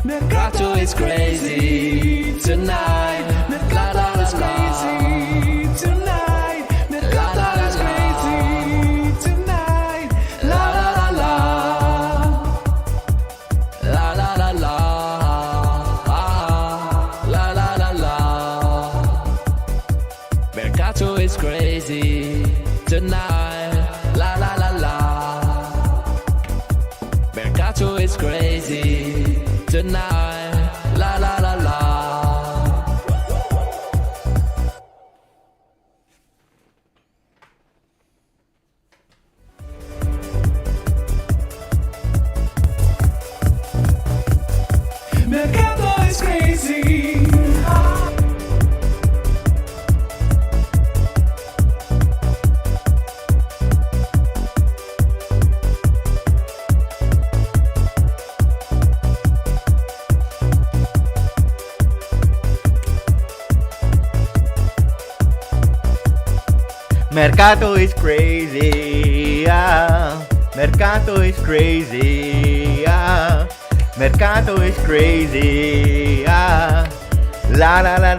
Mercato is crazy tonight. Mercato is crazy tonight. Mercato is crazy tonight. La la la la. La la la la. La la la la. Mercato is crazy tonight. La la la la. Mercato is crazy tonight, la la la la. Mercato is crazy. Mercato is crazy, Mercato is crazy, Mercato is crazy, la la la la,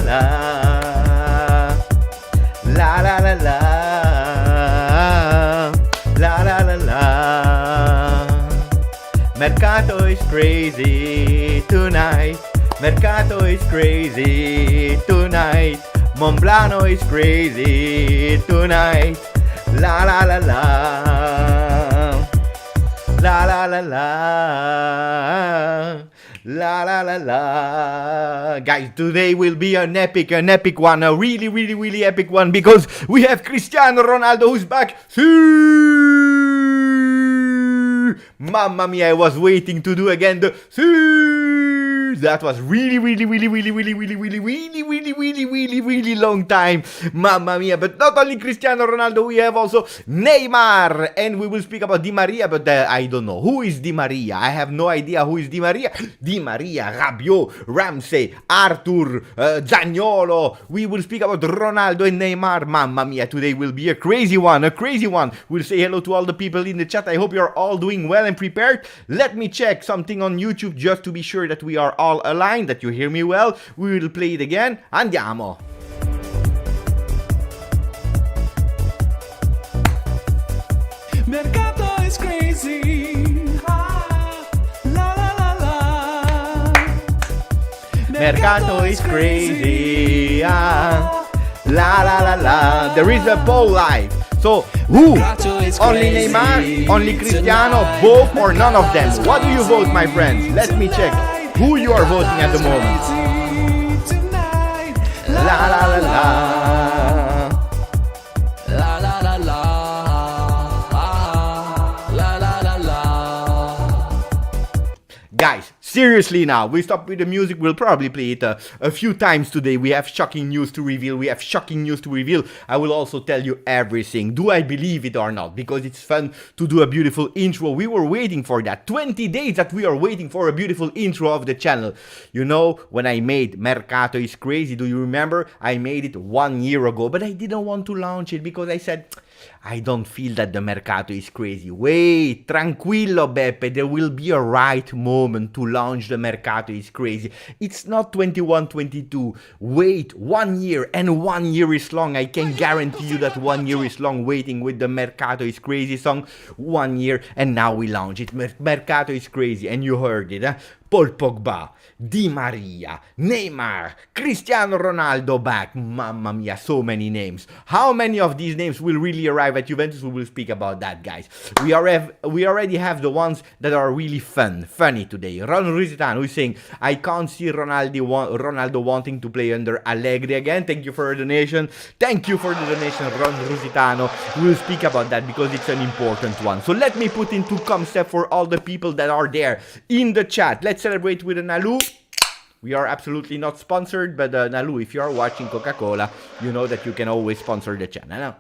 la la la la, la la la la. Mercato is crazy tonight, Mercato is crazy tonight. Monblano is crazy tonight. La la la la. La la la la. La la la la. Guys, today will be an epic one, a really epic one, because we have Cristiano Ronaldo who's back. Mamma mia, I was waiting to do again the that was really long time. Mamma mia. But not only Cristiano Ronaldo, we have also Neymar. And we will speak about Di Maria, but I don't know. Who is Di Maria? I have no idea who is Di Maria. Di Maria, Rabiot, Ramsey, Arthur, Zaniolo. We will speak about Ronaldo and Neymar. Mamma mia, today will be a crazy one. We'll say hello to all the people in the chat. I hope you're all doing well and prepared. Let me check something on YouTube just to be sure that we are all aligned, that you hear me well. We will play it again. Andiamo. Mercato is crazy. La la la la. Mercato is crazy. La la la la. There is a poll live. So, who? Only Neymar? Only Cristiano? Both or none of them? What do you vote, my friends? Let me check who you are voting at the moment. La la la la. La la la la. La la la la. Guys, seriously now, we stop with the music. We'll probably play it a few times today. We have shocking news to reveal. I will also tell you everything. Do I believe it or not? Because it's fun to do a beautiful intro. We were waiting for that. 20 days that we are waiting for a beautiful intro of the channel. You know, when I made Mercato is Crazy, do you remember? I made it 1 year ago, but I didn't want to launch it because I said, I don't feel that the Mercato is crazy. Wait, tranquillo Beppe, there will be a right moment to launch the Mercato is Crazy. It's not 21-22. Wait 1 year, and 1 year is long. I can guarantee you that 1 year is long waiting with the Mercato is Crazy song. 1 year, and now we launch it. Mercato is Crazy, and you heard it, huh? Paul Pogba, Di Maria, Neymar, Cristiano Ronaldo back. Mamma mia, so many names. How many of these names will really arrive at Juventus? We will speak about that, guys. We already have the ones that are really funny today. Ron Rusitano is saying, I can't see Ronaldo wanting to play under Allegri again. Thank you for the donation. Thank you for the donation, Ron Rusitano. We will speak about that because it's an important one. So let me put into concept for all the people that are there in the chat. Let's celebrate with a Nalu. We are absolutely not sponsored, but Nalu, if you are watching Coca-Cola, you know that you can always sponsor the channel.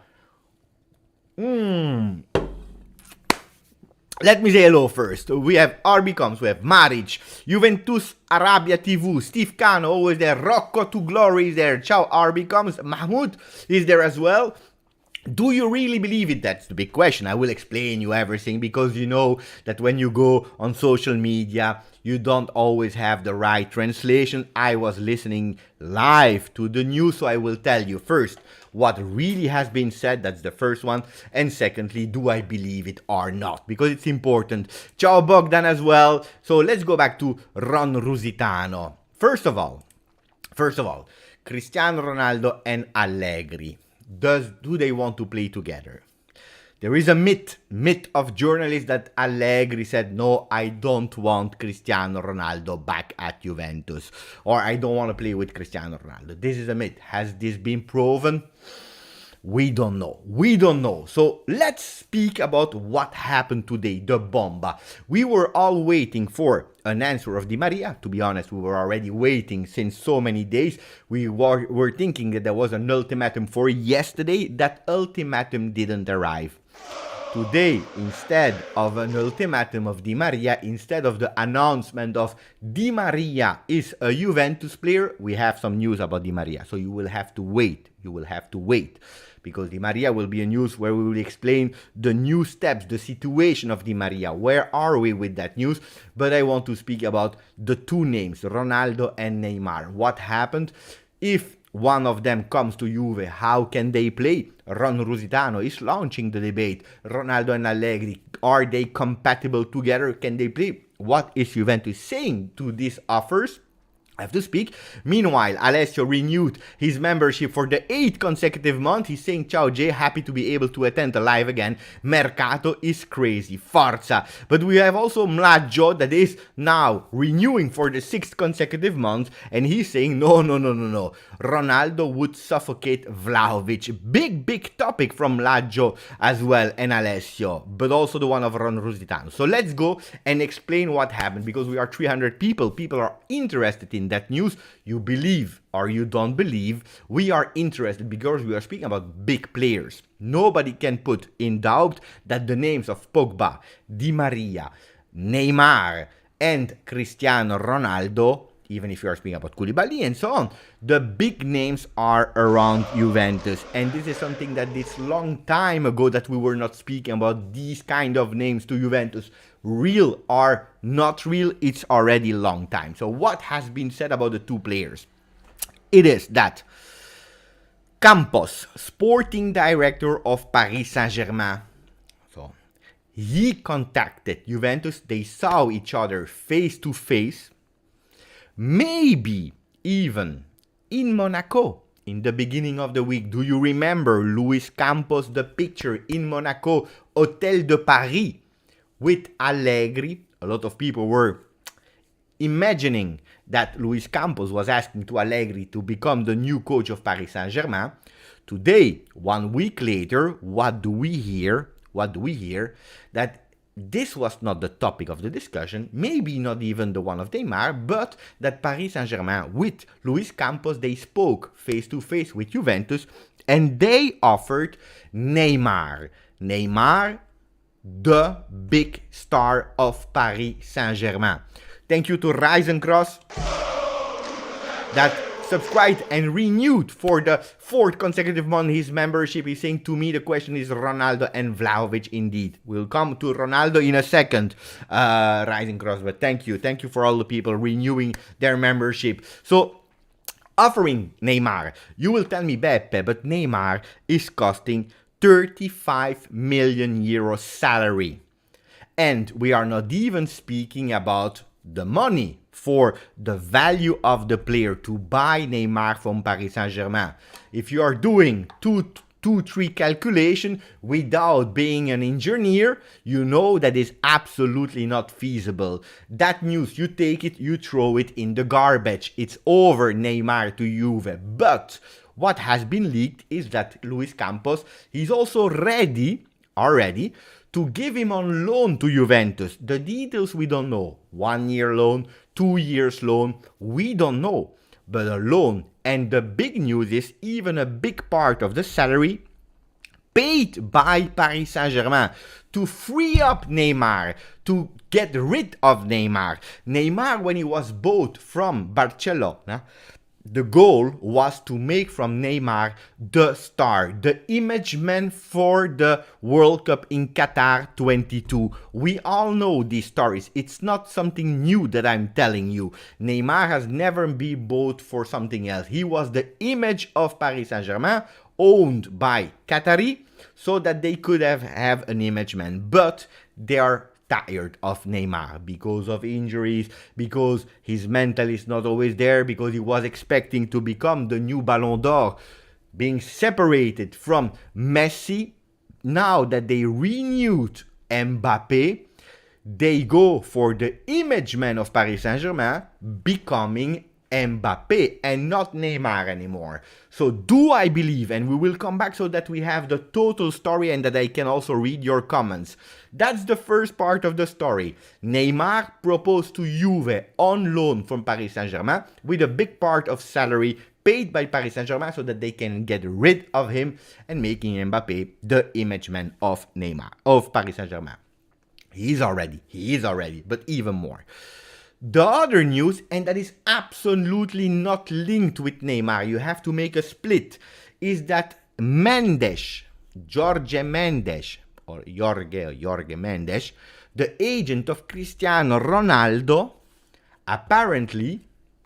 Let me say hello first. We have RBcoms, we have Maric, Juventus Arabia TV, Steve Cano, always there, Rocco to Glory is there, Ciao RBcoms, Mahmoud is there as well. Do you really believe it? That's the big question. I will explain you everything because you know that when you go on social media, you don't always have the right translation. I was listening live to the news, so I will tell you first what really has been said. That's the first one. And secondly, do I believe it or not? Because it's important. Ciao Bogdan as well. So let's go back to Ron Rusitano. First of all, Cristiano Ronaldo and Allegri. Do they want to play together? There is a myth of journalists that Allegri said, no, I don't want Cristiano Ronaldo back at Juventus, or I don't want to play with Cristiano Ronaldo. This is a myth. Has this been proven? We don't know. So let's speak about what happened today, the bomba. We were all waiting for an answer of Di Maria. To be honest, we were already waiting since so many days. We were thinking that there was an ultimatum for yesterday. That ultimatum didn't arrive. Today, instead of an ultimatum of Di Maria, instead of the announcement of Di Maria is a Juventus player, we have some news about Di Maria. So you will have to wait. Because Di Maria will be a news where we will explain the new steps, the situation of Di Maria. Where are we with that news? But I want to speak about the two names, Ronaldo and Neymar. What happened? If one of them comes to Juve, how can they play? Ron Rusitano is launching the debate. Ronaldo and Allegri, are they compatible together? Can they play? What is Juventus saying to these offers? I have to speak. Meanwhile, Alessio renewed his membership for the 8th consecutive month. He's saying, Ciao J, happy to be able to attend live again. Mercato is crazy. Forza. But we have also Mlaggio that is now renewing for the 6th consecutive month. And he's saying, no. Ronaldo would suffocate Vlahovic. Big topic from Mlaggio as well and Alessio. But also the one of Ron Rusitano. So let's go and explain what happened. Because we are 300 people. People are interested in that news. You believe or you don't believe, we are interested because we are speaking about big players. Nobody can put in doubt that the names of Pogba, Di Maria, Neymar and Cristiano Ronaldo, even if you are speaking about Koulibaly and so on, the big names are around Juventus. And this is something that this long time ago that we were not speaking about these kind of names to Juventus. Real or not real, it's already a long time. So what has been said about the two players? It is that Campos, sporting director of Paris Saint-Germain, so he contacted Juventus. They saw each other face to face, maybe even in Monaco in the beginning of the week. Do you remember Luis Campos, the picture in Monaco, Hôtel de Paris, with Allegri? A lot of people were imagining that Luis Campos was asking to Allegri to become the new coach of Paris Saint-Germain. Today, 1 week later, what do we hear? That this was not the topic of the discussion, maybe not even the one of Neymar, but that Paris Saint-Germain with Luis Campos, they spoke face to face with Juventus and they offered Neymar. Neymar, the big star of Paris Saint-Germain. Thank you to Rise and Cross that subscribed and renewed for the 4th consecutive month his membership. He's saying, to me, the question is Ronaldo and Vlahovic indeed. We'll come to Ronaldo in a second, Rise and Cross, but thank you. Thank you for all the people renewing their membership. So, offering Neymar. You will tell me, Beppe, but Neymar is costing 35 million euro salary. And we are not even speaking about the money for the value of the player to buy Neymar from Paris Saint-Germain. If you are doing 2-3 calculation without being an engineer, you know that is absolutely not feasible. That news, you take it, you throw it in the garbage. It's over, Neymar to Juve. But what has been leaked is that Luis Campos, he's also ready already to give him on loan to Juventus. The details we don't know. 1 year loan, 2 years loan, we don't know. But a loan. And the big news is even a big part of the salary paid by Paris Saint-Germain to free up Neymar, to get rid of Neymar. Neymar, when he was bought from Barcelona, the goal was to make from Neymar the star, the image man for the World Cup in Qatar 22. We all know these stories. It's not something new that I'm telling you. Neymar has never been bought for something else. He was the image of Paris Saint-Germain, owned by Qatari, so that they could have an image man. But they are tired of Neymar because of injuries, because his mental is not always there, because he was expecting to become the new Ballon d'Or, being separated from Messi. Now that they renewed Mbappe, they go for the image man of Paris Saint-Germain becoming Mbappe and not Neymar anymore. So do I believe, and we will come back so that we have the total story and that I can also read your comments. That's the first part of the story. Neymar proposed to Juve on loan from Paris Saint-Germain with a big part of salary paid by Paris Saint-Germain so that they can get rid of him and making Mbappe the image man of Paris Saint-Germain. He is already, but even more. The other news, and that is absolutely not linked with Neymar, you have to make a split, is that Jorge Mendes, the agent of Cristiano Ronaldo, apparently,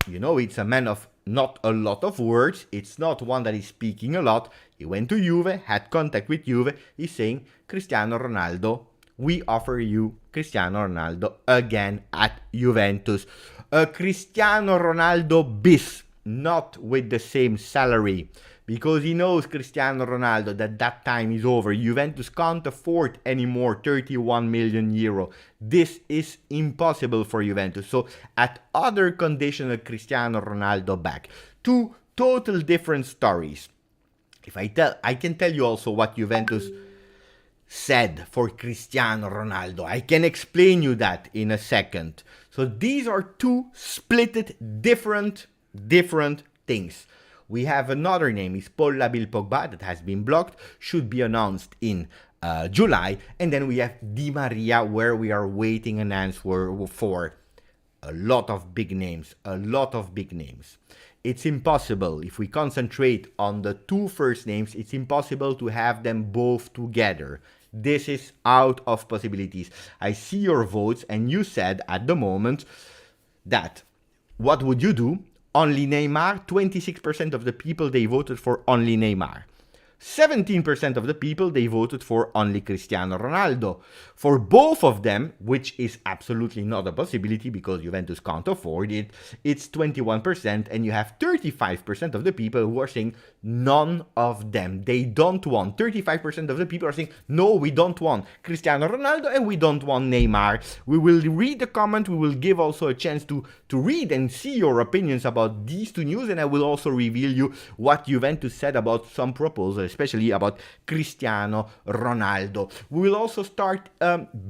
it's a man of not a lot of words, it's not one that is speaking a lot. He went to Juve, had contact with Juve, he's saying, Cristiano Ronaldo, we offer you Cristiano Ronaldo again at Juventus. A Cristiano Ronaldo bis, not with the same salary. Because he knows Cristiano Ronaldo that time is over. Juventus can't afford anymore 31 million euro. This is impossible for Juventus. So at other conditional Cristiano Ronaldo back. Two total different stories. I can tell you also what Juventus said for Cristiano Ronaldo. I can explain you that in a second. So these are two splitted different things. We have another name, is Paul Labil Pogba, that has been blocked, should be announced in July. And then we have Di Maria, where we are waiting an answer for a lot of big names. It's impossible, if we concentrate on the two first names, it's impossible to have them both together. This is out of possibilities. I see your votes, and you said at the moment that what would you do? Only Neymar. 26% of the people, they voted for only Neymar. 17% of the people, they voted for only Cristiano Ronaldo. For both of them, which is absolutely not a possibility because Juventus can't afford it, it's 21%, and you have 35% of the people who are saying none of them. They don't want. 35% of the people are saying, no, we don't want Cristiano Ronaldo and we don't want Neymar. We will read the comment. We will give also a chance to read and see your opinions about these two news, and I will also reveal you what Juventus said about some proposals, especially about Cristiano Ronaldo. We will also start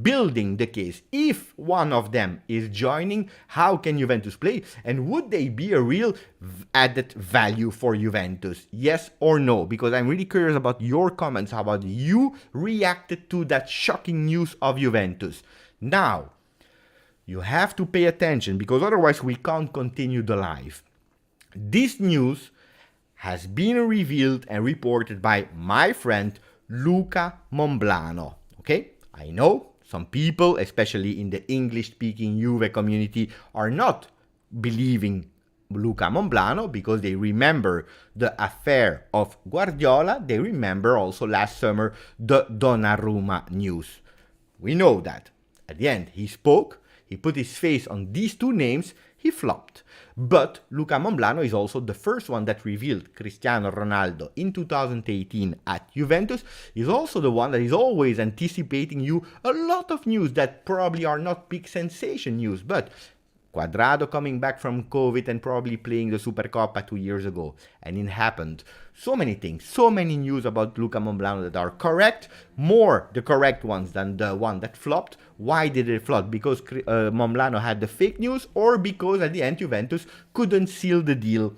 building the case. If one of them is joining, how can Juventus play? And would they be a real added value for Juventus? Yes or no? Because I'm really curious about your comments, how about you reacted to that shocking news of Juventus. Now, you have to pay attention because otherwise we can't continue the live. This news has been revealed and reported by my friend Luca Momblano. Okay? I know some people, especially in the English-speaking Juve community, are not believing Luca Momblano because they remember the affair of Guardiola. They remember also last summer the Donnarumma news. We know that. At the end, he spoke, he put his face on these two names, he flopped. But Luca Momblano is also the first one that revealed Cristiano Ronaldo in 2018 at Juventus. He's also the one that is always anticipating you a lot of news that probably are not big sensation news, but Cuadrado coming back from COVID and probably playing the Supercoppa 2 years ago. And it happened. So many things, so many news about Luca Momblano that are correct, more the correct ones than the one that flopped. Why did it flop? Because Momblano had the fake news, or because at the end Juventus couldn't seal the deal.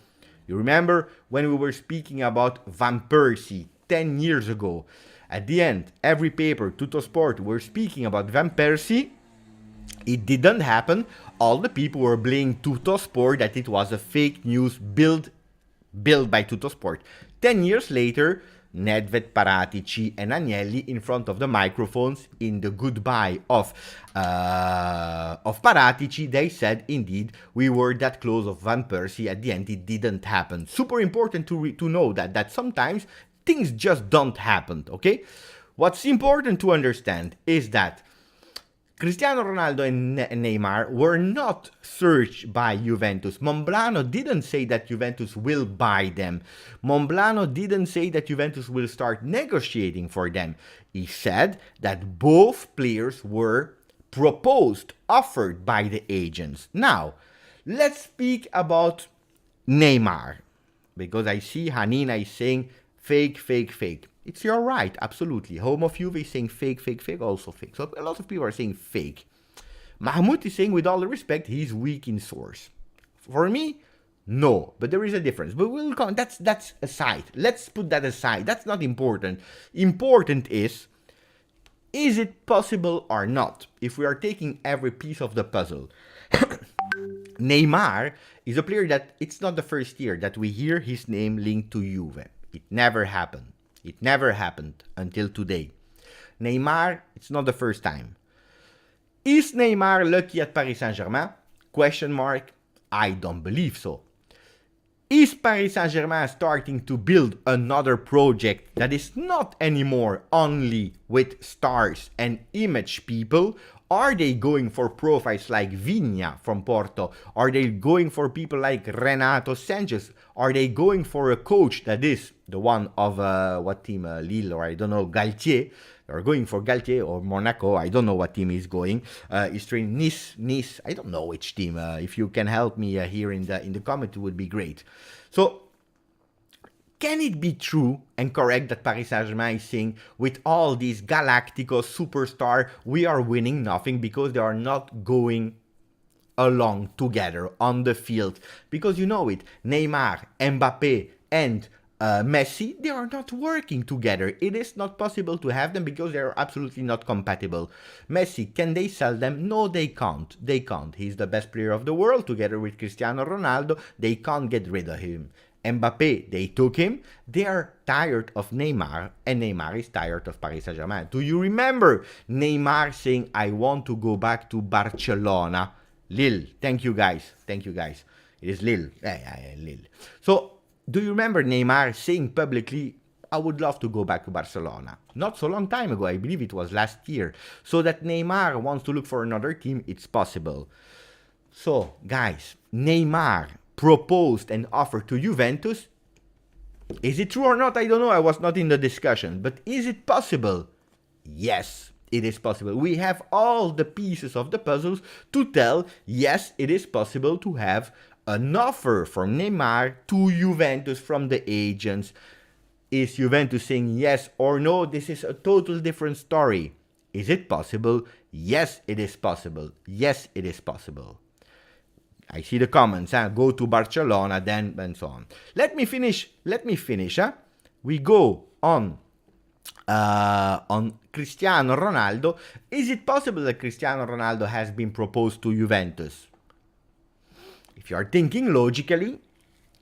You remember when we were speaking about Van Persie 10 years ago. At the end, every paper, Tuttosport, were speaking about Van Persie. It didn't happen. All the people were blaming Tuttosport that it was a fake news built built by Tuttosport. 10 years later, Nedved, Paratici, and Agnelli in front of the microphones in the goodbye of Paratici, they said, indeed, we were that close of Van Persie. At the end, it didn't happen. Super important to know that sometimes things just don't happen, okay? What's important to understand is that Cristiano Ronaldo and Neymar were not searched by Juventus. Monblano didn't say that Juventus will buy them. Monblano didn't say that Juventus will start negotiating for them. He said that both players were proposed, offered by the agents. Now, let's speak about Neymar. Because I see Hanina is saying fake, fake, fake. It's your right, absolutely. Home of Juve is saying fake, fake, fake, also fake. So a lot of people are saying fake. Mahmoud is saying, with all the respect, he's weak in source. For me, no, but there is a difference. But we'll come. That's aside. Let's put that aside. That's not important. Important is it possible or not? If we are taking every piece of the puzzle. Neymar is a player that it's not the first year that we hear his name linked to Juve. It never happened. It never happened until today. Neymar, it's not the first time. Is Neymar lucky at Paris Saint-Germain? Question mark. I don't believe so. Is Paris Saint-Germain starting to build another project that is not anymore only with stars and image people? Are they going for profiles like Vigna from Porto? Are they going for people like Renato Sanchez? Are they going for a coach that is the one of, what team, Lille, or I don't know, Galtier? They're going for Galtier or Monaco. I don't know what team he's going. He's training Nice. I don't know which team. If you can help me here in the comment, it would be great. So, can it be true and correct that Paris Saint-Germain is saying, with all these Galacticos superstar, we are winning nothing because they are not going along together on the field? Because you know it, Neymar, Mbappe, and Messi, they are not working together. It is not possible to have them because they are absolutely not compatible. Messi, can they sell them? No, they can't. They can't. He's the best player of the world together with Cristiano Ronaldo. They can't get rid of him. Mbappe, they took him. They are tired of Neymar, and Neymar is tired of Paris Saint-Germain. Do you remember Neymar saying, I want to go back to Barcelona? Lille. Thank you, guys. Thank you, guys. It is Lille. Lille. So, do you remember Neymar saying publicly, I would love to go back to Barcelona? Not so long time ago. I believe it was last year. So that Neymar wants to look for another team, it's possible. So, guys, Neymar proposed an offer to Juventus. Is it true or not? I don't know. I was not in the discussion. But is it possible? Yes, it is possible. We have all the pieces of the puzzles to tell, yes, it is possible to have an offer from Neymar to Juventus from the agents. Is Juventus saying yes or no? This is a total different story. Is it possible? Yes, it is possible. Yes, it is possible. I see the comments. Go to Barcelona, then, and so on. Let me finish. We go on Cristiano Ronaldo. Is it possible that Cristiano Ronaldo has been proposed to Juventus? If you are thinking logically,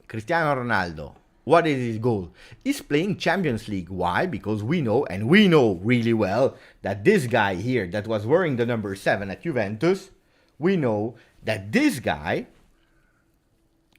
Cristiano Ronaldo, what is his goal? He's playing Champions League. Why? Because we know, and we know really well, that this guy here that was wearing the number 7 at Juventus, we know that this guy,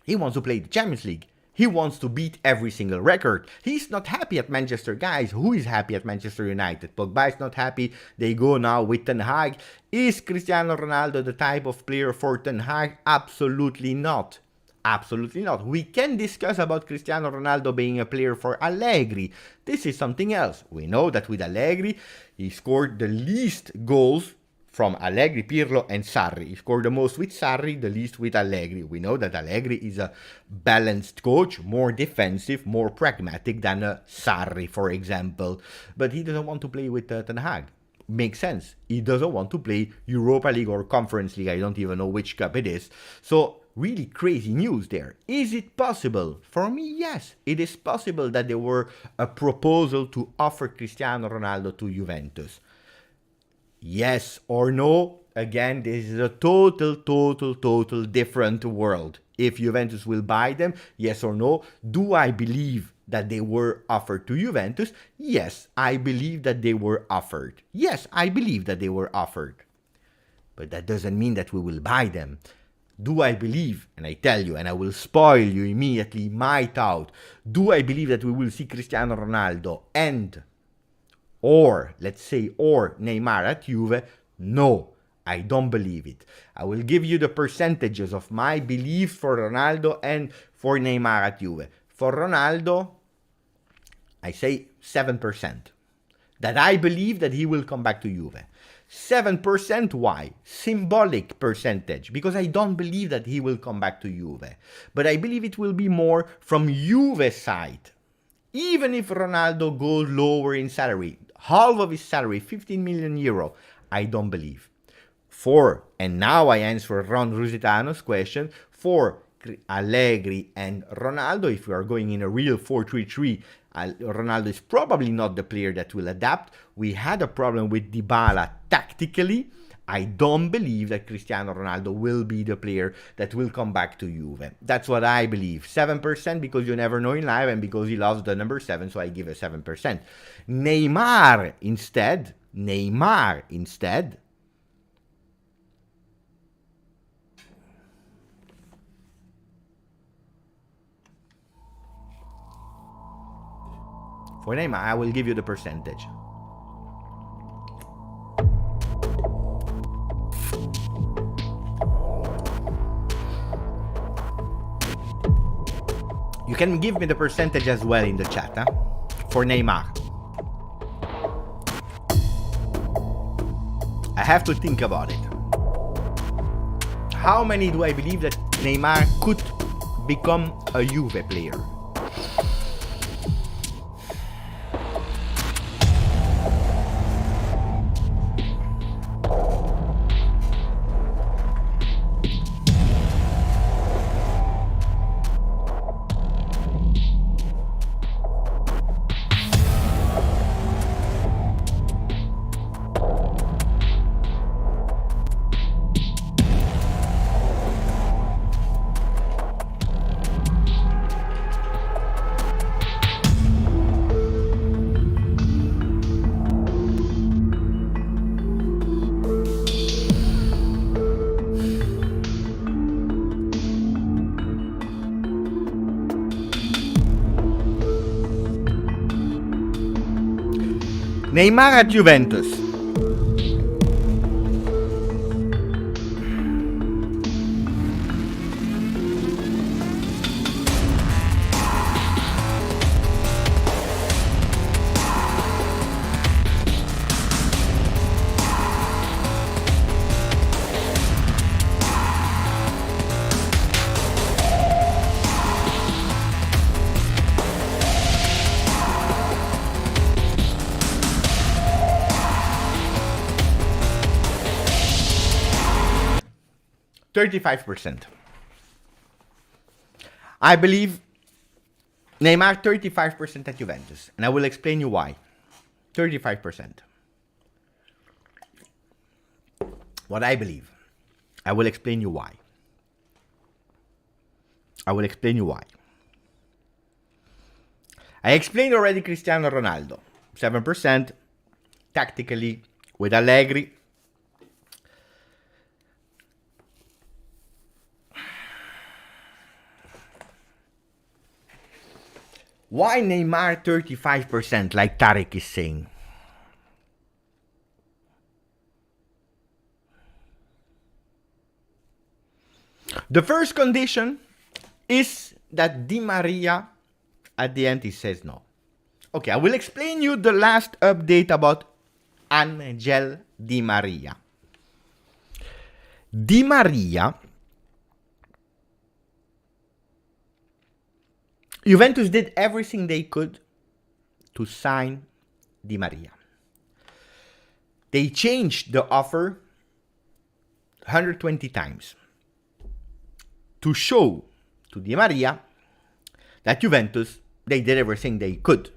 he wants to play the Champions League. He wants to beat every single record. He's not happy at Manchester, guys. Who is happy at Manchester United? Pogba is not happy. They go now with Ten Hag. Is Cristiano Ronaldo the type of player for Ten Hag? Absolutely not. Absolutely not. We can discuss about Cristiano Ronaldo being a player for Allegri. This is something else. We know that with Allegri, he scored the least goals from Allegri, Pirlo, and Sarri. He scored the most with Sarri, the least with Allegri. We know that Allegri is a balanced coach, more defensive, more pragmatic than a Sarri, for example. But he doesn't want to play with Ten Hag. Makes sense. He doesn't want to play Europa League or Conference League. I don't even know which cup it is. So, really crazy news there. Is it possible? For me, yes. It is possible that there were a proposal to offer Cristiano Ronaldo to Juventus. Yes or no? again, this is a total different world. If Juventus will buy them, yes or no? Do I believe that they were offered to Juventus? Yes, I believe that they were offered. Yes, I believe that they were offered. But that doesn't mean that we will buy them. Do I believe, and I tell you, and I will spoil you immediately my thought, do I believe that we will see Cristiano Ronaldo or Neymar at Juve? No, I don't believe it. I will give you the percentages of my belief for Ronaldo and for Neymar at Juve. For Ronaldo, I say 7%. That I believe that he will come back to Juve. 7%, why? Symbolic percentage, because I don't believe that he will come back to Juve. But I believe it will be more from Juve's side. Even if Ronaldo goes lower in salary, half of his salary, 15 million euro, I don't believe. And now I answer Ron Rusitano's question, for Allegri and Ronaldo, if we are going in a real 4-3-3, Ronaldo is probably not the player that will adapt. We had a problem with Dybala tactically. I don't believe that Cristiano Ronaldo will be the player that will come back to Juve. That's what I believe. 7% because you never know in life and because he loves the number 7, so I give a 7%. Neymar instead, for Neymar, I will give you the percentage. You can give me the percentage as well in the chat, huh? For Neymar. I have to think about it. How many do I believe that Neymar could become a Juve player? Neymar at Juventus. %35%. I believe Neymar 35% at Juventus, and I will explain you why. 35%. What I believe. I will explain you why. I explained already Cristiano Ronaldo. 7%. Tactically, with Allegri. Why Neymar 35%, like Tarek is saying? The first condition is that Di Maria, at the end, he says no. Okay, I will explain you the last update about Angel Di Maria. Di Maria, Juventus did everything they could to sign Di Maria. They changed the offer 120 times to show to Di Maria that Juventus, they did everything they could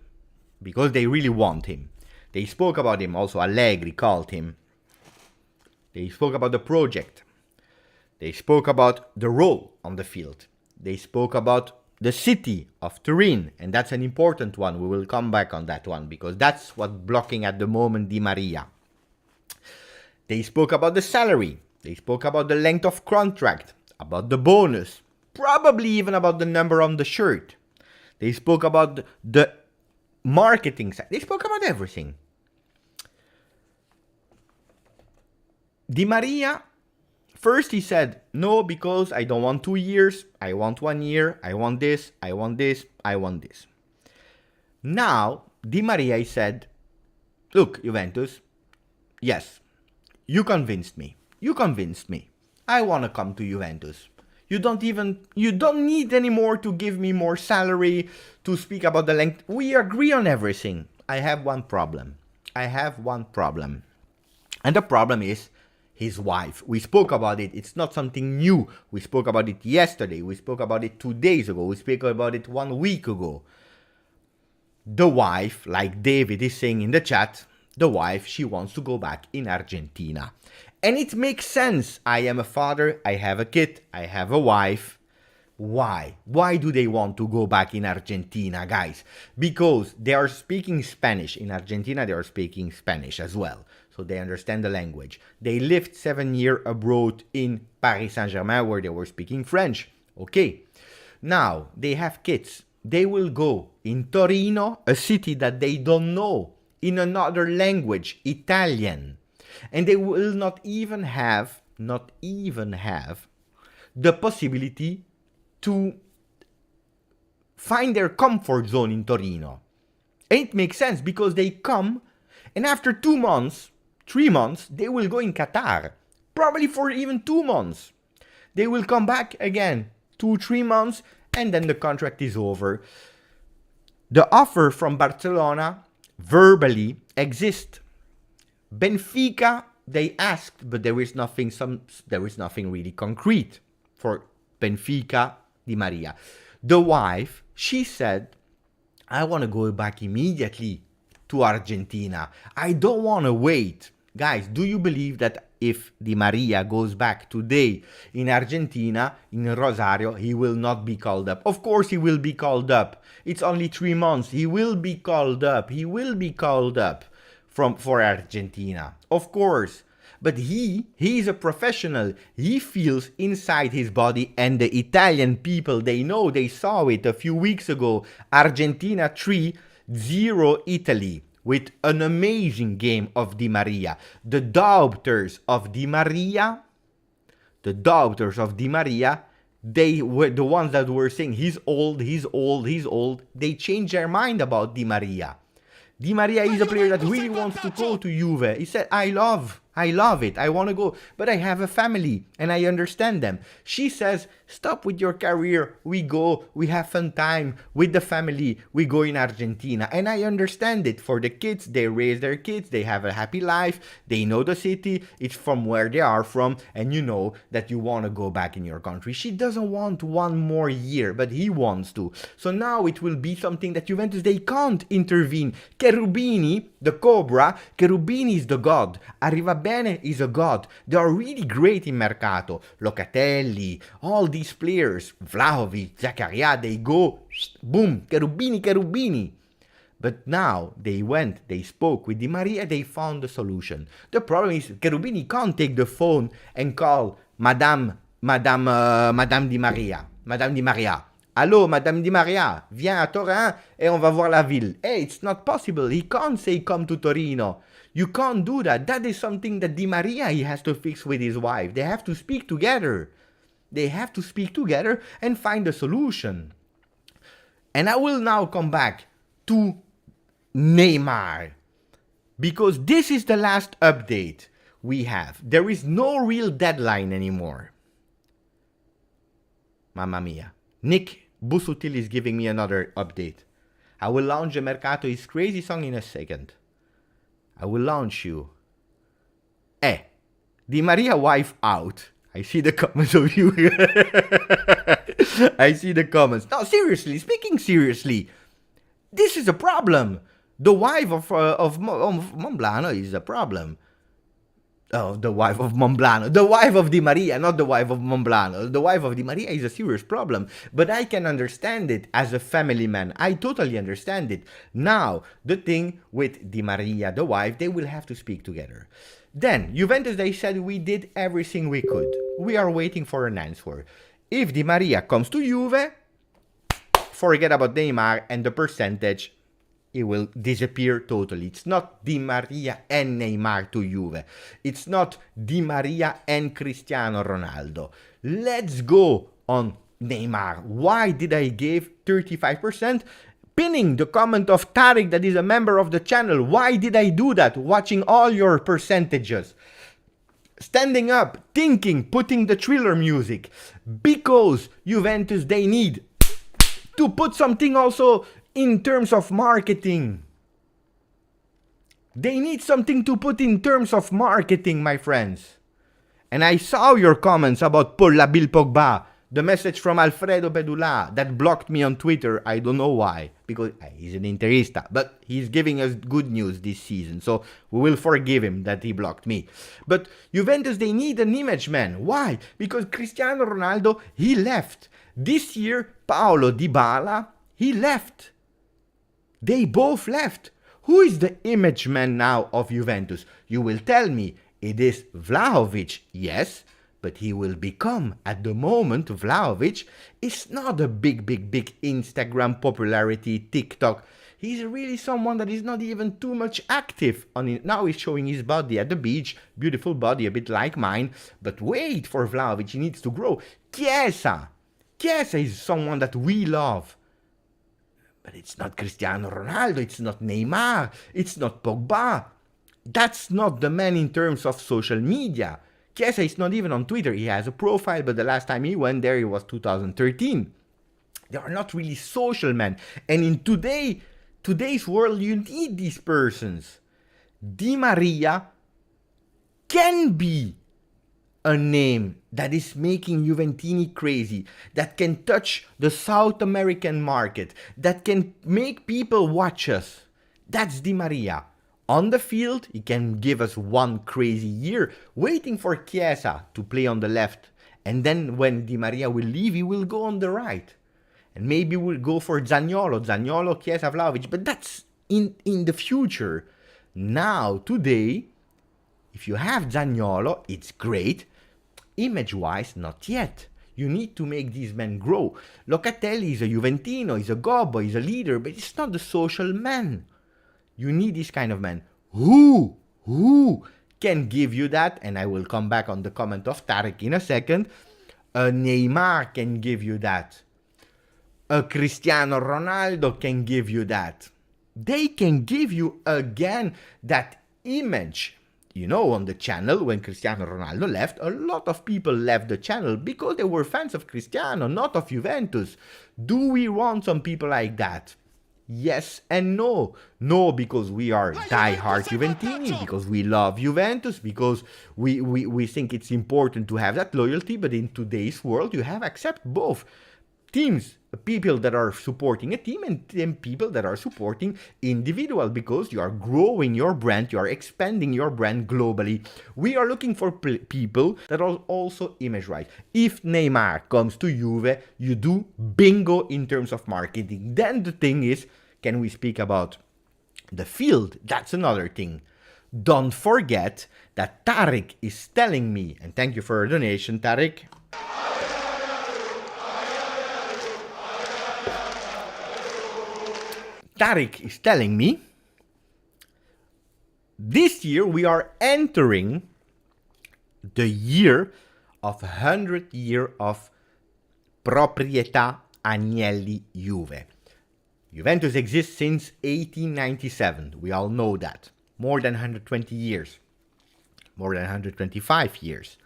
because they really want him. They spoke about him, also Allegri called him. They spoke about the project. They spoke about the role on the field. They spoke about the city of Turin, and that's an important one. We will come back on that one because that's what's blocking at the moment Di Maria. They spoke about the salary. They spoke about the length of contract, about the bonus, probably even about the number on the shirt. They spoke about the marketing side. They spoke about everything. Di Maria, first he said, no, because I don't want 2 years. I want 1 year. I want this. I want this. I want this. Now, Di Maria said, look, Juventus, yes, you convinced me. You convinced me. I want to come to Juventus. You don't need anymore to give me more salary, to speak about the length. We agree on everything. I have one problem. And the problem is his wife. We spoke about it. It's not something new. We spoke about it yesterday. We spoke about it 2 days ago. We spoke about it 1 week ago. The wife, like David is saying in the chat, the wife, she wants to go back in Argentina. And it makes sense. I am a father, I have a kid, I have a wife. Why? Why do they want to go back in Argentina, guys? Because they are speaking Spanish. In Argentina, they are speaking Spanish as well. So they understand the language. They lived 7 years abroad in Paris Saint-Germain where they were speaking French. Okay. Now, they have kids. They will go in Torino, a city that they don't know, in another language, Italian. And they will not even have the possibility to find their comfort zone in Torino. And it makes sense because they come and after 2 months, 3 months, they will go in Qatar. Probably for even 2 months. They will come back again, 2-3 months, and then the contract is over. The offer from Barcelona verbally exists. Benfica, they asked, but there is nothing really concrete for Benfica Di Maria. The wife, she said, I want to go back immediately to Argentina. I don't want to wait. Guys, do you believe that if Di Maria goes back today in Argentina, in Rosario, he will not be called up? Of course he will be called up. It's only 3 months. He will be called up. He will be called up for Argentina. Of course. But he is a professional. He feels inside his body, and the Italian people, they know, they saw it a few weeks ago. Argentina 3-0 Italy with an amazing game of Di Maria. The doubters of Di Maria, they were the ones that were saying he's old. They changed their mind about Di Maria. Di Maria is a player that really wants to go to Juve. He said, I love it. I want to go. But I have a family and I understand them. She says, stop with your career. We go. We have fun time with the family. We go in Argentina. And I understand it. For the kids, they raise their kids. They have a happy life. They know the city. It's from where they are from. And you know that you want to go back in your country. She doesn't want 1 more year, but he wants to. So now it will be something that Juventus, they can't intervene. Cherubini, the Cobra, Cherubini is the god. Arrivabene is a god. They are really great in Mercato. Locatelli, all these players, Vlahovic, Zakaria, they go, boom, Cherubini. But now they spoke with Di Maria, they found the solution. The problem is Cherubini can't take the phone and call Madame Di Maria. Allô, Madame Di Maria, viens à Turin et on va voir la ville. Hey, it's not possible. He can't say come to Torino. You can't do that. That is something that Di Maria, he has to fix with his wife. They have to speak together. And find a solution. And I will now come back to Neymar. Because this is the last update we have. There is no real deadline anymore. Mamma mia. Nick Busutil is giving me another update. I will launch the Mercato is crazy song in a second. I will launch you. Di Maria wife out. I see the comments of you. I see the comments. No, seriously, speaking seriously, this is a problem. The wife of Monblano is a problem. Oh, the wife of Monblano. The wife of Di Maria, not the wife of Monblano. The wife of Di Maria is a serious problem. But I can understand it as a family man. I totally understand it. Now, the thing with Di Maria, the wife, they will have to speak together. Then, Juventus, they said we did everything we could. We are waiting for an answer. If Di Maria comes to Juve, forget about Neymar and the percentage. It will disappear totally. It's not Di Maria and Neymar to Juve. It's not Di Maria and Cristiano Ronaldo. Let's go on Neymar. Why did I give 35%? Pinning the comment of Tariq that is a member of the channel. Why did I do that? Watching all your percentages. Standing up, thinking, putting the thriller music. Because Juventus, they need to put something also in terms of marketing. They need something to put in terms of marketing, my friends. And I saw your comments about Paul Labil Pogba. The message from Alfredo Bedula that blocked me on Twitter. I don't know why. Because he's an Interista. But he's giving us good news this season. So we will forgive him that he blocked me. But Juventus, they need an image man. Why? Because Cristiano Ronaldo, he left. This year, Paolo Dybala, he left. They both left. Who is the image man now of Juventus? You will tell me it is Vlahovic, yes, but he will become, at the moment, Vlahovic is not a big Instagram popularity, TikTok. He's really someone that is not even too much active on it. Now he's showing his body at the beach, beautiful body, a bit like mine. But wait for Vlahovic, he needs to grow. Chiesa is someone that we love. But it's not Cristiano Ronaldo, it's not Neymar, it's not Pogba. That's not the man in terms of social media. Chiesa is not even on Twitter. He has a profile, but the last time he went there, it was 2013. They are not really social men. And in today's world, you need these persons. Di Maria can be a name that is making Juventini crazy, that can touch the South American market, that can make people watch us. That's Di Maria. On the field, he can give us one crazy year, waiting for Chiesa to play on the left. And then when Di Maria will leave, he will go on the right. And maybe we'll go for Zaniolo, Chiesa, Vlahovic. But that's in the future. Now, today, if you have Zaniolo, it's great. Image-wise, not yet. You need to make these men grow. Locatelli is a Juventino, he's a gobbo, he's a leader, but he's not the social man. You need this kind of man. Who can give you that? And I will come back on the comment of Tariq in a second. A Neymar can give you that. A Cristiano Ronaldo can give you that. They can give you again that image. You know, on the channel, when Cristiano Ronaldo left, a lot of people left the channel because they were fans of Cristiano, not of Juventus. Do we want some people like that? Yes and no. No, because we are die-hard Juventini, because we love Juventus, because we think it's important to have that loyalty, but in today's world, you have to accept both teams, people that are supporting a team and people that are supporting individual, because you are growing your brand, you are expanding your brand globally. We are looking for people that are also image right. If Neymar comes to Juve, you do bingo in terms of marketing. Then the thing is, can we speak about the field? That's another thing. Don't forget that Tariq is telling me, and thank you for a donation, Tariq. Tariq is telling me this year we are entering the year of 100 year of Proprietà Agnelli Juve. Juventus exists since 1897. We all know that. More than 120 years. More than 125 years.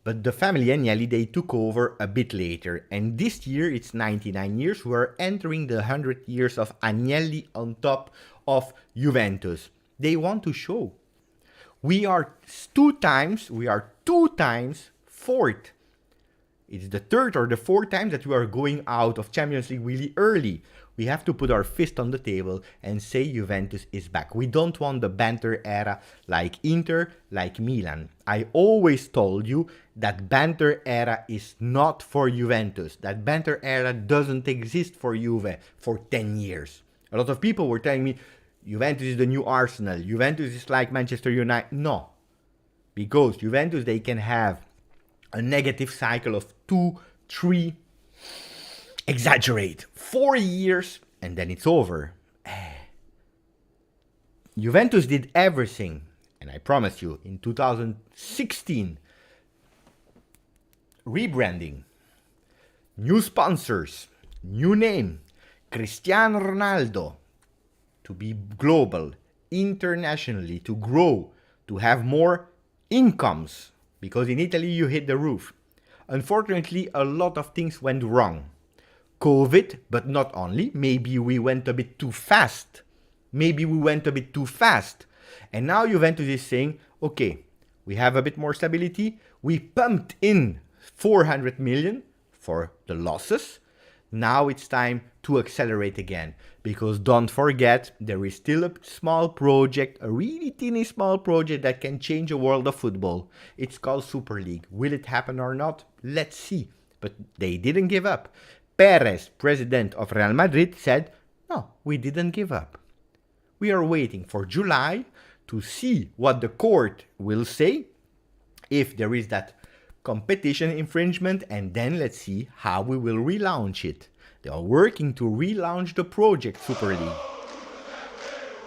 But the family Agnelli, they took over a bit later. And this year, it's 99 years. We're entering the 100 years of Agnelli on top of Juventus. They want to show. We are two times fourth It's the third or the fourth time that we are going out of Champions League really early. We have to put our fist on the table and say Juventus is back. We don't want the banter era like Inter, like Milan. I always told you that banter era is not for Juventus. That banter era doesn't exist for Juve for 10 years. A lot of people were telling me, Juventus is the new Arsenal. Juventus is like Manchester United. No. Because Juventus, they can have a negative cycle of 2, 3, exaggerate, 4 years, and then it's over. Juventus did everything, and I promise you, in 2016, rebranding, new sponsors, new name, Cristiano Ronaldo, to be global, internationally, to grow, to have more incomes, because in Italy you hit the roof. Unfortunately, a lot of things went wrong. COVID, but not only. Maybe we went a bit too fast. And now Juventus is saying, okay, we have a bit more stability. We pumped in 400 million for the losses. Now it's time to accelerate again. Because don't forget, there is still a small project, a really teeny small project that can change the world of football. It's called Super League. Will it happen or not? Let's see. But they didn't give up. Perez, president of Real Madrid, said, no, we didn't give up. We are waiting for July to see what the court will say, if there is that competition infringement, and then let's see how we will relaunch it. They are working to relaunch the project Super League.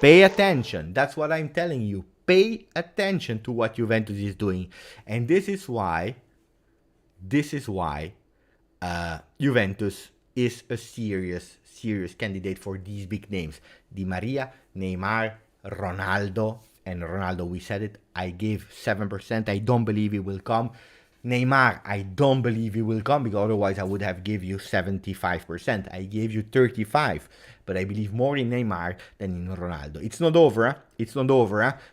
Pay attention. That's what I'm telling you. Pay attention to what Juventus is doing. And this is why Juventus is a serious candidate for these big names. Di Maria, Neymar, Ronaldo. And Ronaldo, we said it, I gave 7%. I don't believe he will come. Neymar, I don't believe he will come, because otherwise I would have given you 75%. I gave you 35%, but I believe more in Neymar than in Ronaldo. It's not over,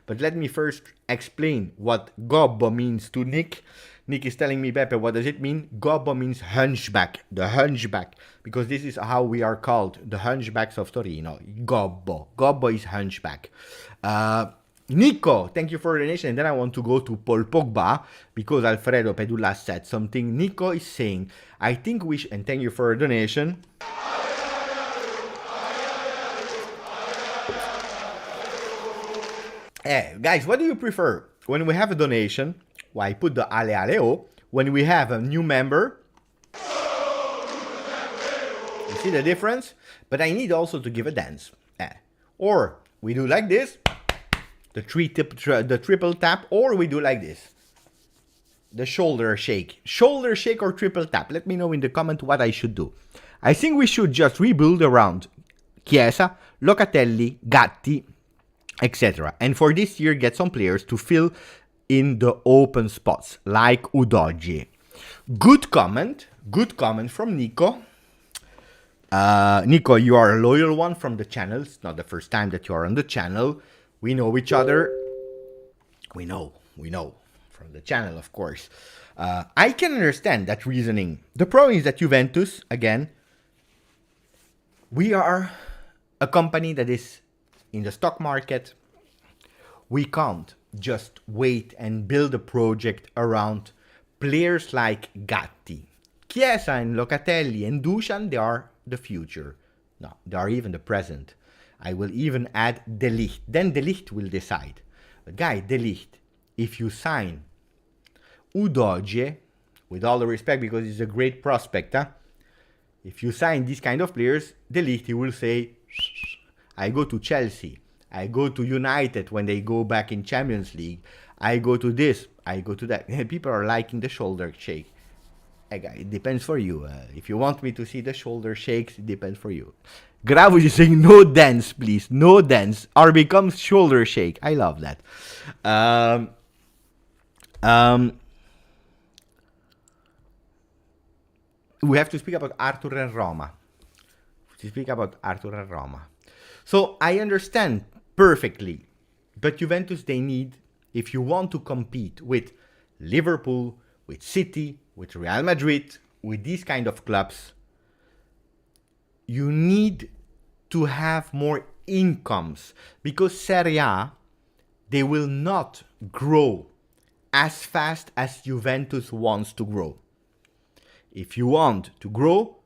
But let me first explain what Gobbo means to Nick. Nick is telling me, Beppe, what does it mean? Gobbo means hunchback, the hunchback, because this is how we are called, the hunchbacks of Torino. Gobbo. Gobbo is hunchback. Nico, thank you for the donation. And then I want to go to Paul Pogba, because Alfredo Pedula said something. Nico is saying, I think we should, and thank you for a donation. Guys, what do you prefer? When we have a donation, why put the ale ale o? When we have a new member, you see the difference? But I need also to give a dance. Or we do like this. The triple tap, or we do like this. The shoulder shake or triple tap. Let me know in the comment what I should do. I think we should just rebuild around Chiesa, Locatelli, Gatti, etc. And for this year, get some players to fill in the open spots, like Udogie. Good comment from Nico. Nico, you are a loyal one from the channel. It's not the first time that you are on the channel. We know each other. We know from the channel, of course. I can understand that reasoning. The problem is that Juventus, again, we are a company that is in the stock market. We can't just wait and build a project around players like Gatti. Chiesa and Locatelli and Dusan, they are the future. No, they are even the present. I will even add De Ligt. Then De Ligt will decide. But guy, De Ligt, if you sign Udogie, with all the respect, because he's a great prospect, if you sign these kind of players, De Ligt, he will say, I go to Chelsea. I go to United when they go back in Champions League. I go to this. I go to that. People are liking the shoulder shake. Hey guy, it depends for you. If you want me to see the shoulder shakes, it depends for you. Gravus is saying no dance, please. No dance. Or becomes shoulder shake. I love that. We have to speak about Arthur and Roma. So I understand perfectly. But Juventus, they need, if you want to compete with Liverpool, with City, with Real Madrid, with these kind of clubs, you need to have more incomes, because Serie A, they will not grow as fast as Juventus wants to grow. If you want to grow,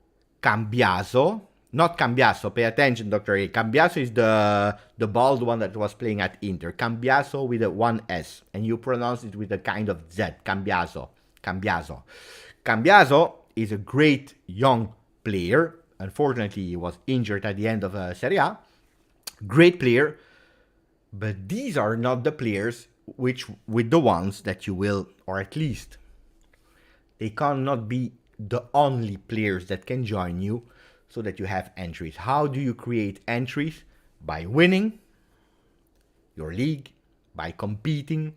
Cambiaso, not Cambiaso, pay attention, Dr. A. Cambiaso is the bald one that was playing at Inter. Cambiaso with a 1S, and you pronounce it with a kind of Z. Cambiaso. Cambiaso is a great young player. Unfortunately, he was injured at the end of Serie A. Great player. But these are not the players with the ones that you will, or at least they cannot be the only players that can join you so that you have entries. How do you create entries? By winning your league, by competing,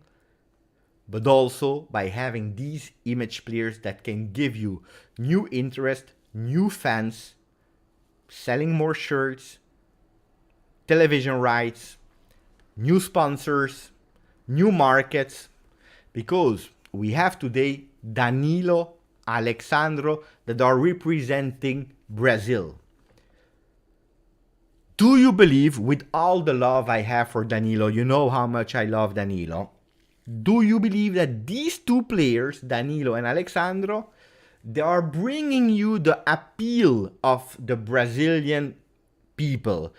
but also by having these image players that can give you new interest, new fans, selling more shirts, television rights, new sponsors, new markets, because we have today Danilo, Alexandro that are representing Brazil. Do you believe, with all the love I have for Danilo, you know how much I love Danilo, do you believe that these two players, Danilo and Alexandro, they are bringing you the appeal of the Brazilian people?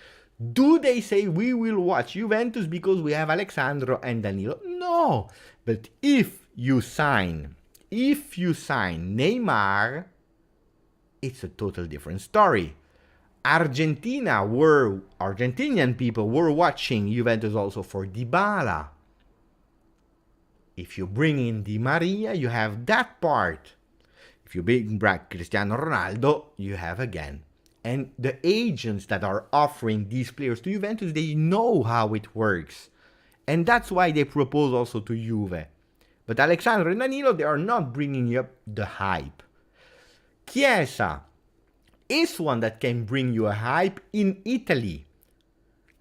Do they say we will watch Juventus because we have Alexandro and Danilo? No. But if you sign Neymar, it's a total different story. Argentinian people were watching Juventus also for Dybala. If you bring in Di Maria, you have that part. If you bring back Cristiano Ronaldo, you have again. And the agents that are offering these players to Juventus, they know how it works. And that's why they propose also to Juve. But Alexandro and Danilo, they are not bringing up the hype. Chiesa is one that can bring you a hype in Italy.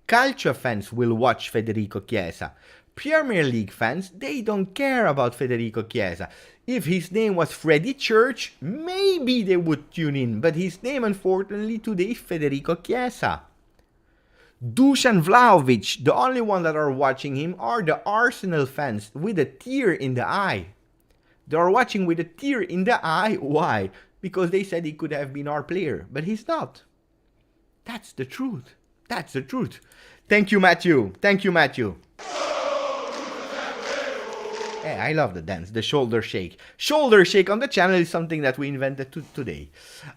Calcio fans will watch Federico Chiesa. Premier League fans, they don't care about Federico Chiesa. If his name was Freddie Church, maybe they would tune in. But his name, unfortunately, today is Federico Chiesa. Dusan Vlahovic, the only one that are watching him are the Arsenal fans with a tear in the eye. They are watching with a tear in the eye. Why? Because they said he could have been our player, but he's not. That's the truth. That's the truth. Thank you, Matthew. Thank you, Matthew. Hey, I love the dance, the shoulder shake. Shoulder shake on the channel is something that we invented today.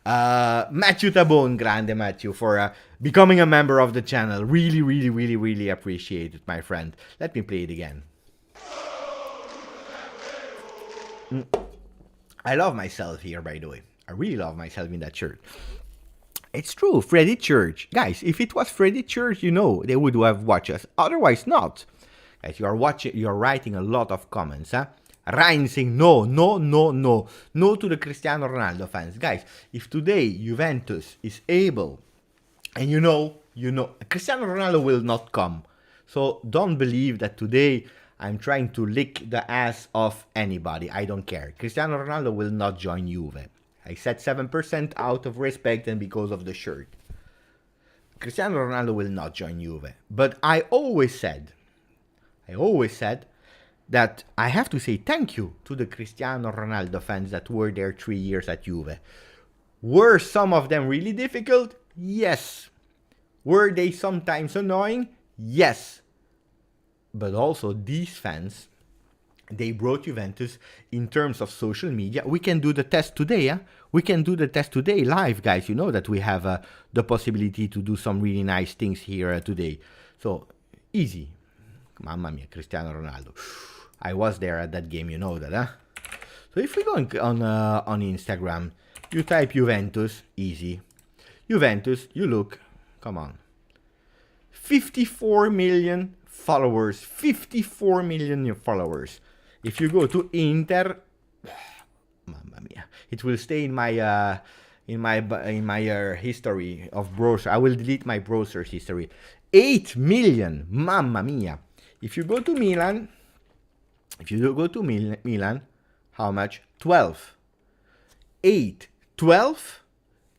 Matthew Tabone, grande Matthew, for becoming a member of the channel. Really, really, really, really appreciate it, my friend. Let me play it again. I love myself here, by the way. I really love myself in that shirt. It's true, Freddie Church. Guys, if it was Freddie Church, you know, they would have watched us. Otherwise, not. Guys, you're writing a lot of comments, huh? Ryan saying no to the Cristiano Ronaldo fans. Guys, if today Juventus is able, and you know, Cristiano Ronaldo will not come. So don't believe that today I'm trying to lick the ass of anybody. I don't care. Cristiano Ronaldo will not join Juve. I said 7% out of respect and because of the shirt. Cristiano Ronaldo will not join Juve. But I always said that I have to say thank you to the Cristiano Ronaldo fans that were there 3 years at Juve. Were some of them really difficult? Yes. Were they sometimes annoying? Yes. But also these fans, they brought Juventus in terms of social media. We can do the test today, huh? We can do the test today live, guys. You know that we have the possibility to do some really nice things here today. So, easy. Mamma mia, Cristiano Ronaldo. I was there at that game, you know that, huh? So if we go on Instagram, you type Juventus, easy. Juventus, you look, come on. 54 million followers, 54 million followers. If you go to Inter, mamma mia, it will stay in my history of browser. I will delete my browser's history. 8 million, mamma mia. If you go to Milan, how much? 12. 8, 12,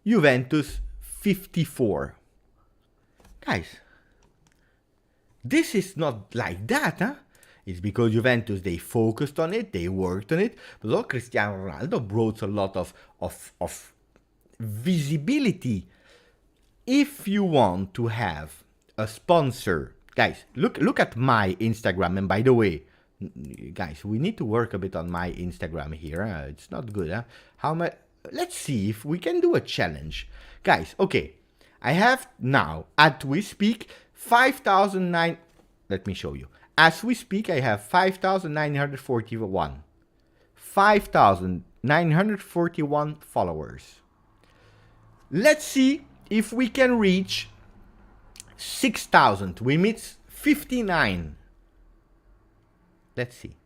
Juventus 54. Guys, this is not like that, huh? It's because Juventus, they focused on it, they worked on it, but also Cristiano Ronaldo brought a lot of visibility. If you want to have a sponsor, guys, look at my Instagram, and by the way, guys, we need to work a bit on my Instagram here. It's not good, huh? Let's see if we can do a challenge. Guys, okay. I have now, as we speak, 5,009. Let me show you. As we speak, I have 5,941. 5,941 followers. Let's see if we can reach 6,000. We meet 59. Let's see.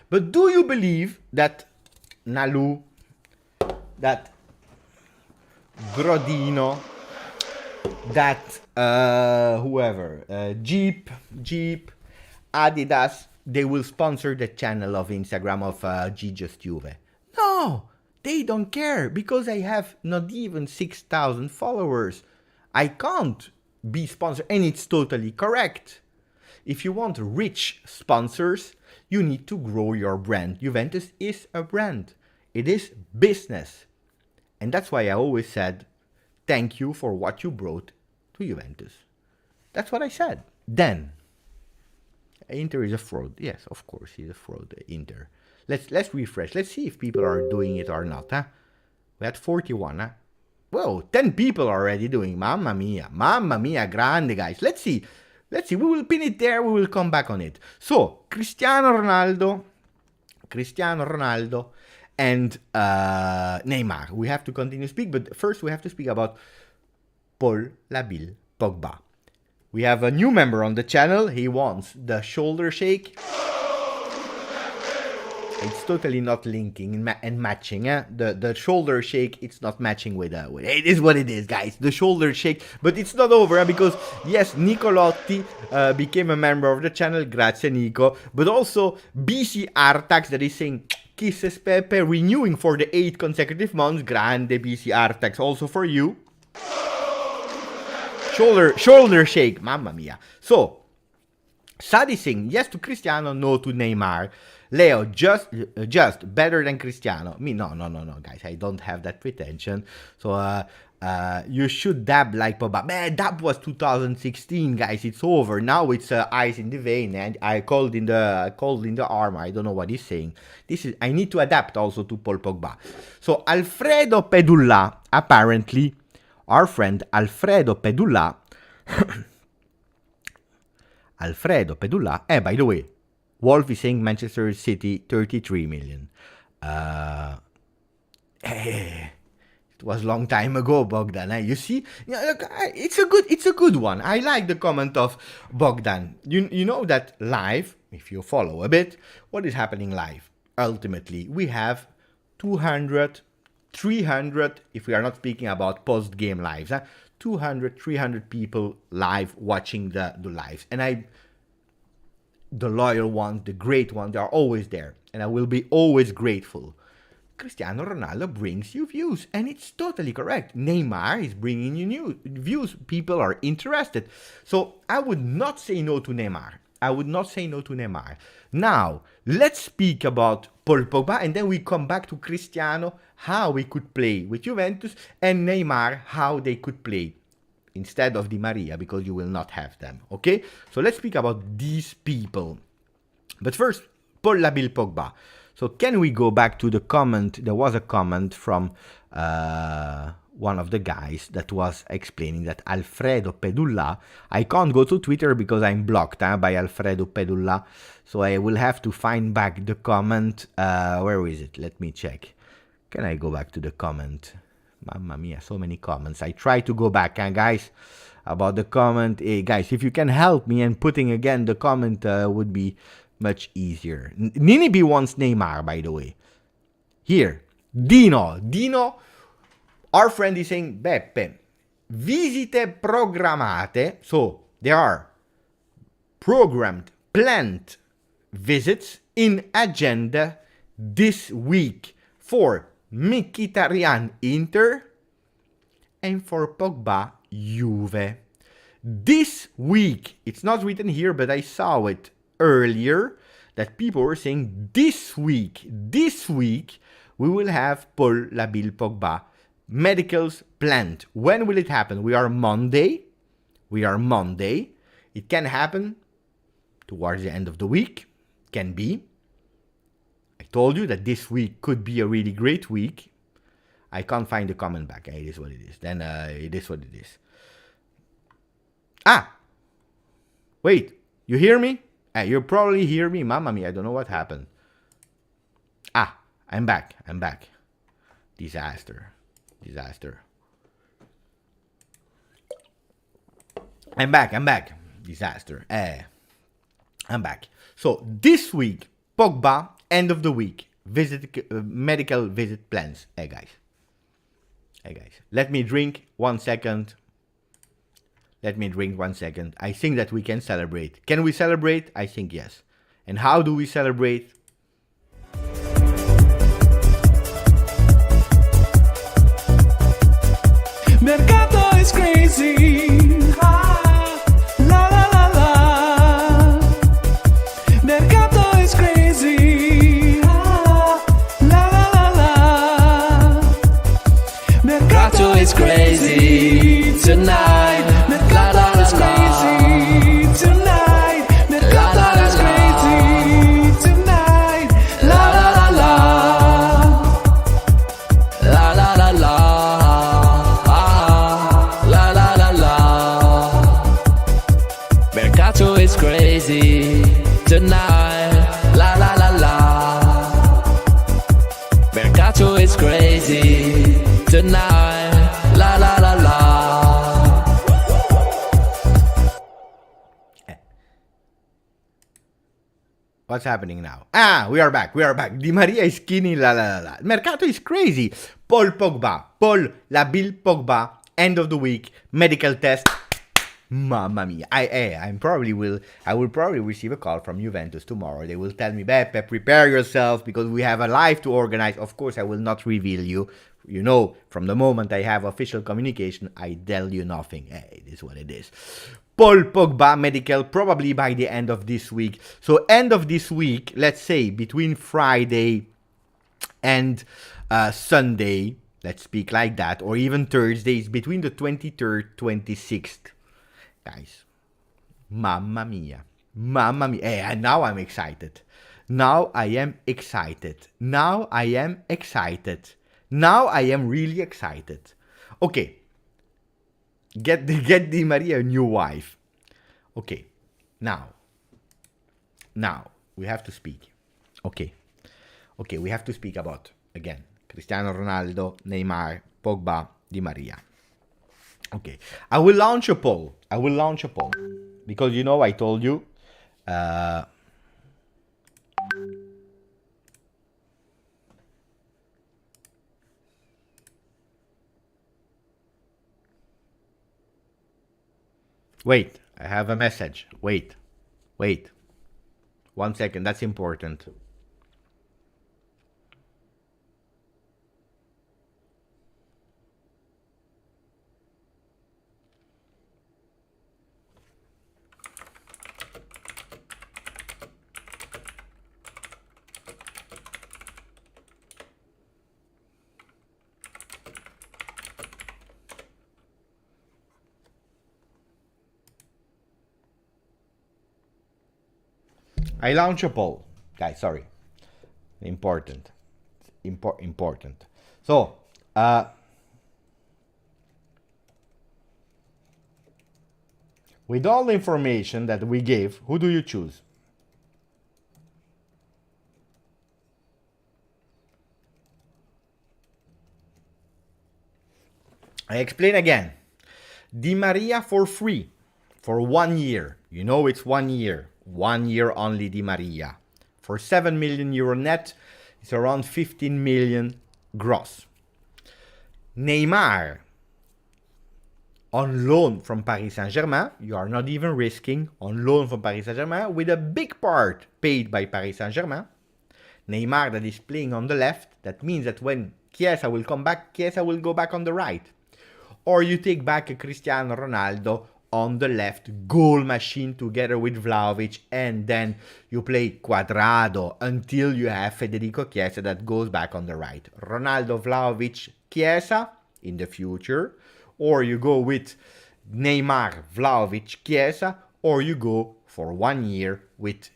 But do you believe that Nalu, that Grodino, that whoever, Jeep, Adidas, they will sponsor the channel of Instagram of GJustjuve? No, they don't care, because I have not even 6,000 followers. I can't be sponsored, and it's totally correct. If you want rich sponsors, you need to grow your brand. Juventus is a brand. It is business. And that's why I always said, thank you for what you brought to Juventus. That's what I said. Then, Inter is a fraud. Yes, of course, he's a fraud, Inter. Let's refresh. Let's see if people are doing it or not. Huh? We had 41. Huh? Whoa, 10 people already doing. Mamma mia. Mamma mia, grande, guys. Let's see. We will pin it there. We will come back on it. So, Cristiano Ronaldo, and Neymar. We have to continue to speak, but first we have to speak about Paul Labille Pogba. We have a new member on the channel. He wants the shoulder shake. It's totally not linking and matching. The shoulder shake, it's not matching with it is what it is, guys. The shoulder shake, but it's not over, because yes, Nicolotti became a member of the channel. Grazie, Nico. But also BC Artax, that is saying Kisses Pepe, renewing for the 8 consecutive months. Grande BC Artax, also for you. Shoulder shake, mamma mia. So, Sadi saying yes to Cristiano, no to Neymar. Leo, just better than Cristiano. Me, no, guys, I don't have that pretension. So, you should dab like Pogba. Man, that was 2016, guys. It's over. Now it's ice in the vein, and I called in the arm. I don't know what he's saying. I need to adapt also to Paul Pogba. So, Alfredo Pedulla, apparently, our friend Alfredo Pedulla. By the way, Wolf is saying Manchester City 33 million. It was a long time ago, Bogdan. You see, it's a good one. I like the comment of Bogdan. You know that live, if you follow a bit, what is happening live? Ultimately, we have 200, 300, if we are not speaking about post-game lives, 200, 300 people live watching the lives. And the loyal ones, the great ones, they are always there. And I will be always grateful. Cristiano Ronaldo brings you views, and it's totally correct. Neymar is bringing you views. People are interested. So I would not say no to Neymar. Now, let's speak about Paul Pogba, and then we come back to Cristiano, how we could play with Juventus, and Neymar, how they could play instead of Di Maria, because you will not have them, okay? So let's speak about these people. But first, Paul Labille Pogba. So can we go back to the comment? There was a comment from one of the guys that was explaining that Alfredo Pedulla, I can't go to Twitter because I'm blocked by Alfredo Pedulla. So I will have to find back the comment. Where is it? Let me check. Can I go back to the comment? Mamma mia, so many comments. I try to go back, guys, about the comment. Hey, guys, if you can help me and putting again the comment would be much easier. Ninibi wants Neymar, by the way. Here, Dino, our friend is saying, Beppe, visite programmate. So, there are planned visits in agenda this week for Mkhitaryan, Inter. And for Pogba, Juve. This week, it's not written here, but I saw it earlier, that people were saying this week, we will have Paul Labille Pogba medicals planned. When will it happen? We are Monday. It can happen towards the end of the week. Can be. I told you that this week could be a really great week. I can't find the comment back. It is what it is. Then it is what it is. Ah! Wait. You hear me? You probably hear me. Mamma mia, I don't know what happened. Ah, I'm back. Disaster. I'm back. Disaster. I'm back. So this week, Pogba, end of the week, medical visit plans. Hey guys. Let me drink 1 second. I think that we can celebrate. Can we celebrate? I think yes. And how do we celebrate? Mercato is crazy. Ah, la la la la. Mercato is crazy. Ah, la la la la. Mercato is crazy tonight. Mercato is crazy tonight. Mercato is crazy tonight. La la la la. La la la la. Mercato is crazy tonight. La la la la. Mercato is crazy tonight. La la la la. What's happening now? Ah, we are back. Di Maria is skinny, la la la la. Mercato is crazy. Paul Labille Pogba, end of the week, medical test. Mamma mia. I will probably receive a call from Juventus tomorrow. They will tell me, Beppe, prepare yourself because we have a live to organize. Of course, I will not reveal you. You know, from the moment I have official communication, I tell you nothing. It is what it is. Paul Pogba medical probably by the end of this week. So end of this week, let's say between Friday and Sunday, let's speak like that, or even Thursdays, between the 23rd, 26th. Guys, mamma mia. And now I'm excited. Now I am really excited. Okay. Get Di Maria a new wife. Okay. Now we have to speak. Okay, we have to speak about, again, Cristiano Ronaldo, Neymar, Pogba, Di Maria. Okay, I will launch a poll. Because, you know, I told you. Wait, I have a message. Wait. 1 second, that's important. I launch a poll. Guys, sorry. Important. So, with all the information that we gave, who do you choose? I explain again. Di Maria for free for 1 year. You know it's 1 year. 1 year only Di Maria. For 7 million euro net, it's around 15 million gross. Neymar on loan from Paris Saint-Germain. You are not even risking on loan from Paris Saint-Germain with a big part paid by Paris Saint-Germain. Neymar that is playing on the left. That means that when Chiesa will come back, Chiesa will go back on the right. Or you take back a Cristiano Ronaldo on the left, goal machine together with Vlahovic, and then you play Quadrado until you have Federico Chiesa that goes back on the right. Ronaldo, Vlahovic, Chiesa in the future, or you go with Neymar, Vlahovic, Chiesa, or you go for 1 year with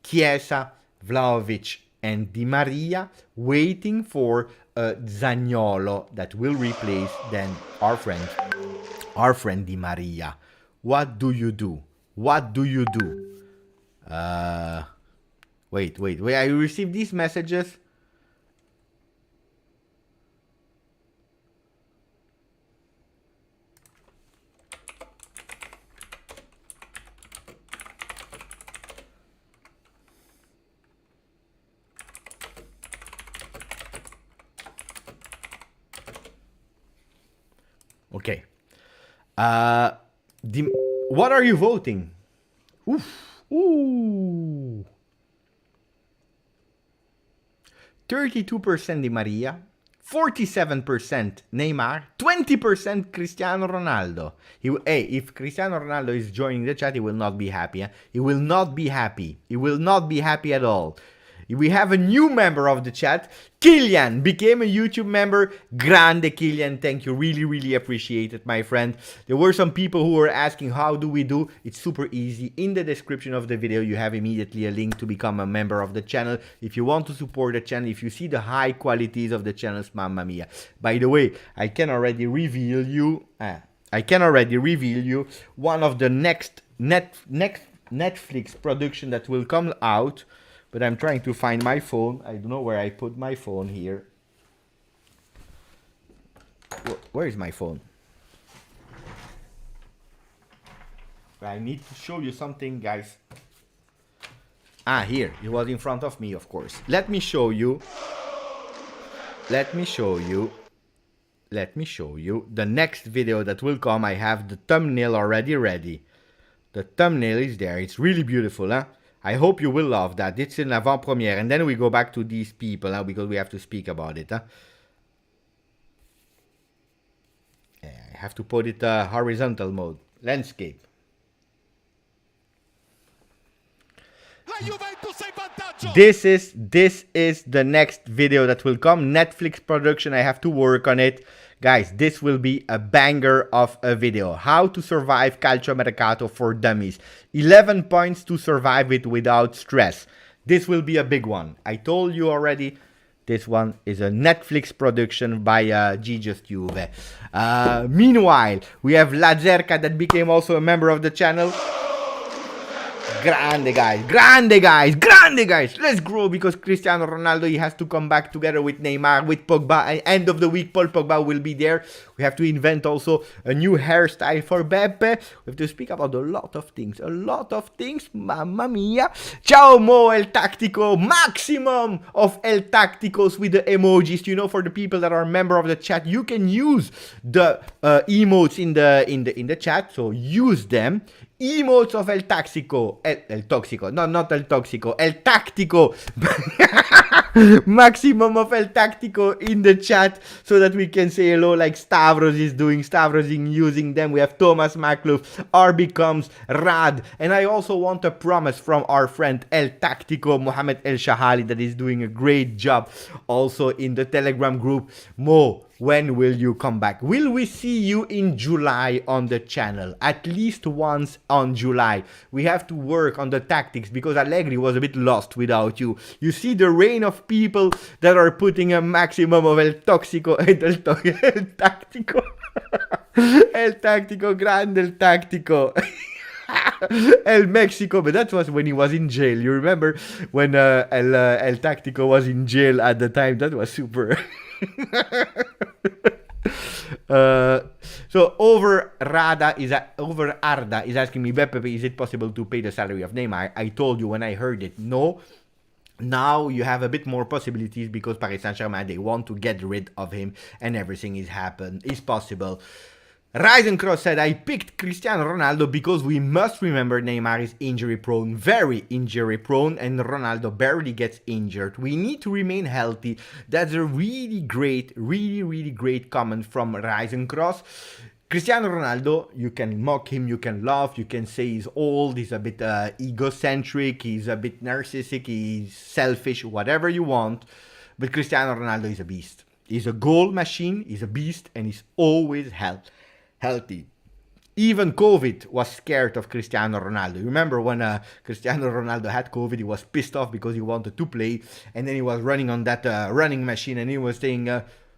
Chiesa, Vlahovic, and Di Maria, waiting for Zaniolo that will replace then our friend Di Maria. What do you do? What do you do? Wait. I received these messages. Okay. What are you voting? Ooh. 32% Di Maria, 47% Neymar, 20% Cristiano Ronaldo. If Cristiano Ronaldo is joining the chat, he will not be happy. He will not be happy. He will not be happy at all. We have a new member of the chat. Kylian became a YouTube member. Grande Kylian, thank you. Really, really appreciate it, my friend. There were some people who were asking, how do we do? It's super easy. In the description of the video, you have immediately a link to become a member of the channel. If you want to support the channel, if you see the high qualities of the channels, mamma mia. By the way, I can already reveal you one of the next Netflix production that will come out. But I'm trying to find my phone. I don't know where I put my phone here. Where is my phone? I need to show you something, guys. Here. It was in front of me, of course. Let me show you the next video that will come. I have the thumbnail already ready. The thumbnail is there. It's really beautiful, huh? I hope you will love that. It's in avant-premiere. And then we go back to these people, huh? Because we have to speak about it. Huh? I have to put it horizontal mode. Landscape. This is the next video that will come. Netflix production. I have to work on it. Guys, this will be a banger of a video. How to survive Calcio Mercato for dummies. 11 points to survive it without stress. This will be a big one. I told you already, this one is a Netflix production by GJustjuve. Meanwhile, we have La Zerka that became also a member of the channel. Grande guys, let's grow, because Cristiano Ronaldo, he has to come back together with Neymar, with Pogba. End of the week, Paul Pogba will be there. We have to invent also a new hairstyle for Beppe. We have to speak about a lot of things, mamma mia. Ciao Mo El Tactico, maximum of El Tacticos with the emojis. You know, for the people that are member of the chat, you can use the emotes in the chat, so use them. Emotes of El Taxico. El Toxico. No, not El Toxico. El Tactico. Maximum of El Tactico in the chat so that we can say hello like Stavros is doing. Stavros is using them. We have Thomas Makluf, RB Comes, Rad. And I also want a promise from our friend El Tactico, Mohamed El Shahali, that is doing a great job also in the Telegram group. Mo, when will you come back? Will we see you in July on the channel? At least once on July. We have to work on the tactics because Allegri was a bit lost without you. You see the reign of people that are putting a maximum of El Toxico and El Tactico. El Tactico, grande El Tactico. El Mexico, but that was when he was in jail. You remember when El Tactico was in jail at the time? That was super. So over Arda is asking me, Beppe, is it possible to pay the salary of Neymar? I told you when I heard it, no. Now you have a bit more possibilities because Paris Saint-Germain, they want to get rid of him and everything is possible. Risencross said, I picked Cristiano Ronaldo because we must remember Neymar is injury prone, very injury prone, and Ronaldo barely gets injured. We need to remain healthy. That's a really great comment from Risencross. Cristiano Ronaldo, you can mock him, you can laugh, you can say he's old, he's a bit egocentric, he's a bit narcissistic, he's selfish, whatever you want. But Cristiano Ronaldo is a beast. He's a goal machine, he's a beast, and he's always healthy. Even COVID was scared of Cristiano Ronaldo. Remember when Cristiano Ronaldo had COVID, he was pissed off because he wanted to play, and then he was running on that running machine, and he was saying,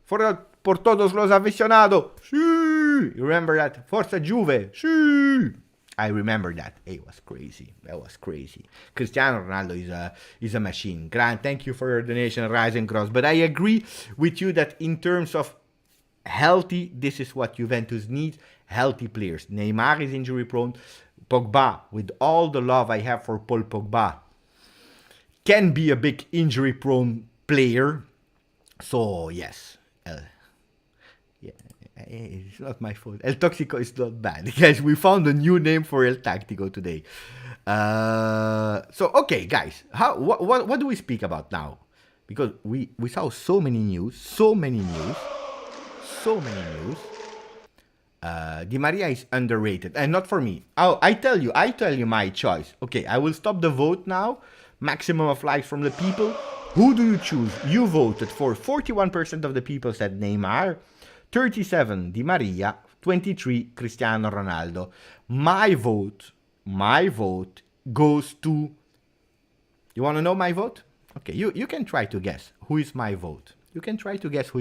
por todos los aficionados, sí! You remember that? Forza Juve, sí! I remember that. It was crazy. That was crazy. Cristiano Ronaldo is a machine. Grant, thank you for your donation, Risencross. But I agree with you that in terms of healthy, this is what Juventus needs. Healthy players. Neymar is injury prone. Pogba, with all the love I have for Paul Pogba, can be a big injury prone player. So yes. It's not my fault. El Toxico is not bad. Guys, we found a new name for El Tactico today. So, okay, guys. What do we speak about now? Because we saw so many news. Di Maria is underrated. And not for me. Oh, I tell you my choice. Okay, I will stop the vote now. Maximum of likes from the people. Who do you choose? You voted for 41% of the people said Neymar. 37 Di Maria, 23 Cristiano Ronaldo. My vote goes to... You want to know my vote? Okay, you can try to guess who is my vote. You can try to guess.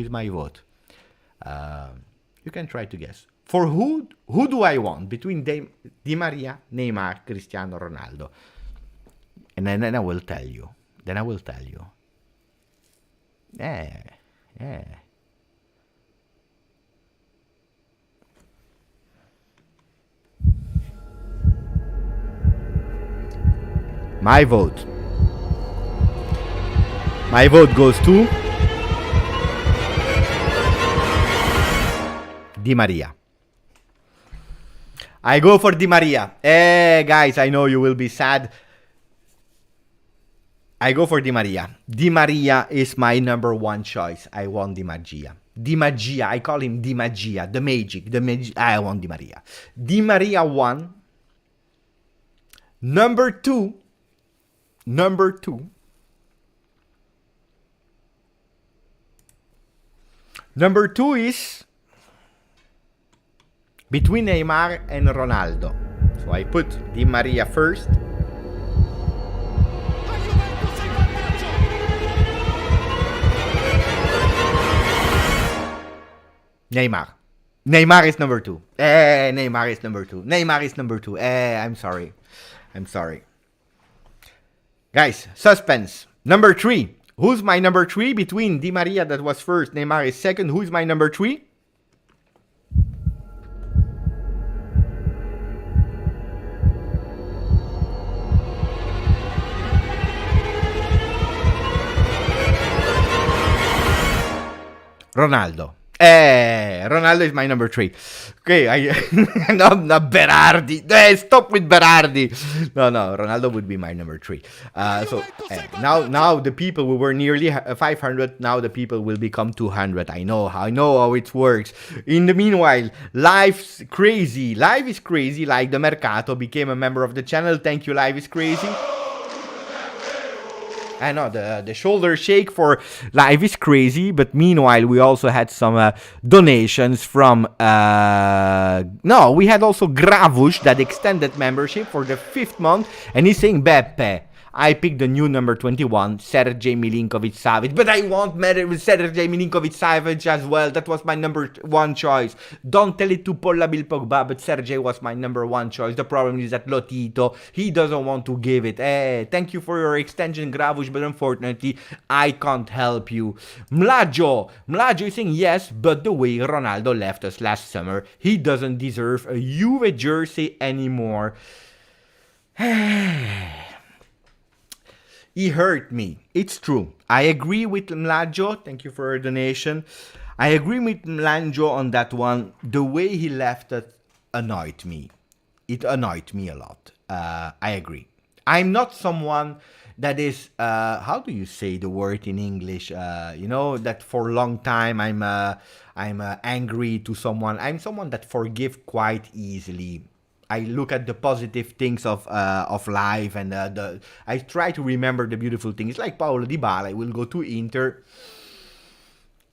For who do I want between Di Maria, Neymar, Cristiano Ronaldo? And then I will tell you. Yeah. My vote goes to Di Maria. I go for Di Maria. Guys, I know you will be sad. I go for Di Maria. Di Maria is my number one choice. I want Di Magia. Di Magia. I call him Di Magia. The magic. I want Di Maria. Di Maria 1. Number two is between Neymar and Ronaldo. So I put Di Maria first. Neymar is number two. Neymar is number two. I'm sorry. Guys, suspense. Number 3. Who's my number 3? Between Di Maria, that was first, Neymar is second. Who's my number 3? Ronaldo. Ronaldo is my number 3. Okay, no, Berardi. Stop with Berardi. No, Ronaldo would be my number 3. Now the people, we were nearly 500. Now the people will become 200. I know how it works. In the meanwhile, life is crazy. Like the Mercato became a member of the channel. Thank you, Life is Crazy. I know the shoulder shake for Life is Crazy, but meanwhile we also had some donations from we had also Gravush that extended membership for the 5th month, and he's saying, Beppe, I picked the new number 21, Sergej Milinkovic-Savic. But I want Sergej Milinkovic-Savic as well. That was my number 1 choice. Don't tell it to Paul Labil Pogba, but Sergej was my number 1 choice. The problem is that Lotito, he doesn't want to give it. Thank you for your extension, Gravush, but unfortunately, I can't help you. Mlajo is saying yes, but the way Ronaldo left us last summer, he doesn't deserve a Juve jersey anymore. He hurt me. It's true. I agree with Mlajo. Thank you for your donation. I agree with Mlanjo on that one. The way he left it annoyed me. It annoyed me a lot. I agree. I'm not someone that is, how do you say the word in English? That for a long time I'm angry to someone. I'm someone that forgive quite easily. I look at the positive things of life, and I try to remember the beautiful things. Like Paulo Dybala will go to Inter.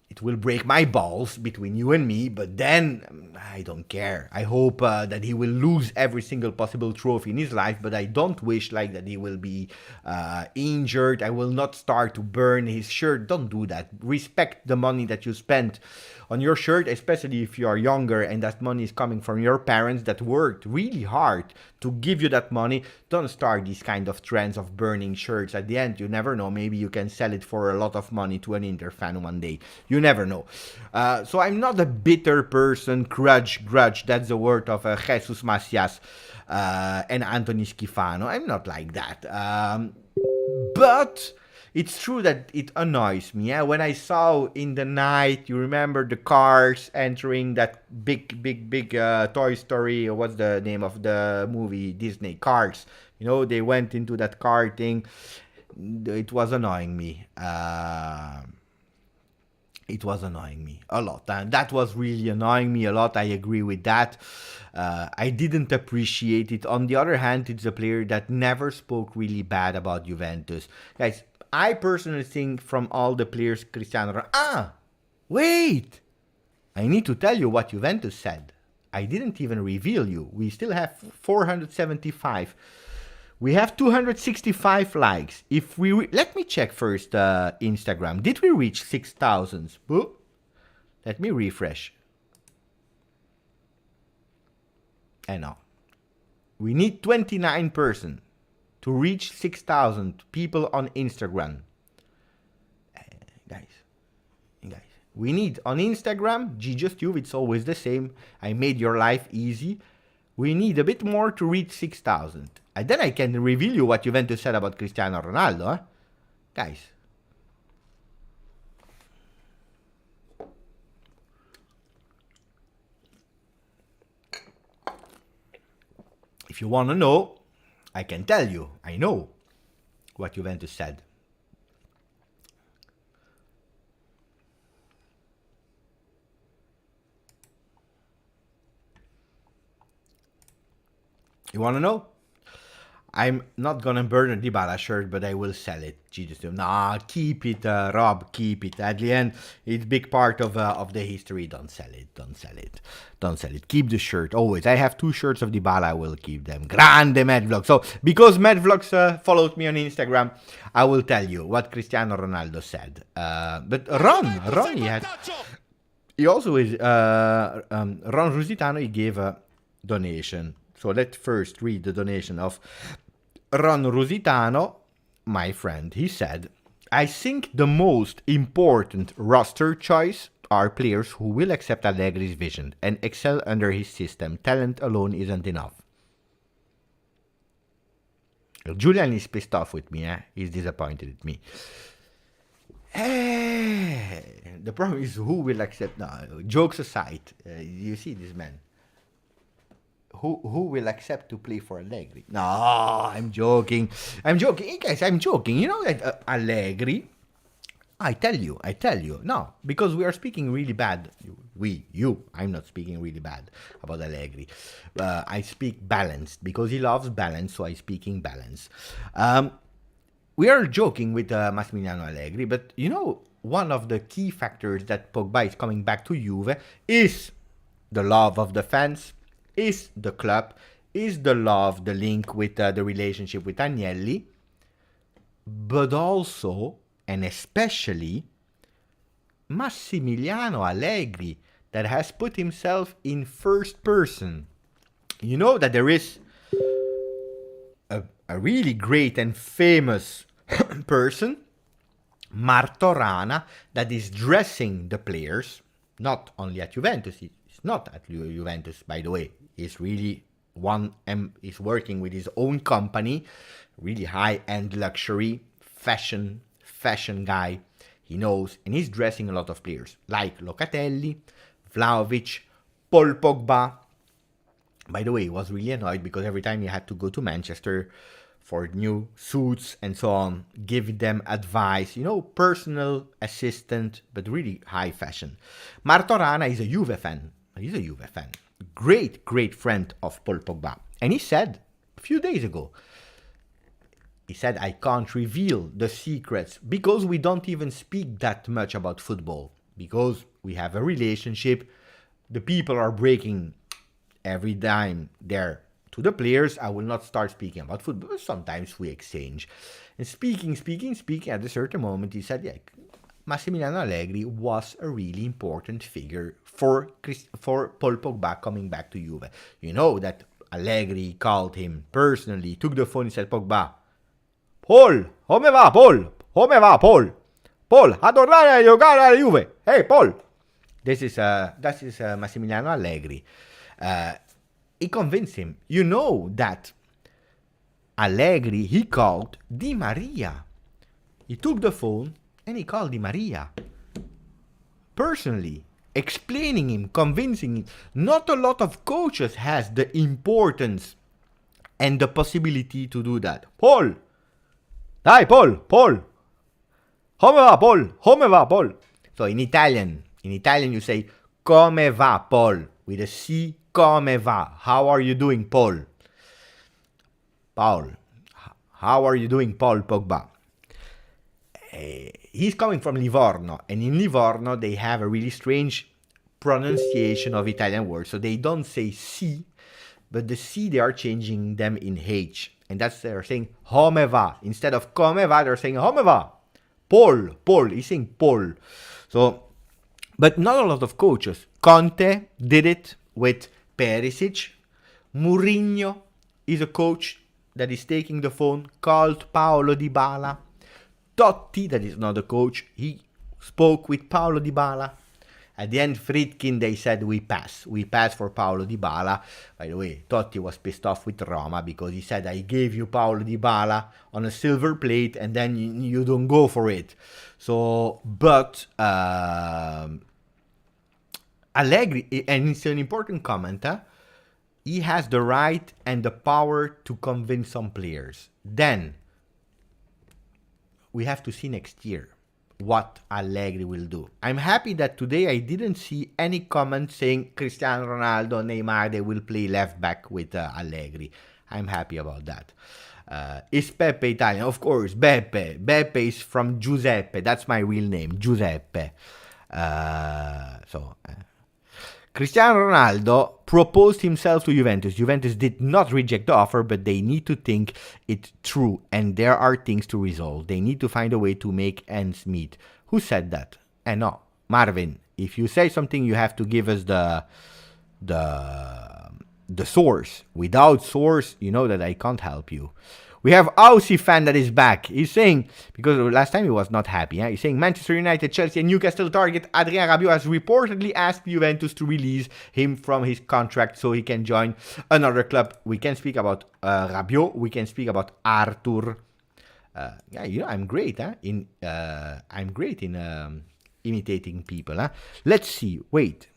It will break my balls between you and me, but then I don't care. I hope that he will lose every single possible trophy in his life, but I don't wish like that he will be injured. I will not start to burn his shirt. Don't do that. Respect the money that you spent on your shirt, especially if you are younger and that money is coming from your parents that worked really hard to give you that money. Don't start these kind of trends of burning shirts. At the end, you never know. Maybe you can sell it for a lot of money to an Inter fan one day. You never know. So I'm not a bitter person. Grudge. That's the word of Jesus Macias and Anthony Schifano. I'm not like that. But it's true that it annoys me. Yeah? When I saw in the night, you remember the cars entering that big Toy Story, or what's the name of the movie, Disney, Cars. They went into that car thing. It was annoying me. It was annoying me a lot. And that was really annoying me a lot. I agree with that. I didn't appreciate it. On the other hand, it's a player that never spoke really bad about Juventus. Guys, I personally think from all the players, Cristiano Ronaldo... wait! I need to tell you what Juventus said. I didn't even reveal you. We still have 475. We have 265 likes. If we let me check first Instagram. Did we reach 6,000? Let me refresh. I know. We need 29 person to reach 6,000 people on Instagram. Guys. We need on Instagram, GJustjuve, it's always the same. I made your life easy. We need a bit more to reach 6,000. And then I can reveal you what Juventus said about Cristiano Ronaldo. Huh? Guys. If you want to know, I can tell you. I know what Juventus said. You want to know? I'm not gonna burn a Dybala shirt, but I will sell it. Nah, keep it, Rob, keep it. At the end, it's big part of the history. Don't sell it. Keep the shirt, always. I have 2 shirts of Dybala, I will keep them. Grande Medvlog. So, because Medvlogs followed me on Instagram, I will tell you what Cristiano Ronaldo said. But Ron, he also is, Ron Rusitano, he gave a donation. So let's first read the donation of Ron Rusitano, my friend. He said, I think the most important roster choice are players who will accept Allegri's vision and excel under his system. Talent alone isn't enough. Julian is pissed off with me. He's disappointed with me. The problem is who will accept... No, jokes aside, you see this man. Who will accept to play for Allegri? No, I'm joking. Hey guys, I'm joking. You know that Allegri, I tell you. No, because we are speaking really bad. I'm not speaking really bad about Allegri. I speak balanced because he loves balance, so I speaking balance. We are joking with Massimiliano Allegri, but you know, one of the key factors that Pogba is coming back to Juve is the love of the fans, is the club, is the love, the link with the relationship with Agnelli, but also, and especially, Massimiliano Allegri, that has put himself in first person. You know that there is a really great and famous person, Martorana, that is dressing the players, not only at Juventus. It's not at Juventus, by the way. He's really is working with his own company, really high-end luxury, fashion guy. He knows, and he's dressing a lot of players like Locatelli, Vlahovic, Paul Pogba. By the way, he was really annoyed because every time he had to go to Manchester for new suits and so on, give them advice, personal assistant, but really high fashion. Martorana is a Juve fan. He's a Juve fan. Great, great friend of Paul Pogba. And he said a few days ago, I can't reveal the secrets because we don't even speak that much about football. Because we have a relationship, the people are breaking every time there to the players. I will not start speaking about football, but sometimes we exchange. And speaking, at a certain moment, he said, Massimiliano Allegri was a really important figure for Paul Pogba coming back to Juve. You know that Allegri called him personally, took the phone and said, Pogba, Paul, come va Paul? Come va Paul? Paul, a tornare a giocare alla Juve. Hey Paul. This is Massimiliano Allegri. He convinced him. You know that Allegri, he called Di Maria. He took the phone and he called Di Maria. Personally, explaining him, convincing him. Not a lot of coaches has the importance and the possibility to do that. Paul. Dai, Paul. Come va, Paul? Come va, Paul? So in Italian you say, come va, Paul? With a C, come va? How are you doing, Paul? Paul. How are you doing, Paul Pogba? He's coming from Livorno, and in Livorno they have a really strange pronunciation of Italian words. So they don't say C, but the C they are changing them in H. And that's they're saying come va. Instead of come va, they're saying come va. Paul. He's saying Paul. So, but not a lot of coaches. Conte did it with Perisic. Mourinho is a coach that is taking the phone, called Paulo Dybala. Totti, that is not a coach, he spoke with Paulo Dybala. At the end, Friedkin, they said, we pass for Paulo Dybala. By the way, Totti was pissed off with Roma because he said, I gave you Paulo Dybala on a silver plate and then you don't go for it. So, but Allegri, and it's an important comment, he has the right and the power to convince some players. Then, we have to see next year what Allegri will do. I'm happy that today I didn't see any comment saying Cristiano Ronaldo, Neymar, they will play left back with Allegri. I'm happy about that. Is Pepe Italian? Of course, Beppe. Beppe is from Giuseppe. That's my real name, Giuseppe. Cristiano Ronaldo proposed himself to Juventus. Juventus did not reject the offer, but they need to think it through, and there are things to resolve. They need to find a way to make ends meet. Who said that? No, Marvin. If you say something, you have to give us the source. Without source, you know that I can't help you. We have Aussie fan that is back. He's saying, because last time he was not happy, he's saying Manchester United, Chelsea and Newcastle target Adrien Rabiot has reportedly asked Juventus to release him from his contract so he can join another club. We can speak about Rabiot. We can speak about Arthur. I'm great. I'm great in imitating people. Let's see. Wait.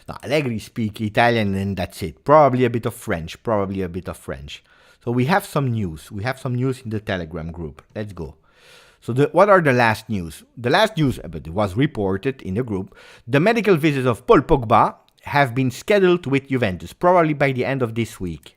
No, Allegri speak Italian and that's it. Probably a bit of French. So we have some news. We have some news in the Telegram group. Let's go. So what are the last news? The last news, but it was reported in the group. The medical visits of Paul Pogba have been scheduled with Juventus, probably by the end of this week.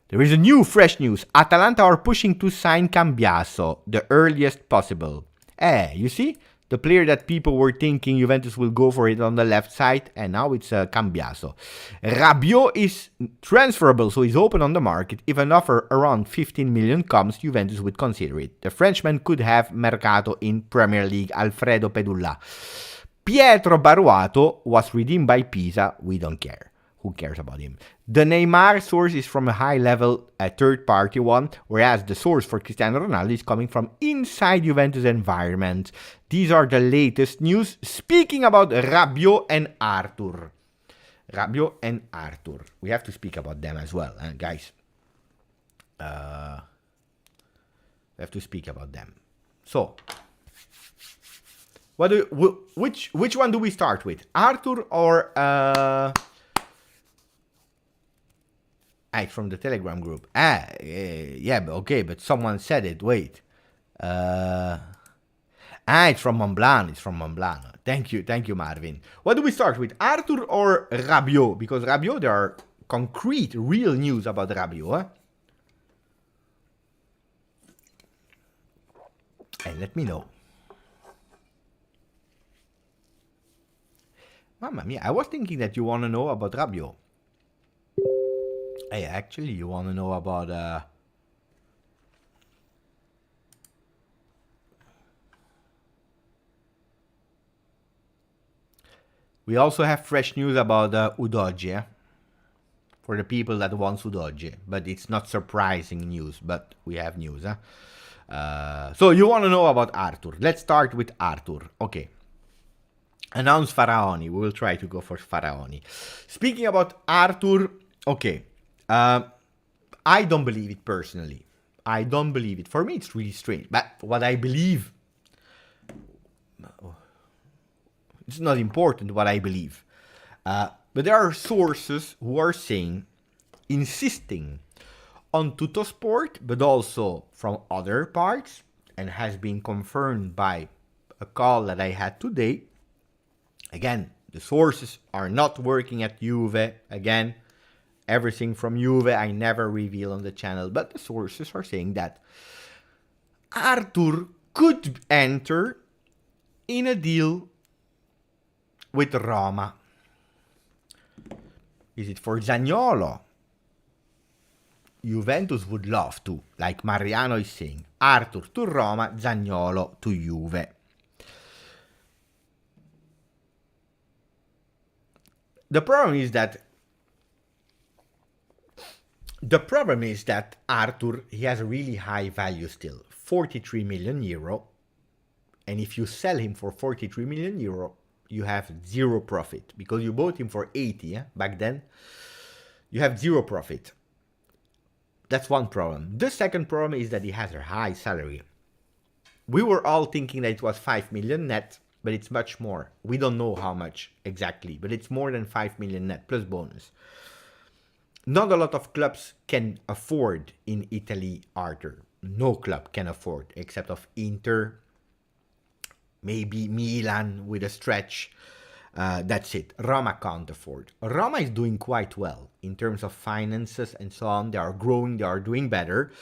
There is a new fresh news. Atalanta are pushing to sign Cambiaso, the earliest possible. You see? The player that people were thinking Juventus will go for it on the left side, and now it's Cambiaso. Rabiot is transferable, so he's open on the market. If an offer around 15 million comes, Juventus would consider it. The Frenchman could have Mercato in Premier League. Alfredo Pedulla. Pietro Baruato was redeemed by Pisa. We don't care. Who cares about him? The Neymar source is from a high-level, third-party one, whereas the source for Cristiano Ronaldo is coming from inside Juventus environment. These are the latest news. Speaking about Rabiot and Arthur. We have to speak about them as well, guys. We have to speak about them. So, which one do we start with? Arthur or from the Telegram group? Yeah, okay, but someone said it. Wait. It's from Montblanc. It's from Montblanc. Thank you, Marvin. What do we start with, Arthur or Rabiot? Because Rabiot, there are concrete, real news about Rabiot. And let me know. Mamma mia, I was thinking that you want to know about Rabiot. Hey, actually, you want to know about... We also have fresh news about Udogie. For the people that want Udogie. But it's not surprising news, but we have news. So you want to know about Arthur. Let's start with Arthur. Okay. Announce Faraoni. We will try to go for Faraoni. Speaking about Arthur, okay. I don't believe it personally. I don't believe it. For me, it's really strange. But what I believe, it's not important what I believe. But there are sources who are saying, insisting on Tuttosport, but also from other parts, and has been confirmed by a call that I had today. Again, the sources are not working at Juve. Again, everything from Juve I never reveal on the channel, but the sources are saying that Arthur could enter in a deal with Roma. Is it for Zaniolo? Juventus would love to, like Mariano is saying, Arthur to Roma, Zaniolo to Juve. The problem is that Arthur, he has a really high value still, 43 million euro. And if you sell him for 43 million euro, you have zero profit because you bought him for 80 back then. You have zero profit. That's one problem. The second problem is that he has a high salary. We were all thinking that it was 5 million net, but it's much more. We don't know how much exactly, but it's more than 5 million net plus bonus. Not a lot of clubs can afford in Italy Arthur. No club can afford except of Inter, maybe Milan with a stretch. That's it. Roma can't afford. Roma is doing quite well in terms of finances and so on. They are growing. They are doing better.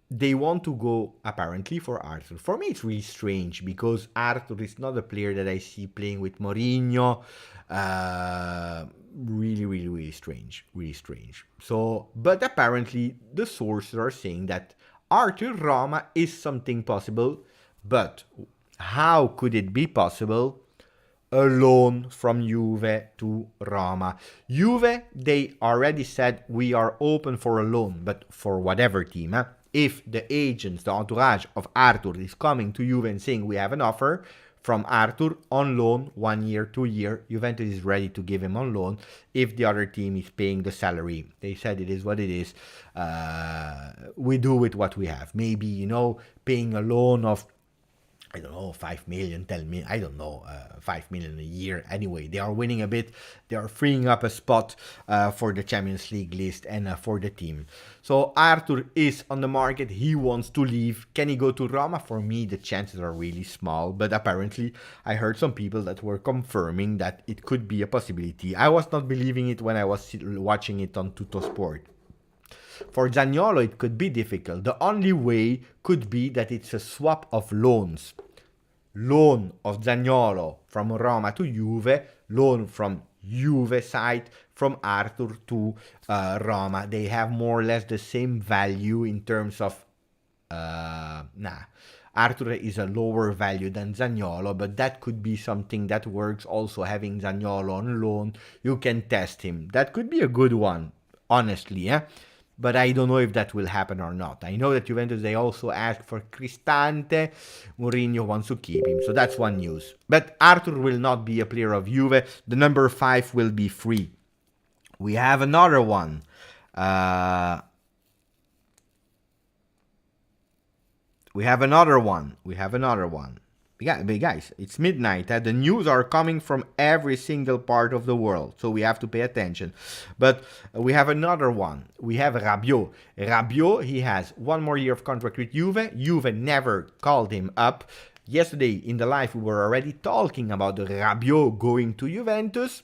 They want to go apparently for Arthur. For me, it's really strange because Arthur is not a player that I see playing with Mourinho. Really strange. Really strange. So, but apparently the sources are saying that Arthur Roma is something possible. But how could it be possible? A loan from Juve to Roma. Juve, they already said we are open for a loan, but for whatever team. If the agents, the entourage of Arthur is coming to Juve and saying we have an offer from Arthur on loan, 1 year, 2 year, Juventus is ready to give him on loan if the other team is paying the salary. They said it is what it is. We do with what we have. Maybe, paying a loan of, I don't know, 5 million, 10 million, I don't know, 5 million a year. Anyway, they are winning a bit. They are freeing up a spot for the Champions League list and for the team. So Arthur is on the market. He wants to leave. Can he go to Roma? For me, the chances are really small. But apparently, I heard some people that were confirming that it could be a possibility. I was not believing it when I was watching it on Tuttosport. For Zaniolo, it could be difficult. The only way could be that it's a swap of loans. Loan of Zaniolo from Roma to Juve, loan from Juve side from Arthur to Roma. They have more or less the same value in terms of... Arthur is a lower value than Zaniolo, but that could be something that works. Also having Zaniolo on loan, you can test him. That could be a good one, honestly, But I don't know if that will happen or not. I know that Juventus, they also asked for Cristante. Mourinho wants to keep him. So that's one news. But Arthur will not be a player of Juve. The number 5 will be free. We have another one. We have another one. Guys, it's midnight. The news are coming from every single part of the world, so we have to pay attention. But we have another one. We have Rabiot. Rabiot, he has one more year of contract with Juve. Juve never called him up. Yesterday in the live, we were already talking about the Rabiot going to Juventus.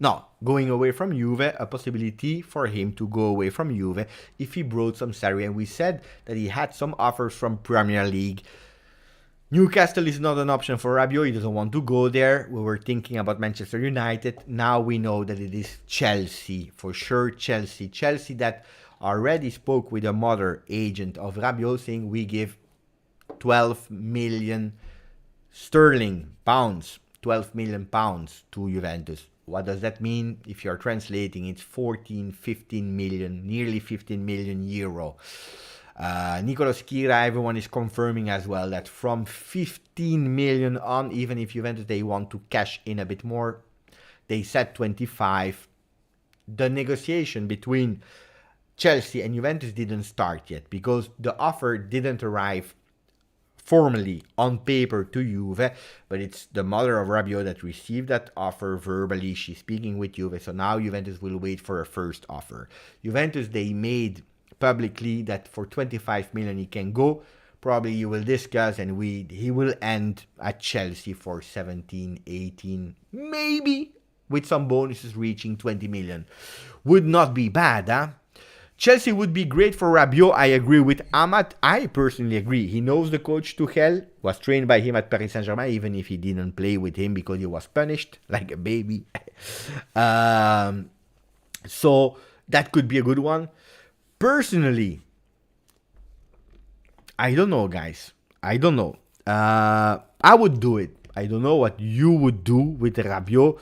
No, going away from Juve, a possibility for him to go away from Juve if he brought some salary. And we said that he had some offers from Premier League. Newcastle is not an option for Rabiot. He doesn't want to go there. We were thinking about Manchester United. Now we know that it is Chelsea. For sure, Chelsea. Chelsea that already spoke with a mother agent of Rabiot saying we give 12 million sterling pounds. 12 million pounds to Juventus. What does that mean? If you're translating, it's 15 million, nearly 15 million euro. Nicolas Kira, everyone is confirming as well that from 15 million on, even if Juventus, they want to cash in a bit more, they said 25. The negotiation between Chelsea and Juventus didn't start yet because the offer didn't arrive formally on paper to Juve, but it's the mother of Rabiot that received that offer verbally. She's speaking with Juve, so now Juventus will wait for a first offer. Juventus, they made publicly that for 25 million he can go. Probably you will discuss, and he will end at Chelsea for 17, 18, maybe with some bonuses reaching 20 million. Would not be bad, huh? Chelsea would be great for Rabiot. I agree with Amat. I personally agree. He knows the coach Tuchel, was trained by him at Paris Saint-Germain, even if he didn't play with him because he was punished like a baby. So that could be a good one. Personally, I don't know, guys. I don't know. I would do it. I don't know what you would do with Rabiot,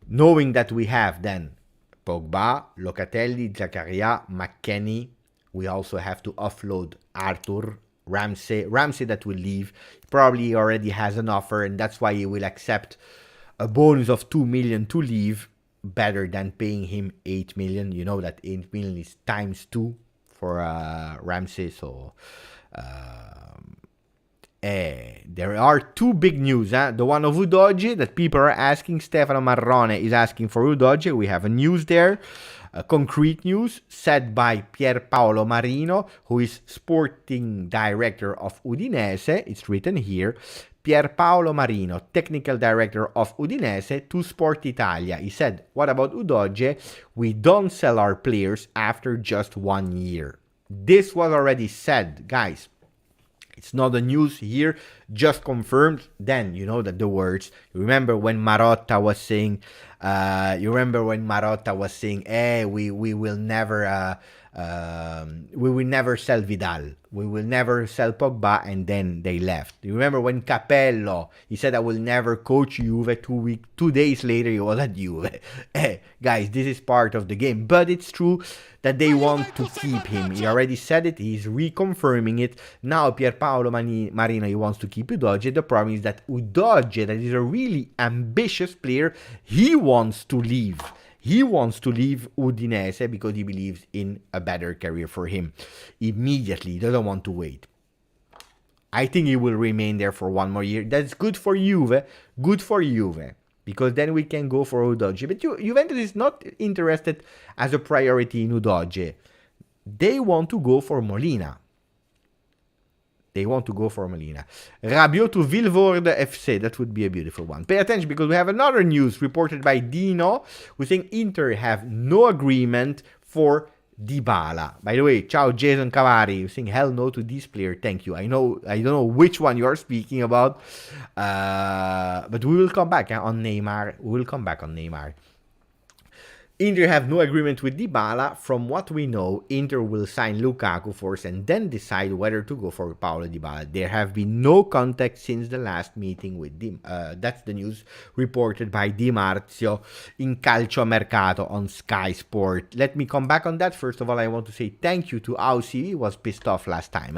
knowing that we have then Pogba, Locatelli, Zakaria, McKennie. We also have to offload Arthur, Ramsey that will leave. Probably already has an offer, and that's why he will accept a bonus of 2 million to leave, better than paying him 8 million. You know that 8 million is times 2 for Ramsey. So there are two big news. The one of Udogie that people are asking. Stefano Marrone is asking for Udogie. We have a news there. Concrete news said by Pierpaolo Marino, who is sporting director of Udinese. It's written here. Pierpaolo Marino, technical director of Udinese, to Sport Italia. He said, what about Udogie? We don't sell our players after just 1 year. This was already said, guys. It's not the news here, just confirmed. Then you know that the words. You remember when Marotta was saying, we will never sell Vidal. We will never sell Pogba, and then they left. You remember when Capello, he said, I will never coach Juve. 2 days later, he was at Juve. Guys, this is part of the game. But it's true that they want to keep him. He already said it. He's reconfirming it. Now, Pierpaolo Marino, he wants to keep Udogie. The problem is that Udogie, that is a really ambitious player, he wants to leave. He wants to leave Udinese because he believes in a better career for him immediately. He doesn't want to wait. I think he will remain there for 1 more year. That's good for Juve. Good for Juve. Because then we can go for Udogie. But Juventus is not interested as a priority in Udogie. They want to go for Molina. Rabiot to Vilvoorde FC. That would be a beautiful one. Pay attention because we have another news reported by Dino, who's saying Inter have no agreement for Dybala. By the way, ciao Jason Cavari. You're saying hell no to this player. Thank you. I don't know which one you are speaking about. But we will come back on Neymar. Inter have no agreement with Dybala. From what we know, Inter will sign Lukaku first and then decide whether to go for Paulo Dybala. There have been no contact since the last meeting with that's the news reported by Di Marzio in Calcio Mercato on Sky Sport. Let me come back on that. First of all, I want to say thank you to Aussie. He was pissed off last time.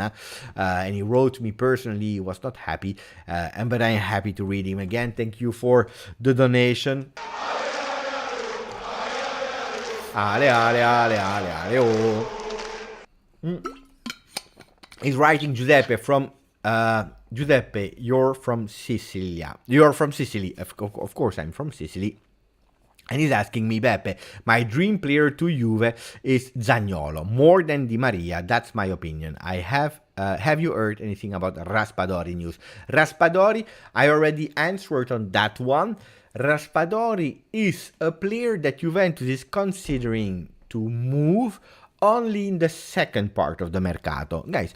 And he wrote me personally. He was not happy. But I am happy to read him again. Thank you for the donation. Ale, oh. He's writing Giuseppe, you're from Sicily. You're from Sicily. Of course, I'm from Sicily. And he's asking me, Beppe, my dream player to Juve is Zaniolo, more than Di Maria. That's my opinion. Have you heard anything about Raspadori news? Raspadori, I already answered on that one. Raspadori is a player that Juventus is considering to move only in the second part of the Mercato. Guys,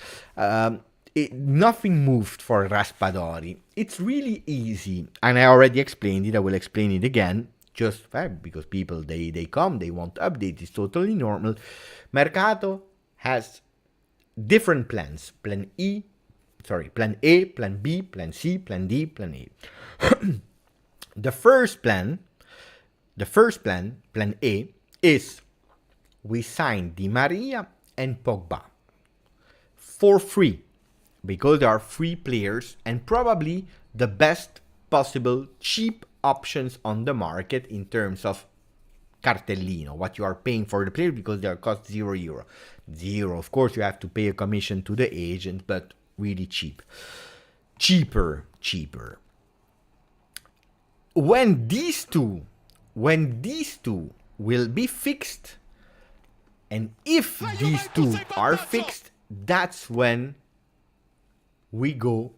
nothing moved for Raspadori. It's really easy, and I already explained it. I will explain it again. Just because people, they come, they want updates. It's totally normal. Mercato has different plans. Plan A, Plan B, Plan C, Plan D, Plan A. The first plan, Plan A, is we sign Di Maria and Pogba for free, because they are free players and probably the best possible cheap options on the market in terms of cartellino, what you are paying for the player, because they are cost €0. Of course, you have to pay a commission to the agent, but really cheaper. When these two will be fixed, and if these two are fixed, that's when we go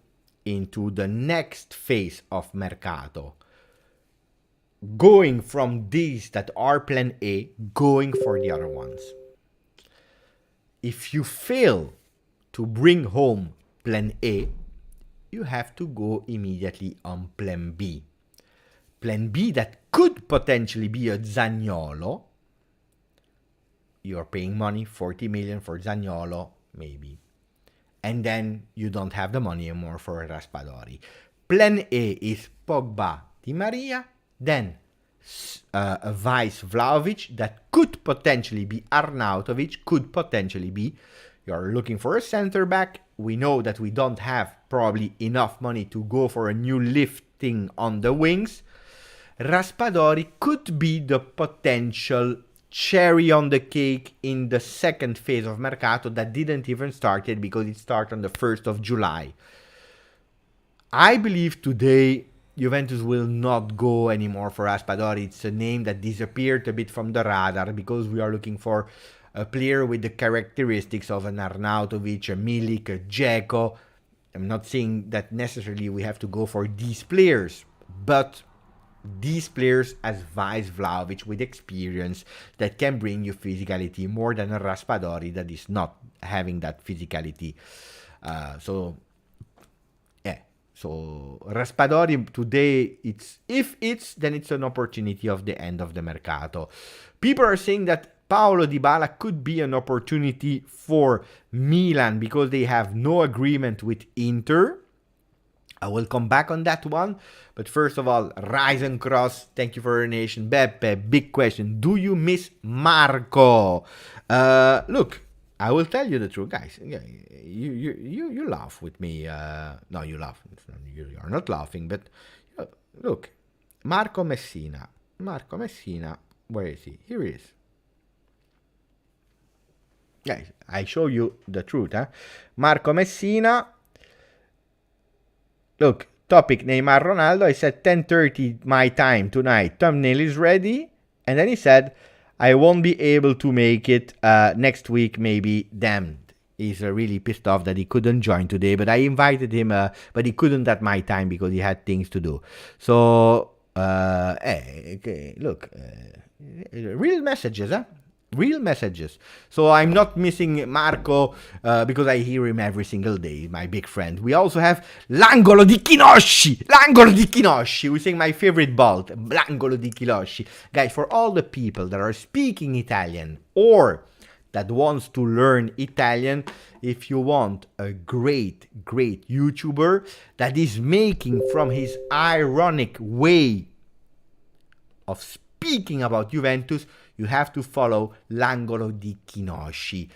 into the next phase of Mercato. Going from these that are Plan A, going for the other ones. If you fail to bring home Plan A, you have to go immediately on Plan B. Plan B that could potentially be a Zaniolo. You're paying money, 40 million for Zaniolo, maybe. And then you don't have the money anymore for Raspadori. Plan A is Pogba, Di Maria, then a vice Vlahovic that could potentially be Arnautovic, could potentially be. You're looking for a center back. We know that we don't have probably enough money to go for a new lifting on the wings. Raspadori could be the potential cherry on the cake in the second phase of Mercato that didn't even start yet, because it started on the 1st of July. I believe today Juventus will not go anymore for Raspadori. It's a name that disappeared a bit from the radar, because we are looking for a player with the characteristics of an Arnautovic, a Milik, a Dzeko. I'm not saying that necessarily we have to go for these players, but these players as vice Vlahovic with experience that can bring you physicality more than a Raspadori that is not having that physicality. So Raspadori today, then it's an opportunity of the end of the Mercato. People are saying that Paulo Dybala could be an opportunity for Milan because they have no agreement with Inter. I will come back on that one. But first of all, Rise and Cross, thank you for your donation. Beppe, big question. Do you miss Marco? Look, I will tell you the truth, guys. You laugh with me. No, you laugh. You're not laughing, but look. Marco Messina, where is he? Here he is. Guys, I show you the truth, huh? Marco Messina. Look, topic Neymar Ronaldo. I said 10:30 my time tonight. Thumbnail is ready. And then he said, I won't be able to make it next week, maybe. Damn. He's really pissed off that he couldn't join today. But I invited him, but he couldn't at my time because he had things to do. So, okay, look. Real messages, huh? Real messages. So I'm not missing Marco because I hear him every single day, my big friend. We also have L'angolo di Kinosci. L'angolo di Kinosci. We sing my favorite bolt, L'angolo di Kinosci. Guys, for all the people that are speaking Italian or that wants to learn Italian, if you want a great YouTuber that is making from his ironic way of speaking about Juventus, you have to follow L'angolo di Kinosci.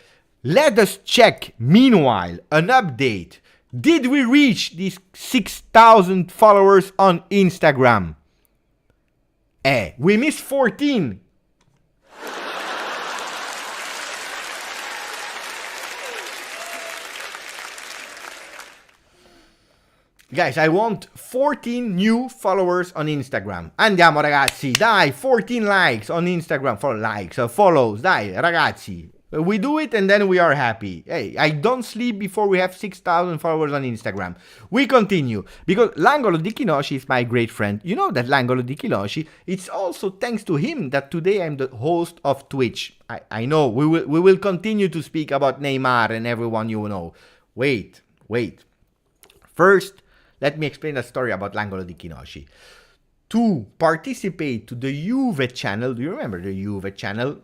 Let us check, meanwhile, an update. Did we reach these 6,000 followers on Instagram? We missed 14. Guys, I want 14 new followers on Instagram. Andiamo ragazzi, dai, 14 likes on Instagram, for likes, follows, dai ragazzi. We do it and then we are happy. Hey, I don't sleep before we have 6,000 followers on Instagram. We continue, because L'Angolo di Kinoshi is my great friend. You know that L'Angolo di Kinoshi, it's also thanks to him that today I'm the host of Twitch. I know, we will continue to speak about Neymar and everyone you know. Wait. First, let me explain a story about L'Angolo di Kinoshi. To participate to the Juve channel, do you remember the Juve channel?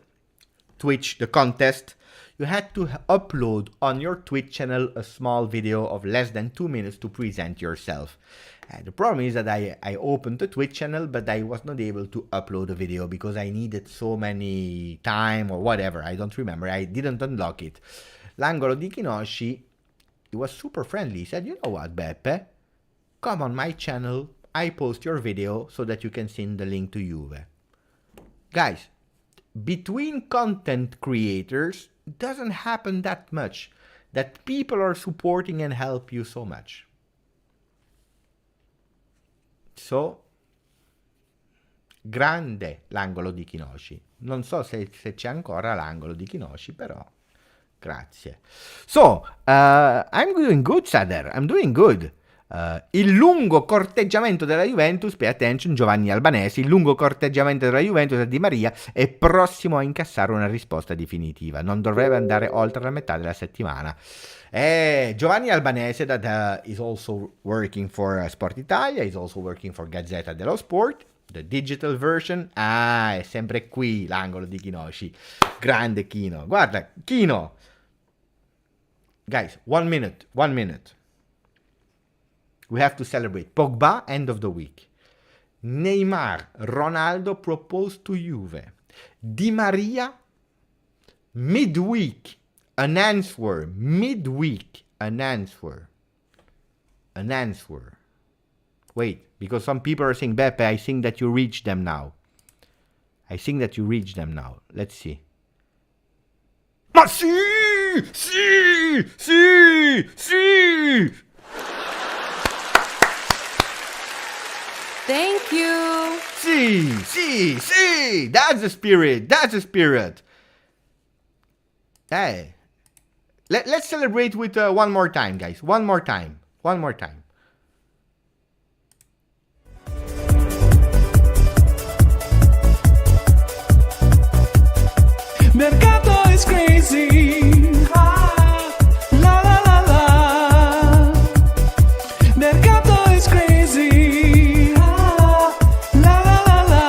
Twitch, the contest, you had to upload on your Twitch channel a small video of less than 2 minutes to present yourself. The problem is that I opened the Twitch channel, but I was not able to upload a video because I needed so many time or whatever. I don't remember. I didn't unlock it. L'Angolo di Kinoshi, he was super friendly. He said, you know what, Beppe? Come on my channel, I post your video so that you can send the link to Juve. Guys, between content creators, it doesn't happen that much that people are supporting and help you so much. So, grande l'Angolo di Kinoshi. Non so se c'è ancora l'Angolo di Kinoshi, però grazie. So, I'm doing good, Sader. I'm doing good. Il lungo corteggiamento della Juventus, pay attention, Giovanni Albanesi, il lungo corteggiamento della Juventus a Di Maria è prossimo a incassare una risposta definitiva, non dovrebbe andare oltre la metà della settimana. Giovanni Albanese, that is also working for Sport Italia, is also working for Gazzetta dello Sport, the digital version. È sempre qui l'Angolo di Kinoshi, grande Kino, guarda Kino. Guys, 1 minute. We have to celebrate. Pogba, end of the week. Neymar, Ronaldo proposed to Juve. Di Maria, midweek, an answer. Midweek, an answer. Wait, because some people are saying, Beppe, I think that you reached them now. Let's see. Ma sì! Thank you. See, that's the spirit. Hey, let's celebrate with one more time, guys. One more time. Mercato is crazy. La la la la. Mercato is crazy. La la la la.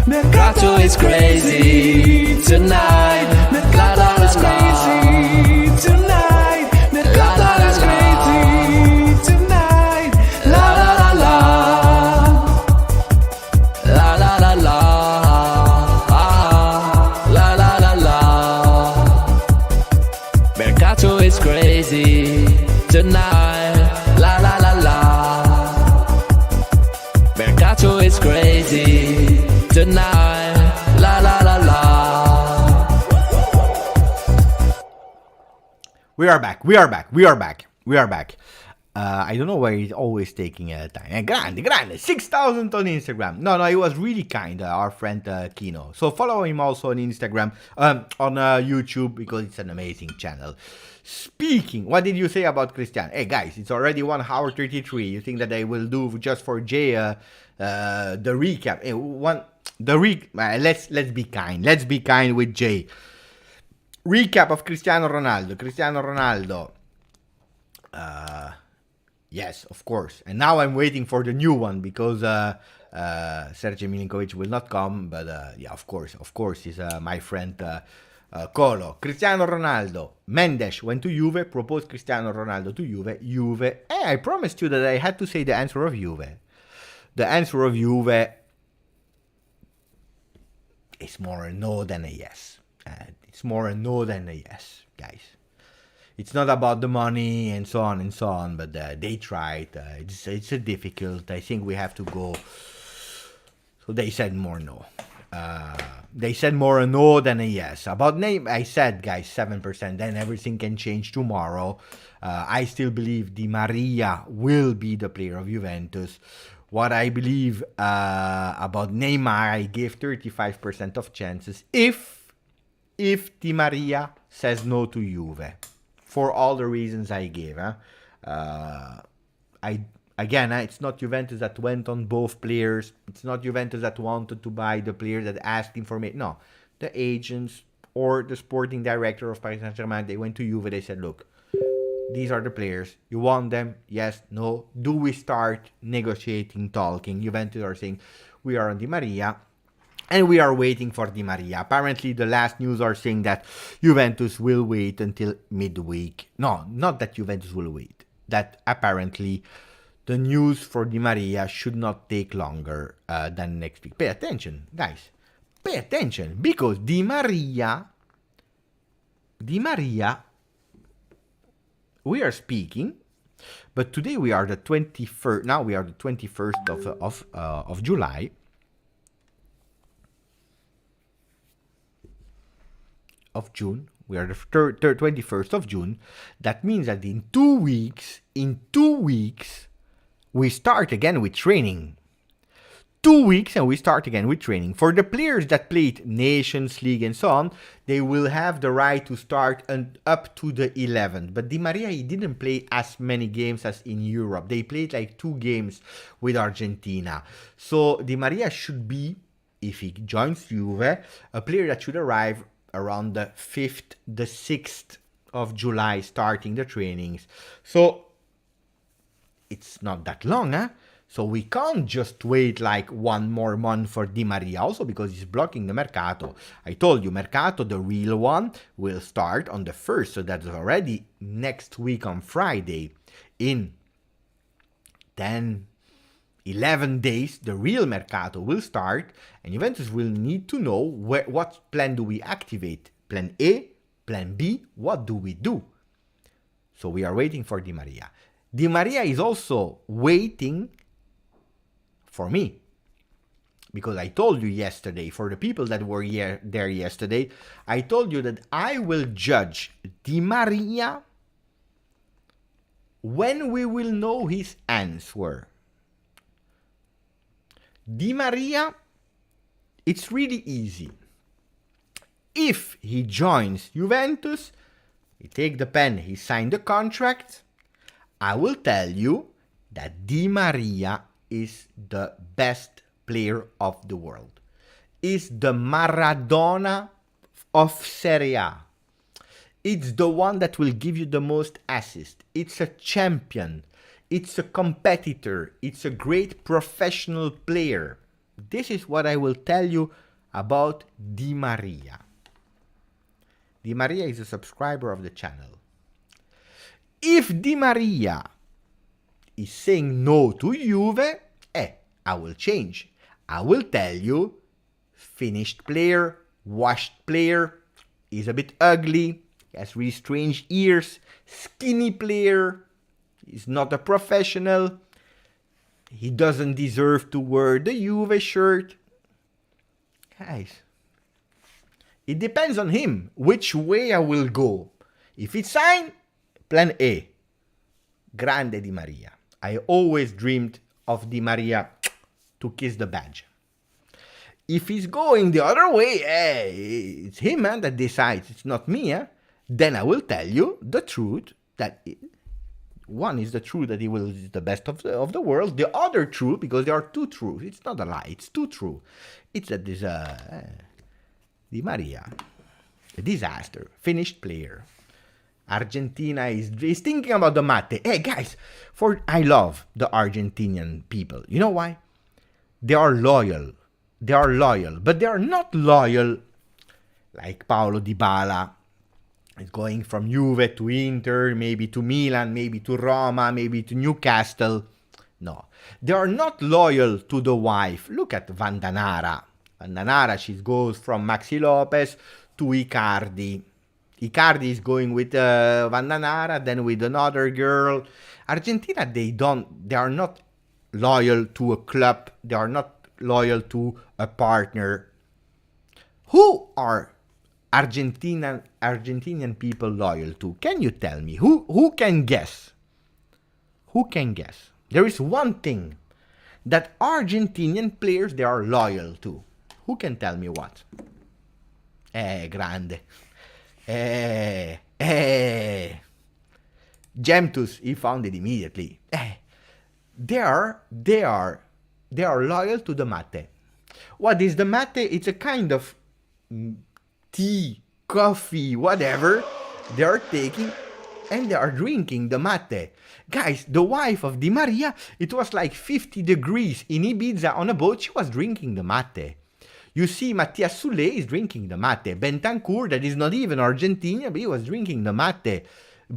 Mercato is crazy tonight. Mercato is crazy tonight. Mercato is crazy tonight. La la la la. La la la la. Mercato is crazy tonight. La la la la. Mercato is crazy tonight. La la la la. We are back. I don't know why it's always taking time. Grande. 6,000 on Instagram. No, it was really kind, our friend Kino. So follow him also on Instagram, on YouTube, because it's an amazing channel. Speaking, what did you say about Cristiano? Hey guys, it's already 1 hour 33. You think that I will do just for Jay the recap? Let's be kind. Let's be kind with Jay. Recap of Cristiano Ronaldo. Yes, of course. And now I'm waiting for the new one because Sergej Milinkovic will not come. But yeah, of course, he's my friend Colo. Cristiano Ronaldo. Mendes went to Juve, proposed Cristiano Ronaldo to Juve. Hey, I promised you that I had to say the answer of Juve. The answer of Juve is more a no than a yes. It's more a no than a yes, guys. It's not about the money and so on, but they tried. It's difficult. I think we have to go. So they said more no. They said more a no than a yes. About Neymar, I said, guys, 7%. Then everything can change tomorrow. I still believe Di Maria will be the player of Juventus. What I believe about Neymar, I gave 35% of chances if Di Maria says no to Juve, for all the reasons I gave. It's not Juventus that went on both players. It's not Juventus that wanted to buy the player that asked him for me. No, the agents or the sporting director of Paris Saint-Germain, they went to Juve. They said, look, these are the players. You want them? Yes, no. Do we start negotiating, talking? Juventus are saying, we are on Di Maria. And we are waiting for Di Maria. Apparently, the last news are saying that Juventus will wait until midweek. No, not that Juventus will wait. That apparently the news for Di Maria should not take longer than next week. Pay attention, guys. Pay attention. Because Di Maria, we are speaking, but today we are the 21st. Now we are the 21st of July. Of June. We are the 21st of June. That means that in 2 weeks, we start again with training. 2 weeks and we start again with training. For the players that played Nations League and so on, they will have the right to start up to the 11th. But Di Maria, he didn't play as many games as in Europe. They played like 2 games with Argentina. So Di Maria should be, if he joins Juve, a player that should arrive around the 5th, the 6th of July, starting the trainings. So it's not that long, huh? So we can't just wait like 1 more month for Di Maria, also because he's blocking the Mercato. I told you, Mercato, the real one, will start on the 1st, so that's already next week on Friday. In 11 days, the real Mercato will start, and Juventus will need to know what plan do we activate. Plan A, plan B, what do we do? So we are waiting for Di Maria. Di Maria is also waiting for me. Because I told you yesterday, for the people that were there yesterday, I told you that I will judge Di Maria when we will know his answer. Di Maria, it's really easy. If he joins Juventus, he take the pen, he signed the contract, I will tell you that Di Maria is the best player of the world. Is the Maradona of Serie A. It's the one that will give you the most assists. It's a champion. It's a competitor. It's a great professional player. This is what I will tell you about Di Maria. Di Maria is a subscriber of the channel. If Di Maria is saying no to Juve, I will change. I will tell you, finished player, washed player, is a bit ugly, has really strange ears, skinny player, he's not a professional, he doesn't deserve to wear the Juve shirt. Guys, it depends on him, which way I will go. If it's signed, plan A, Grande Di Maria. I always dreamed of Di Maria to kiss the badge. If he's going the other way, it's him that decides, it's not me. Then I will tell you the truth, that one is the truth that he is the best of the world. The other truth, because there are 2 truths, it's not a lie, it's 2 true. It's that this Di Maria, a disaster, finished player. Argentina is thinking about the mate. Hey guys, I love the Argentinian people. You know why? They are loyal, but they are not loyal like Paulo Dybala. It's going from Juve to Inter, maybe to Milan, maybe to Roma, maybe to Newcastle. No, they are not loyal to the wife. Look at Vandanara. Vandanara, she goes from Maxi Lopez to Icardi. Icardi is going with Vandanara, then with another girl. Argentina, they are not loyal to a club. They are not loyal to a partner. Who are Argentinian people loyal to? Can you tell me? Who can guess? Who can guess? There is one thing that Argentinian players they are loyal to. Who can tell me what? Grande. Juventus, he found it immediately. They are loyal to the mate. What is the mate? It's a kind of tea, coffee, whatever they are taking and they are drinking the mate. Guys, the wife of Di Maria, it was like 50 degrees in Ibiza on a boat. She was drinking the mate. You see, Matias Soulé is drinking the mate. Bentancur, that is not even Argentina, but he was drinking the mate.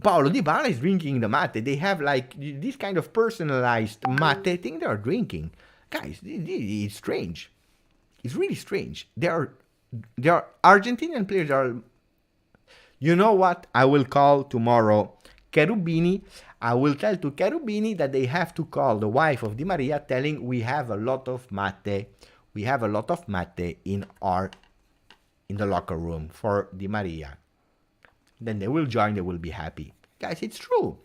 Paulo Dybala is drinking the mate. They have like this kind of personalized mate thing they are drinking. Guys, it's strange. It's really strange. There are Argentinian players are. You know what? I will call tomorrow Cherubini. I will tell to Cherubini that they have to call the wife of Di Maria telling we have a lot of mate. We have a lot of mate in the locker room for Di Maria. Then they will join, they will be happy. Guys, it's true.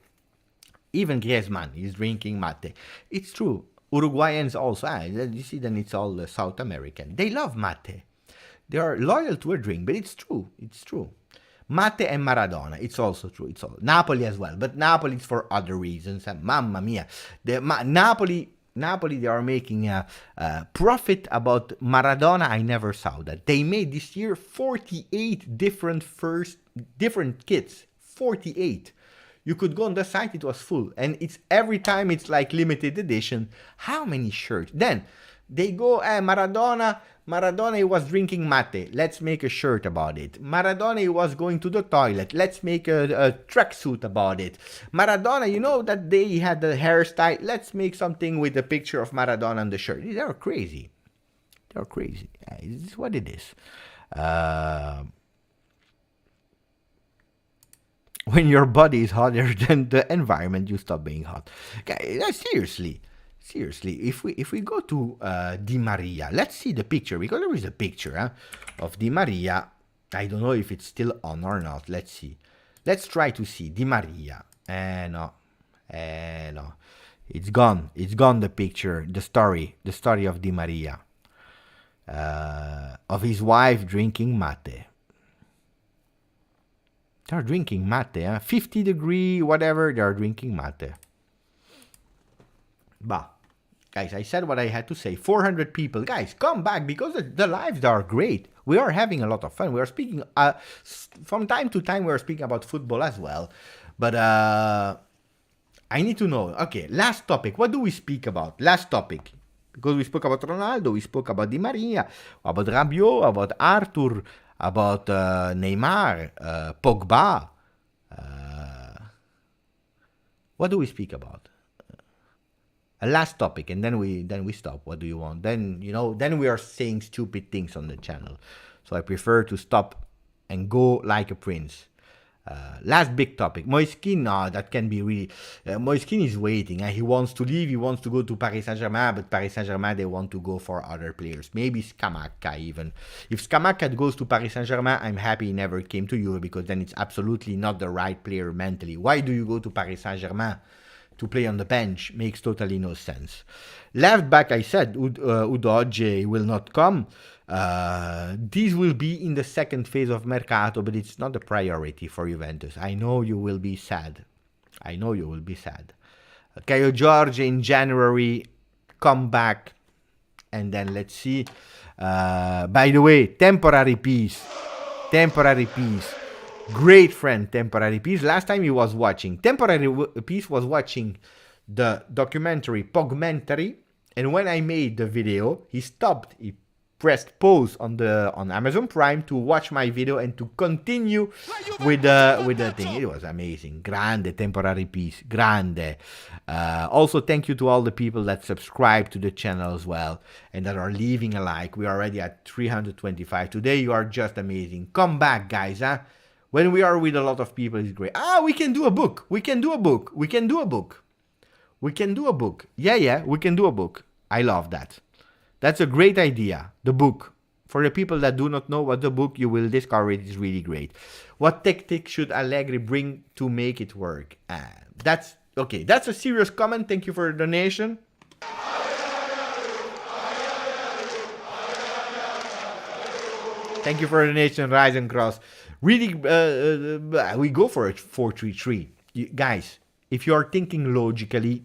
Even Griezmann is drinking mate. It's true. Uruguayans also. You see, then it's all South American. They love mate. They are loyal to a drink, but it's true. It's true. Mate and Maradona. It's also true. It's all Napoli as well, but Napoli is for other reasons. Mamma mia. Napoli, they are making a profit about Maradona. I never saw that. They made this year 48 different kits. 48. You could go on the site, it was full. And it's every time it's like limited edition. How many shirts? Then they go, Maradona, he was drinking mate. Let's make a shirt about it. Maradona, he was going to the toilet. Let's make a tracksuit about it. Maradona, you know that they had the hairstyle. Let's make something with a picture of Maradona on the shirt. They are crazy. They are crazy. This is what it is. When your body is hotter than the environment, you stop being hot. Okay, seriously, if we go to Di Maria, let's see the picture, because there is a picture of Di Maria. I don't know if it's still on or not. Let's see. Let's try to see Di Maria. No. It's gone. It's gone, the picture, the story of Di Maria. Of his wife drinking mate. They're drinking mate, 50 degree, whatever, they're drinking mate. Bah. Guys, I said what I had to say. 400 people. Guys, come back, because the lives are great. We are having a lot of fun. We are speaking, from time to time, we are speaking about football as well. But I need to know. Okay, last topic. What do we speak about? Last topic. Because we spoke about Ronaldo, we spoke about Di Maria, about Rabiot, about Arthur, about Neymar, Pogba. What do we speak about? A last topic, and then we stop. What do you want? Then then we are saying stupid things on the channel. So I prefer to stop and go like a prince. Last big topic. Moiskin, no, that can be really... Moiskin is waiting. He wants to leave. He wants to go to Paris Saint-Germain, but Paris Saint-Germain, they want to go for other players. Maybe Scamacca even. If Scamacca goes to Paris Saint-Germain, I'm happy he never came to Europe, because then it's absolutely not the right player mentally. Why do you go to Paris Saint-Germain? To play on the bench makes totally no sense. Left back, I said, Udogie will not come. This will be in the second phase of Mercato, but it's not a priority for Juventus. I know you will be sad. Caio Jorge in January, come back, and then let's see. By the way, temporary peace. Great friend, Temporary Peace. Last time he was watching, Temporary Peace was watching the documentary Pogmentary, and when I made the video, he stopped. He pressed pause on Amazon Prime to watch my video and to continue with the thing. It was amazing. Grande, Temporary Peace. Grande. Also, thank you to all the people that subscribe to the channel as well and that are leaving a like. We are already at 325. Today, you are just amazing. Come back, guys, When we are with a lot of people, it's great. We can do a book. Yeah, we can do a book. I love that. That's a great idea. The book. For the people that do not know what the book, you will discover it is really great. What tactics should Allegri bring to make it work? That's okay. That's a serious comment. Thank you for the donation. Thank you for the donation, Rise and Cross. Really, we go for a 4-3-3. Guys, if you are thinking logically,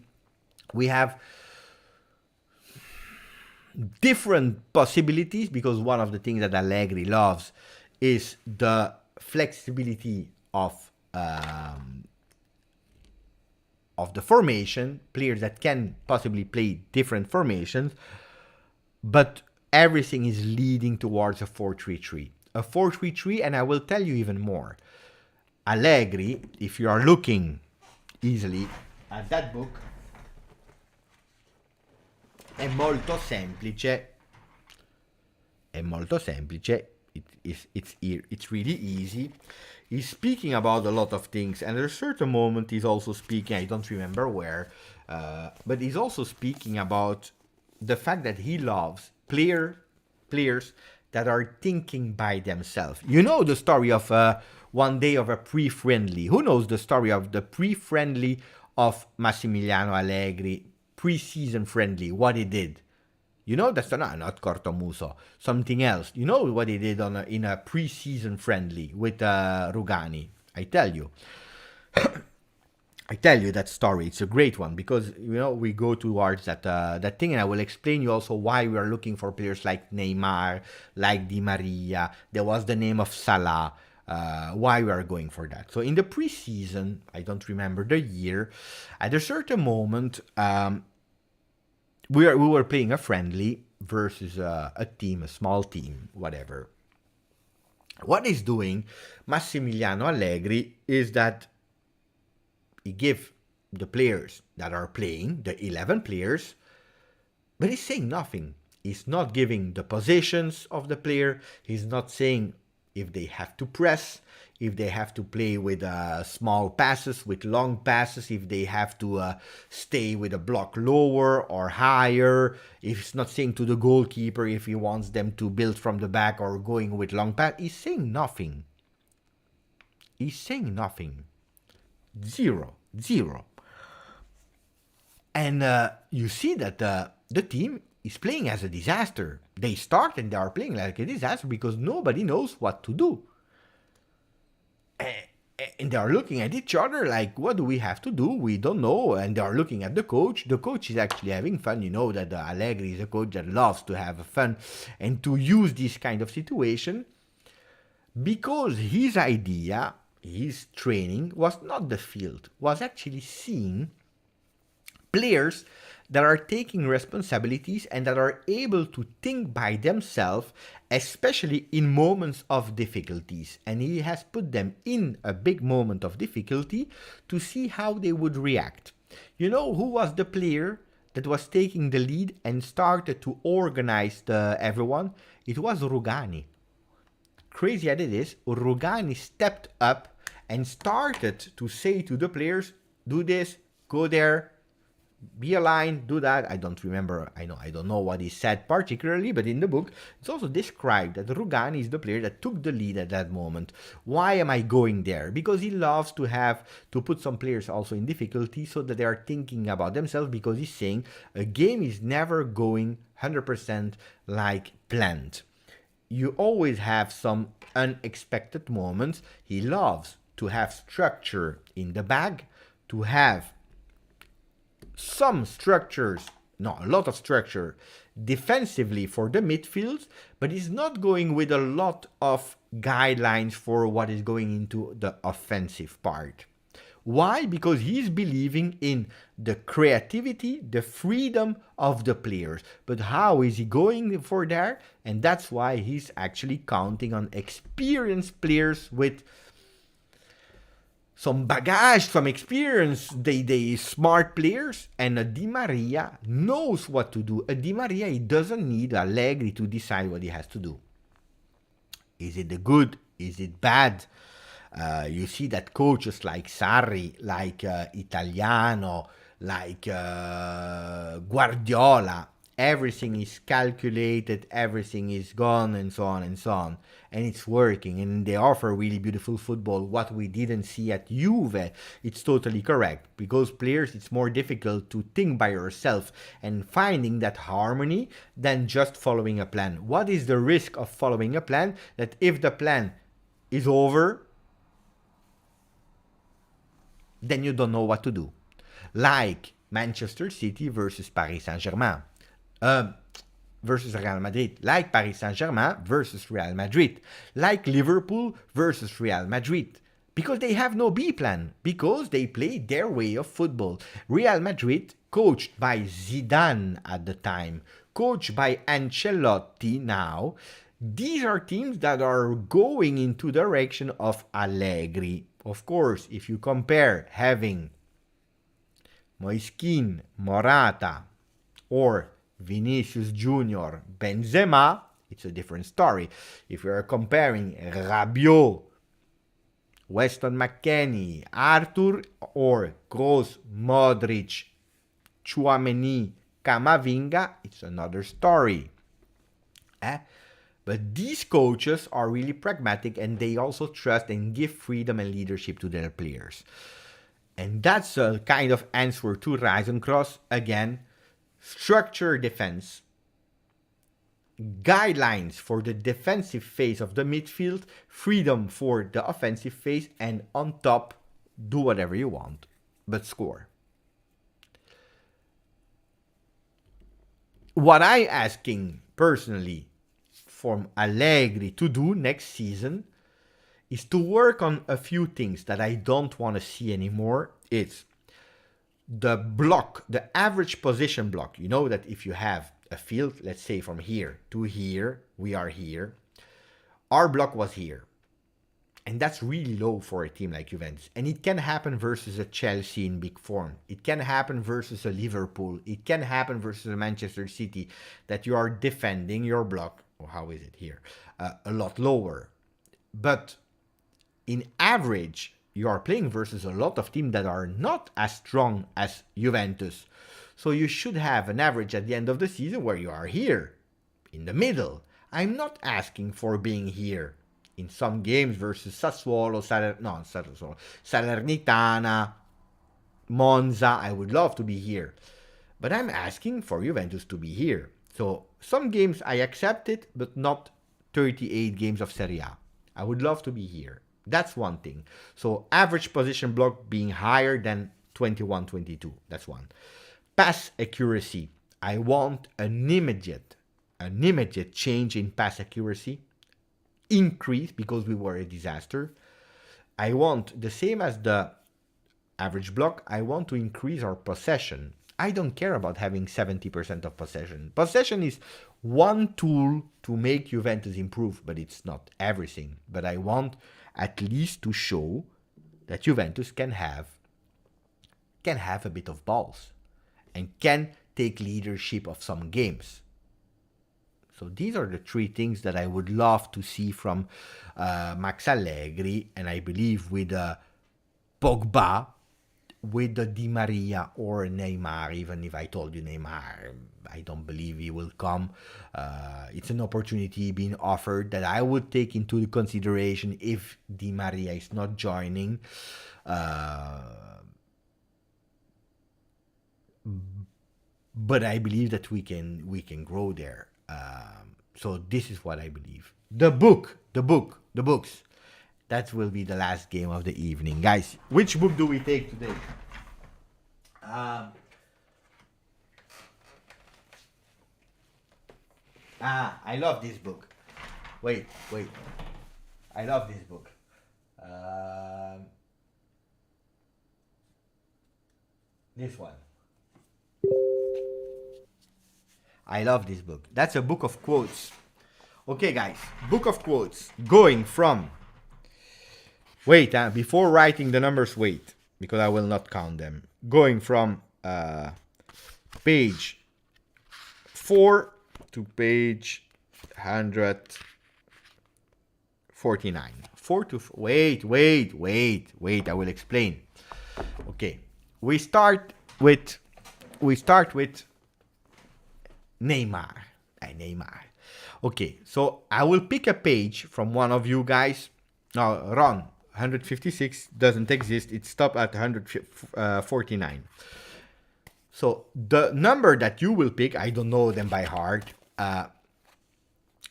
we have different possibilities, because one of the things that Allegri loves is the flexibility of the formation, players that can possibly play different formations, but everything is leading towards a 4-3-3. A 4-3-3, and I will tell you even more. Allegri, if you are looking easily at that book, è molto semplice. It's really easy. He's speaking about a lot of things, and at a certain moment he's also speaking, I don't remember where, but he's also speaking about the fact that he loves players that are thinking by themselves. You know the story of one day of a pre-friendly. Who knows the story of the pre-friendly of Massimiliano Allegri, pre-season friendly, what he did? You know, that's not Cortomuso, something else. You know what he did in a pre-season friendly with Rugani. I tell you. I tell you that story. It's a great one, because, you know, we go towards that thing, and I will explain you also why we are looking for players like Neymar, like Di Maria. There was the name of Salah. Why we are going for that. So in the preseason, I don't remember the year, at a certain moment, we were playing a friendly versus a team, a small team, whatever. What he's doing, Massimiliano Allegri, is that he gives the players that are playing, the 11 players, but he's saying nothing. He's not giving the positions of the player. He's not saying if they have to press, if they have to play with small passes, with long passes, if they have to stay with a block lower or higher. If he's not saying to the goalkeeper if he wants them to build from the back or going with long pass. He's saying nothing. He's saying nothing. Zero. And you see that the team is playing as a disaster. They start and they are playing like a disaster because nobody knows what to do. And they are looking at each other like, what do we have to do? We don't know. And they are looking at the coach. The coach is actually having fun. You know that Allegri is a coach that loves to have fun and to use this kind of situation, because his idea, his training was not the field, was actually seeing players that are taking responsibilities and that are able to think by themselves, especially in moments of difficulties. And he has put them in a big moment of difficulty to see how they would react. You know who was the player that was taking the lead and started to organize everyone? It was Rugani. Crazy as it is, Rugani stepped up and started to say to the players, do this, go there, be aligned, do that. I don't remember, I don't know what he said particularly, but in the book, it's also described that Rugani is the player that took the lead at that moment. Why am I going there? Because he loves to put some players also in difficulty so that they are thinking about themselves, because he's saying a game is never going 100% like planned. You always have some unexpected moments. He loves to have structure in the bag, to have some structures, a lot of structure defensively for the midfields, but he's not going with a lot of guidelines for what is going into the offensive part. Why? Because he's believing in the creativity, the freedom of the players. But how is he going for that? And that's why he's actually counting on experienced players with some bagage, some experience. They smart players, and a Di Maria knows what to do. A Di Maria, he doesn't need Allegri to decide what he has to do. Is it the good? Is it bad? You see that coaches like Sarri, like Italiano, like Guardiola, everything is calculated, everything is gone, and so on and so on. And it's working, and they offer really beautiful football. What we didn't see at Juve, it's totally correct. Because players, it's more difficult to think by yourself and finding that harmony than just following a plan. What is the risk of following a plan? That if the plan is over, then you don't know what to do. Like Manchester City versus Paris Saint-Germain. Versus Real Madrid. Like Paris Saint-Germain versus Real Madrid. Like Liverpool versus Real Madrid. Because they have no B plan. Because they play their way of football. Real Madrid, coached by Zidane at the time, coached by Ancelotti now, these are teams that are going into the direction of Allegri. Of course, if you compare having Moiskin, Morata, or Vinicius Junior, Benzema, it's a different story. If you are comparing Rabiot, Weston McKennie, Arthur, or Kroos, Modric, Tchouaméni, Camavinga, it's another story. But these coaches are really pragmatic, and they also trust and give freedom and leadership to their players. And that's a kind of answer to Reisencross. Again, structure defense, guidelines for the defensive phase of the midfield, freedom for the offensive phase, and on top, do whatever you want, but score. What I'm asking personally from Allegri to do next season is to work on a few things that I don't want to see anymore. It's the block, the average position block. You know that if you have a field, let's say from here to here, we are here. Our block was here. And that's really low for a team like Juventus. And it can happen versus a Chelsea in big form. It can happen versus a Liverpool. It can happen versus a Manchester City, that you are defending your block, or how is it here, a lot lower. But in average, you are playing versus a lot of teams that are not as strong as Juventus. So you should have an average at the end of the season where you are here, in the middle. I'm not asking for being here in some games versus Sassuolo, Salernitana, Monza. I would love to be here. But I'm asking for Juventus to be here. So some games I accept it, but not 38 games of Serie A. I would love to be here. That's one thing. So average position block being higher than 21-22. That's one. Pass accuracy. I want an immediate change in pass accuracy. Increase, because we were a disaster. I want the same as the average block. I want to increase our possession. I don't care about having 70% of possession. Possession is one tool to make Juventus improve, but it's not everything. But I want at least to show that Juventus can have a bit of balls and can take leadership of some games. So these are the three things that I would love to see from Max Allegri, and I believe with Pogba, with the Di Maria or Neymar. Even if I told you Neymar, I don't believe he will come. It's an opportunity being offered that I would take into consideration if Di Maria is not joining. But I believe that we can grow there. So this is what I believe. The books. That will be the last game of the evening. Guys, which book do we take today? I love this book. Wait. I love this book. This one. I love this book. That's a book of quotes. Okay, guys. Book of quotes. Going from... Wait, before writing the numbers, wait. Because I will not count them. Going from page 4 to page 149. Wait. I will explain. Okay. We start with Neymar. Neymar. Okay, so I will pick a page from one of you guys. No, Ron, 156 doesn't exist. It stopped at 149. So the number that you will pick, I don't know them by heart. The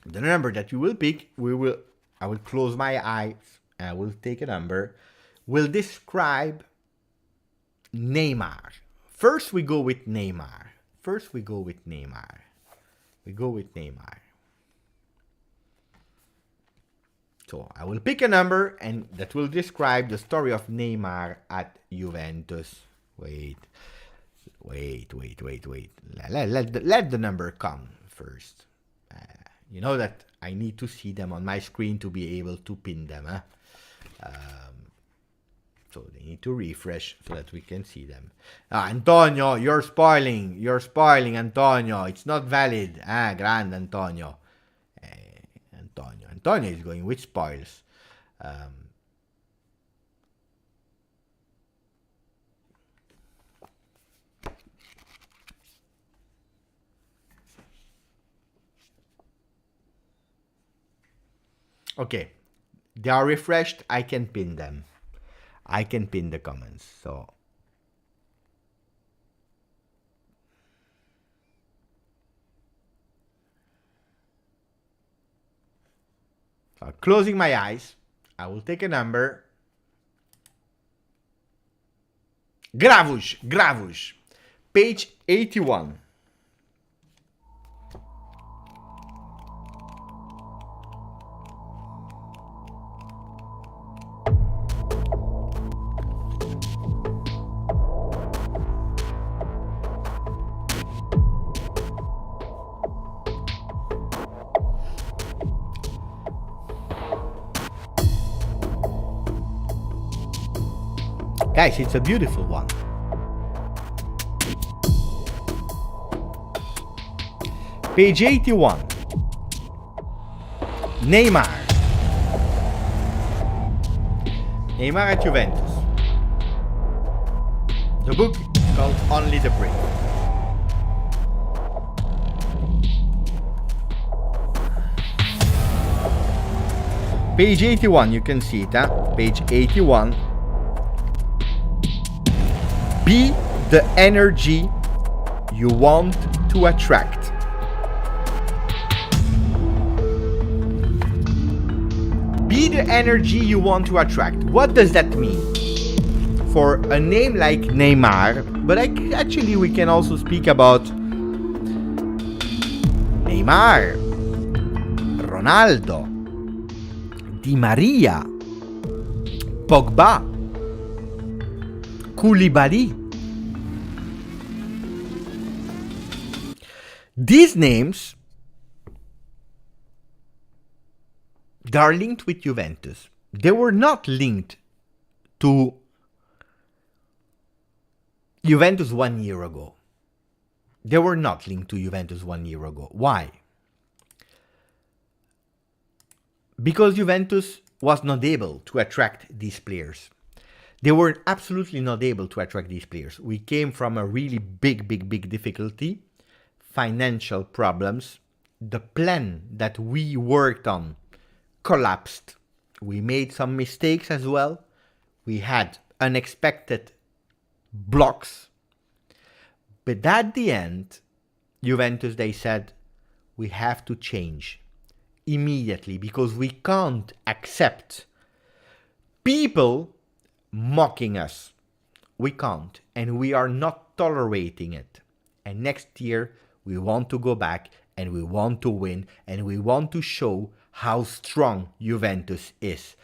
number that you will pick, I will close my eyes and I will take a number. Will describe Neymar. First we go with Neymar. So I will pick a number and that will describe the story of Neymar at Juventus. Wait. Let the number come first. You know that I need to see them on my screen to be able to pin them. So they need to refresh so that we can see them. Antonio, you're spoiling, Antonio. It's not valid. Grande Antonio. Antonio is going with spoils. Okay, they are refreshed. I can pin them. I can pin the comments. So closing my eyes, I will take a number. Gravush, page 81. Guys, it's a beautiful one. Page 81. Neymar at Juventus. The book is called Only the Brave. Page 81, you can see it, Page 81. Be the energy you want to attract. Be the energy you want to attract. What does that mean? For a name like Neymar, but actually we can also speak about Neymar, Ronaldo, Di Maria, Pogba, Koulibaly. These names, they are linked with Juventus. They were not linked to Juventus 1 year ago. They were not linked to Juventus 1 year ago. Why? Because Juventus was not able to attract these players. They were absolutely not able to attract these players. We came from a really big difficulty, financial problems. The plan that we worked on collapsed. We made some mistakes as well. We had unexpected blocks. But at the end, Juventus, they said, we have to change immediately because we can't accept people mocking us. We can't, and we are not tolerating it. And next year, we want to go back and we want to win and we want to show how strong Juventus is.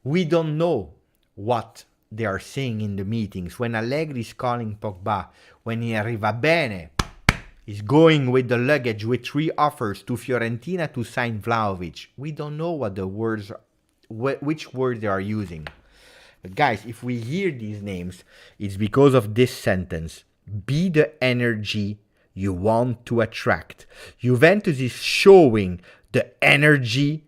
We don't know what they are saying in the meetings. When Allegri is calling Pogba, when he arriva bene, is going with the luggage with 3 offers to Fiorentina to sign Vlahovic. We don't know what the words, which words they are using. But guys, if we hear these names, it's because of this sentence. Be the energy you want to attract. Juventus is showing the energy,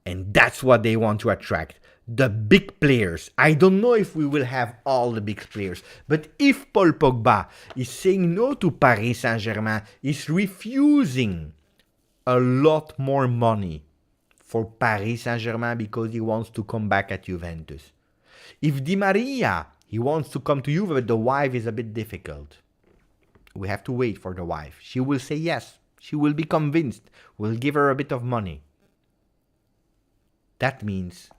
and that's what they want to attract. the big players. I don't know if we will have all the big players, but if Paul Pogba is saying no to Paris Saint-Germain, is refusing a lot more money for Paris Saint-Germain because he wants to come back at Juventus. If Di Maria, he wants to come to Juve, but the wife is a bit difficult. We have to wait for the wife. She will say yes. She will be convinced. We'll give her a bit of money. That means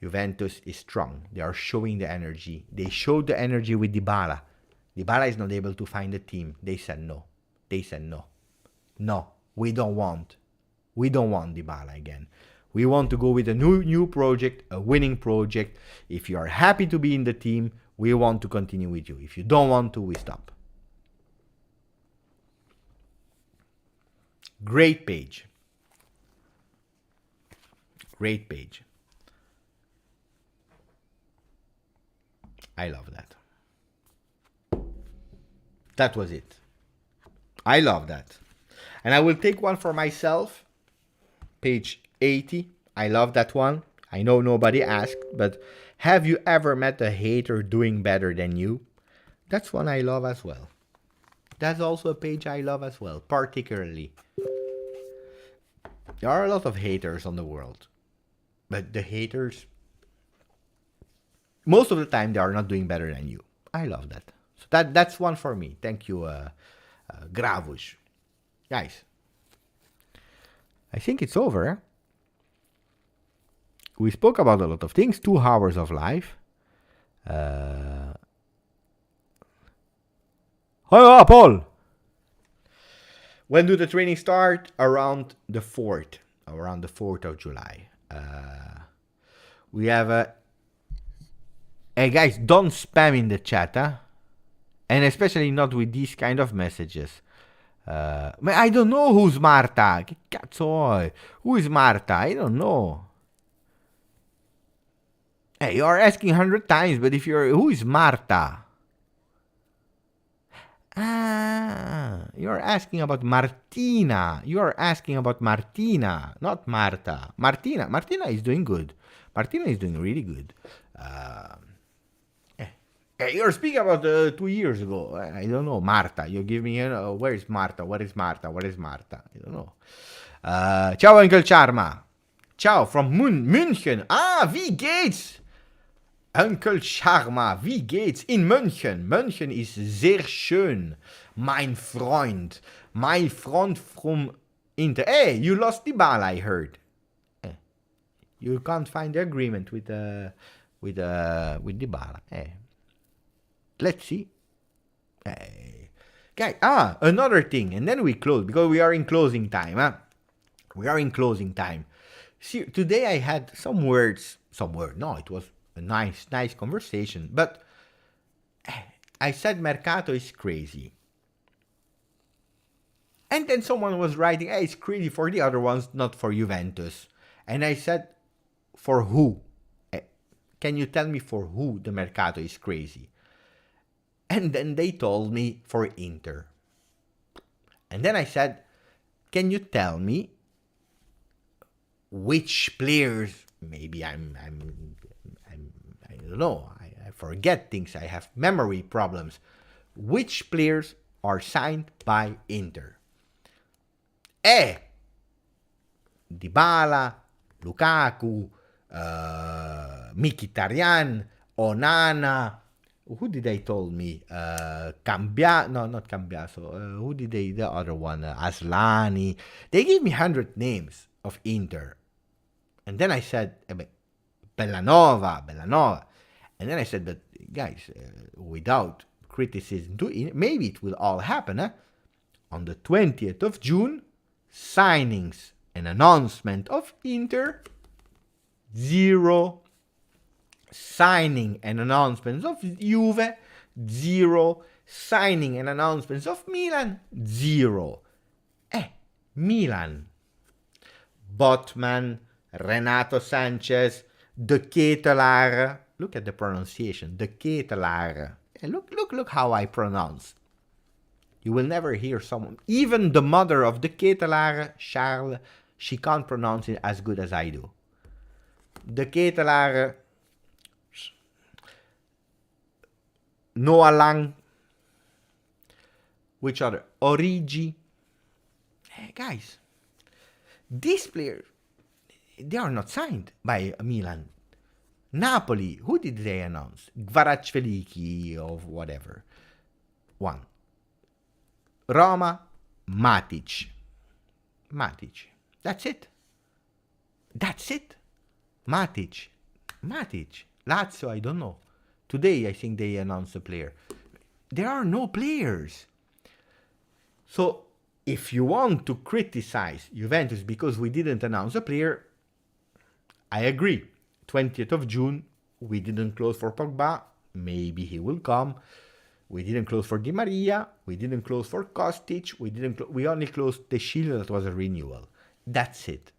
Juventus is strong. They are showing the energy. They showed the energy with Dybala. Dybala is not able to find a team. They said no. They said no. No, we don't want Dybala again. We want to go with a new project, a winning project. If you are happy to be in the team, we want to continue with you. If you don't want to, we stop. Great page. Great page. I love that. That was it. I love that. And I will take one for myself. Page 80. I love that one. I know nobody asked, but have you ever met a hater doing better than you? That's one I love as well. That's also a page I love as well, particularly. There are a lot of haters on the world, but the haters, most of the time, they are not doing better than you. I love that. So that's one for me. Thank you, Gravush. Guys, I think it's over. We spoke about a lot of things. 2 hours of life. Hi, Paul. When do the training start? Around the 4th. Around the 4th of July. We have a... Hey, guys, don't spam in the chat, huh? And especially not with these kind of messages. I don't know who's Marta. Che cazzo vuoi? Who is Marta? I don't know. Hey, you are asking 100 times, but if you're... Who is Marta? Ah, you're asking about Martina. You are asking about Martina, not Marta. Martina is doing good. Martina is doing really good. You're speaking about 2 years ago. I don't know. Marta. You give me, where is Marta? What is Marta? What is Marta? I don't know. Ciao, Uncle Charma. Ciao, from München. Ah, wie geht's? Uncle Charma, wie geht's? In München. München ist sehr schön. Mein Freund. My friend from Inter. Hey, you lost Dybala, I heard. You can't find the agreement with Dybala. Let's see. Guys, another thing, and then we close, because we are in closing time. We are in closing time. See, today I had some words. No, it was a nice conversation. But I said Mercato is crazy. And then someone was writing, hey, it's crazy for the other ones, not for Juventus. And I said, for who? Can you tell me for who the Mercato is crazy? And then they told me for Inter. And then I said, can you tell me which players, maybe I don't know, I forget things, I have memory problems. Which players are signed by Inter? Dybala, Lukaku, Mkhitaryan, Onana. Who did they told me? Not Cambiaso. Who did they? The other one, Aslani. They gave me 100 names of Inter, and then I said, Bellanova. And then I said, but guys, without criticism, maybe it will all happen. On the 20th of June, signings and announcement of Inter, 0. Signing and announcements of Juve, 0. Signing and announcements of Milan, 0. Milan. Botman, Renato Sanchez, De Ketelaere. Look at the pronunciation, De Ketelaere. Look how I pronounce. You will never hear someone, even the mother of De Ketelaere, she can't pronounce it as good as I do. De Ketelaar, Noah Lang, which other? Origi. Hey, guys, these players, they are not signed by Milan. Napoli, who did they announce? Kvaratskhelia or whatever. One. Roma, Matic. That's it. Matic. Lazio, I don't know. Today, I think they announced a player. There are no players. So, if you want to criticize Juventus because we didn't announce a player, I agree. 20th of June, we didn't close for Pogba. Maybe he will come. We didn't close for Di Maria. We didn't close for Kostic. We only closed the Shield. That was a renewal. That's it.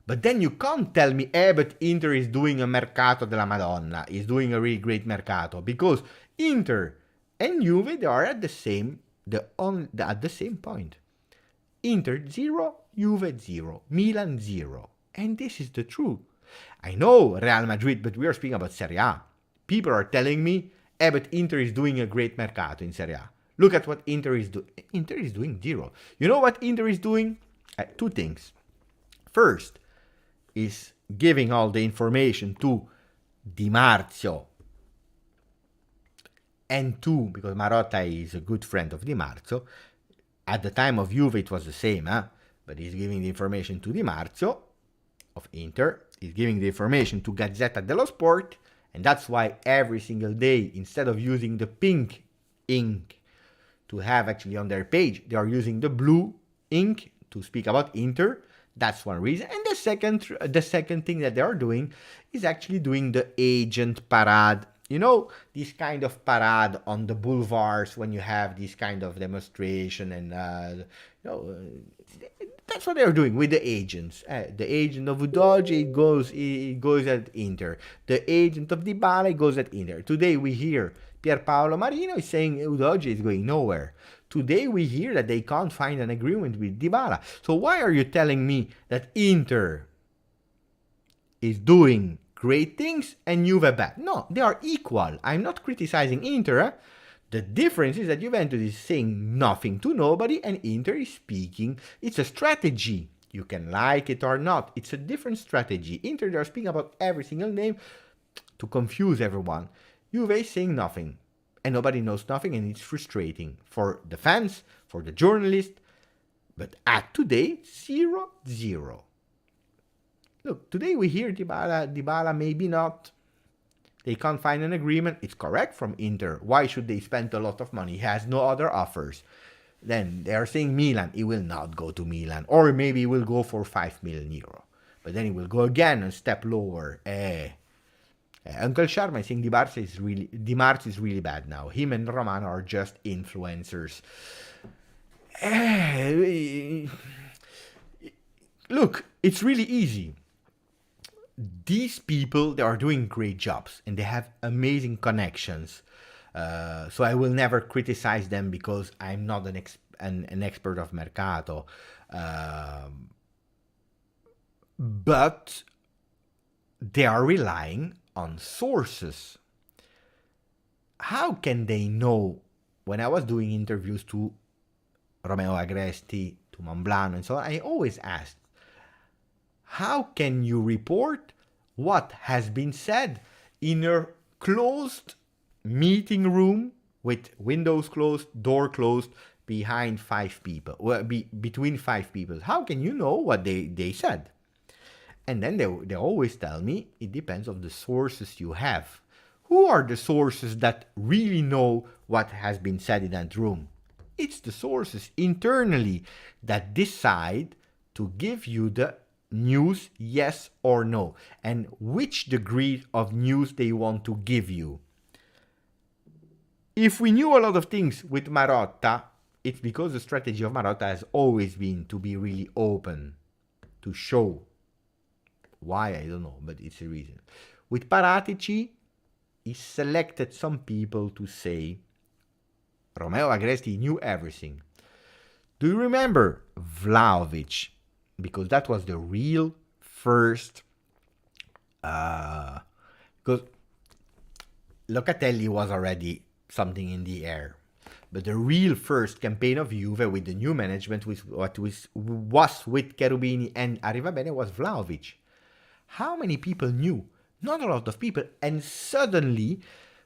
But then you can't tell me, but Inter is doing a Mercato della Madonna. Is doing a really great Mercato. Because Inter and Juve, they are at the same point. Inter 0, Juve 0, Milan 0. And this is the truth. I know Real Madrid, but we are speaking about Serie A. People are telling me, but Inter is doing a great Mercato in Serie A. Look at what Inter is doing. Inter is doing 0. You know what Inter is doing? Two things. First is giving all the information to Di Marzio. And two, because Marotta is a good friend of Di Marzio. At the time of Juve, it was the same, but he's giving the information to Di Marzio of Inter. He's giving the information to Gazzetta dello Sport. And that's why every single day, instead of using the pink ink to have actually on their page, they are using the blue ink to speak about Inter. That's one reason. And the second thing that they are doing is actually doing the agent parade. You know, this kind of parade on the boulevards when you have this kind of demonstration and, that's what they're doing with the agents. The agent of Udogie goes at Inter. The agent of Dybala goes at Inter. Today we hear Pierpaolo Marino is saying Udogie is going nowhere. Today we hear that they can't find an agreement with Dybala. So why are you telling me that Inter is doing great things and Juve bad? No, they are equal. I'm not criticizing Inter. The difference is that Juventus is saying nothing to nobody and Inter is speaking. It's a strategy. You can like it or not. It's a different strategy. Inter, they're speaking about every single name to confuse everyone. Juve is saying nothing. And nobody knows nothing and it's frustrating for the fans, for the journalists. But at today, 0-0. Look, today we hear Dybala maybe not. They can't find an agreement. It's correct from Inter. Why should they spend a lot of money? He has no other offers. Then they are saying Milan. He will not go to Milan. Or maybe he will go for 5 million euro. But then he will go again and step lower. Uncle Sharma, I think Di Marzio is really bad now. Him and Romano are just influencers. Look, it's really easy. These people, they are doing great jobs and they have amazing connections. So I will never criticize them because I'm not an expert of Mercato. But they are relying on sources. How can they know? When I was doing interviews to Romeo Agresti, to Mamblano and so on, I always asked, how can you report what has been said in a closed meeting room with windows closed, door closed, behind 5 people, between 5 people? How can you know what they said? And then they always tell me it depends on the sources you have. Who are the sources that really know what has been said in that room? It's the sources internally that decide to give you the news, yes or no, and which degree of news they want to give you. If we knew a lot of things with Marotta, it's because the strategy of Marotta has always been to be really open, to show. Why, I don't know, but it's a reason. With Paratici, he selected some people to say Romeo Agresti knew everything. Do you remember Vlahovic? because that was the real first. Because Locatelli was already something in the air. But the real first campaign of Juve with the new management, was with Cherubini and Arrivabene, was Vlahovic. How many people knew? Not a lot of people. And suddenly,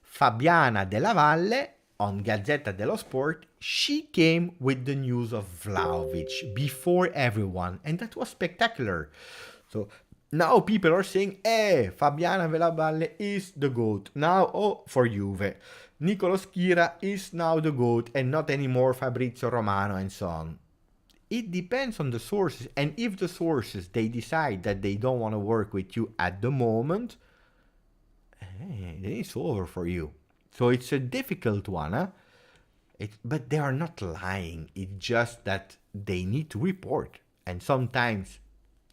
Fabiana Della Valle, on Gazzetta dello Sport, she came with the news of Vlahovic before everyone. And that was spectacular. So now people are saying, hey, Fabiana Della Valle is the GOAT. Now, for Juve. Nicolo Schira is now the GOAT and not anymore Fabrizio Romano and so on. It depends on the sources. And if the sources, they decide that they don't want to work with you at the moment, then it's over for you. So it's a difficult one, huh? But they are not lying. It's just that they need to report. And sometimes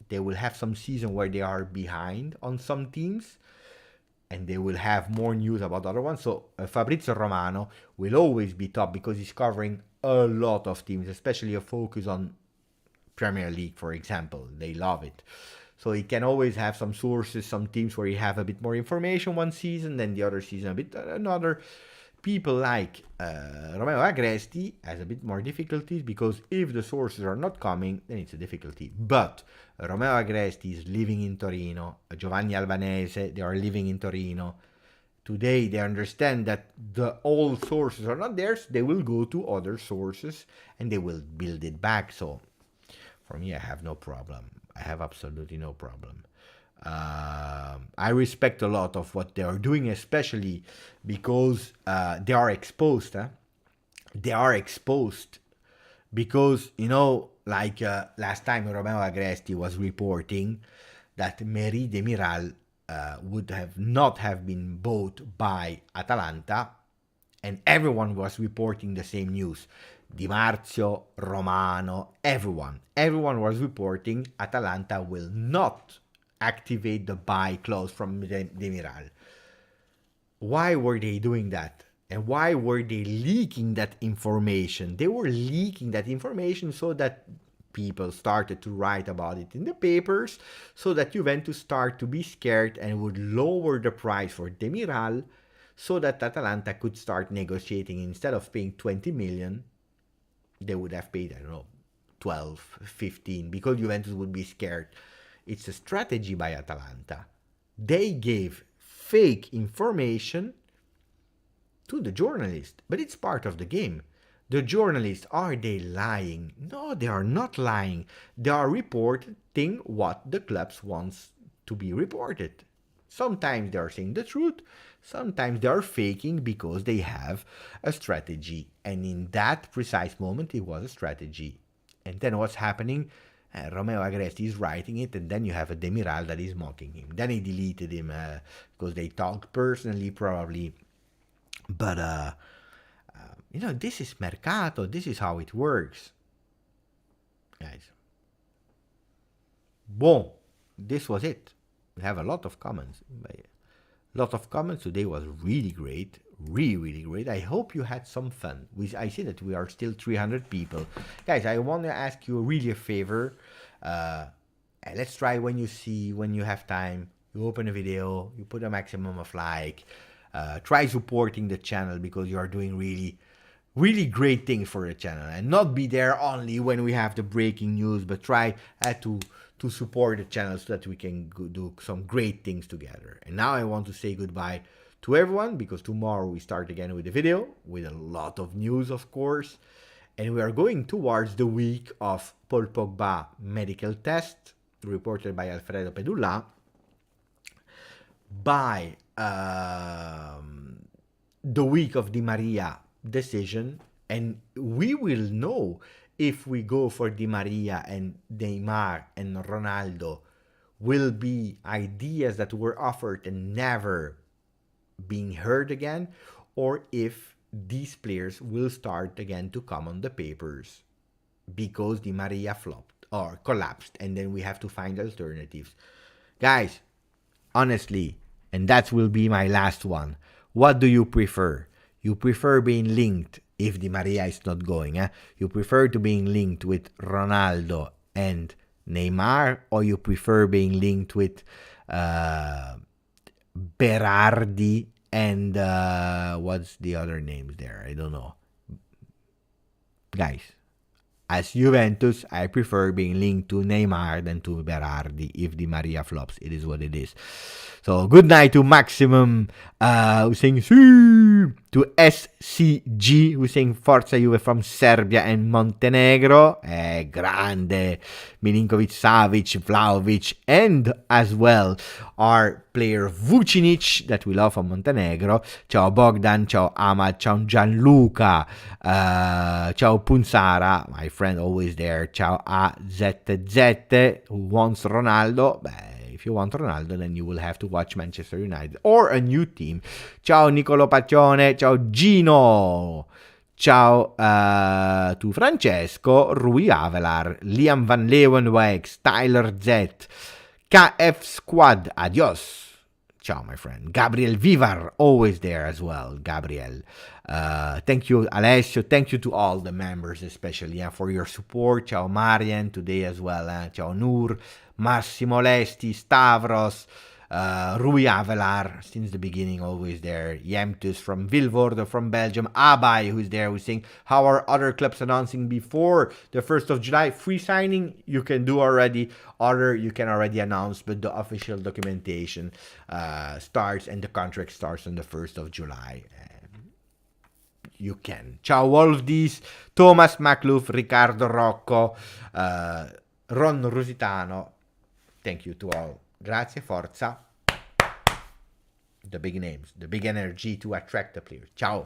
they will have some season where they are behind on some teams, and they will have more news about other ones. So Fabrizio Romano will always be top because he's covering a lot of teams, especially a focus on Premier League, for example. They love it. So he can always have some sources, some teams where he have a bit more information one season, then the other season a bit another. People like Romeo Agresti has a bit more difficulties because if the sources are not coming, then it's a difficulty. But Romeo Agresti is living in Torino. Giovanni Albanese, they are living in Torino. Today they understand that the old sources are not theirs. They will go to other sources and they will build it back. So for me, I have no problem. I have absolutely no problem. I respect a lot of what they are doing, especially because they are exposed. They are exposed because, like last time Romeo Agresti was reporting that Merih Demiral would have not have been bought by Atalanta, and everyone was reporting the same news. Di Marzio, Romano, everyone was reporting Atalanta will not activate the buy clause from Demiral. Why were they doing that? And why were they leaking that information? They were leaking that information so that people started to write about it in the papers, so that Juventus started to be scared and would lower the price for Demiral so that Atalanta could start negotiating. Instead of paying 20 million, they would have paid, 12, 15, because Juventus would be scared. It's a strategy by Atalanta. They gave fake information to the journalist, but it's part of the game. The journalists, are they lying? No, they are not lying. They are reporting what the clubs wants to be reported. Sometimes they are saying the truth, sometimes they are faking because they have a strategy. And in that precise moment, it was a strategy. And then what's happening? Romeo Agresti is writing it, and then you have a Demiral that is mocking him. Then he deleted him because they talked personally, probably. But, this is Mercato. This is how it works. Guys. Bon, this was it. We have a lot of comments. Today was really great. Really, really great. I hope you had some fun. I see that we are still 300 people. Guys, I want to ask you really a favor. Let's try when you have time, you open a video, you put a maximum of like. Try supporting the channel because you are doing really, really great things for the channel. And not be there only when we have the breaking news, but try to support the channel so that we can do some great things together. And now I want to say goodbye to everyone because tomorrow we start again with a video with a lot of news, of course. And we are going towards the week of Paul Pogba medical test reported by Alfredo Pedulla, by the week of Di Maria decision, and we will know if we go for Di Maria and Neymar and Ronaldo will be ideas that were offered and never being heard again, or if these players will start again to come on the papers because Di Maria flopped or collapsed, and then we have to find alternatives. Guys, honestly, and that will be my last one, what do you prefer? You prefer being linked if Di Maria is not going, You prefer to being linked with Ronaldo and Neymar, or you prefer being linked with Berardi and what's the other names there? I don't know. Guys, as Juventus, I prefer being linked to Neymar than to Berardi. If Di Maria flops, it is what it is. So, good night to Maximum, who's saying to SCG, who's saying Forza Juve from Serbia and Montenegro. Grande. Milinkovic, Savic, Vlahovic, and as well our player Vucinic that we love from Montenegro. Ciao Bogdan, ciao Amad, ciao Gianluca, ciao Punsara, my friend always there. Ciao AZZ, who wants Ronaldo. If you want Ronaldo, then you will have to watch Manchester United or a new team. Ciao Nicolo Paccione, ciao Gino, ciao to Francesco, Rui Avelar, Liam Van Leeuwenwijk, Tyler Z, KF Squad, adios. Ciao, my friend. Gabriel Vivar, always there as well. Gabriel. Thank you, Alessio. Thank you to all the members, especially for your support. Ciao, Marian, today as well. Ciao, Nur, Massimo Lesti, Stavros, Rui Avelar, since the beginning, always there. Jemtus from Vilvoorde, from Belgium. Abai, who's there, who's saying, how are other clubs announcing before the 1st of July? Free signing, you can do already. Other, you can already announce, but the official documentation starts and the contract starts on the 1st of July. You can. Ciao, Wolfdies, Thomas Macluf, Riccardo Rocco, Ron Rusitano. Thank you to all. Grazie, forza. The big names, the big energy to attract the players. Ciao.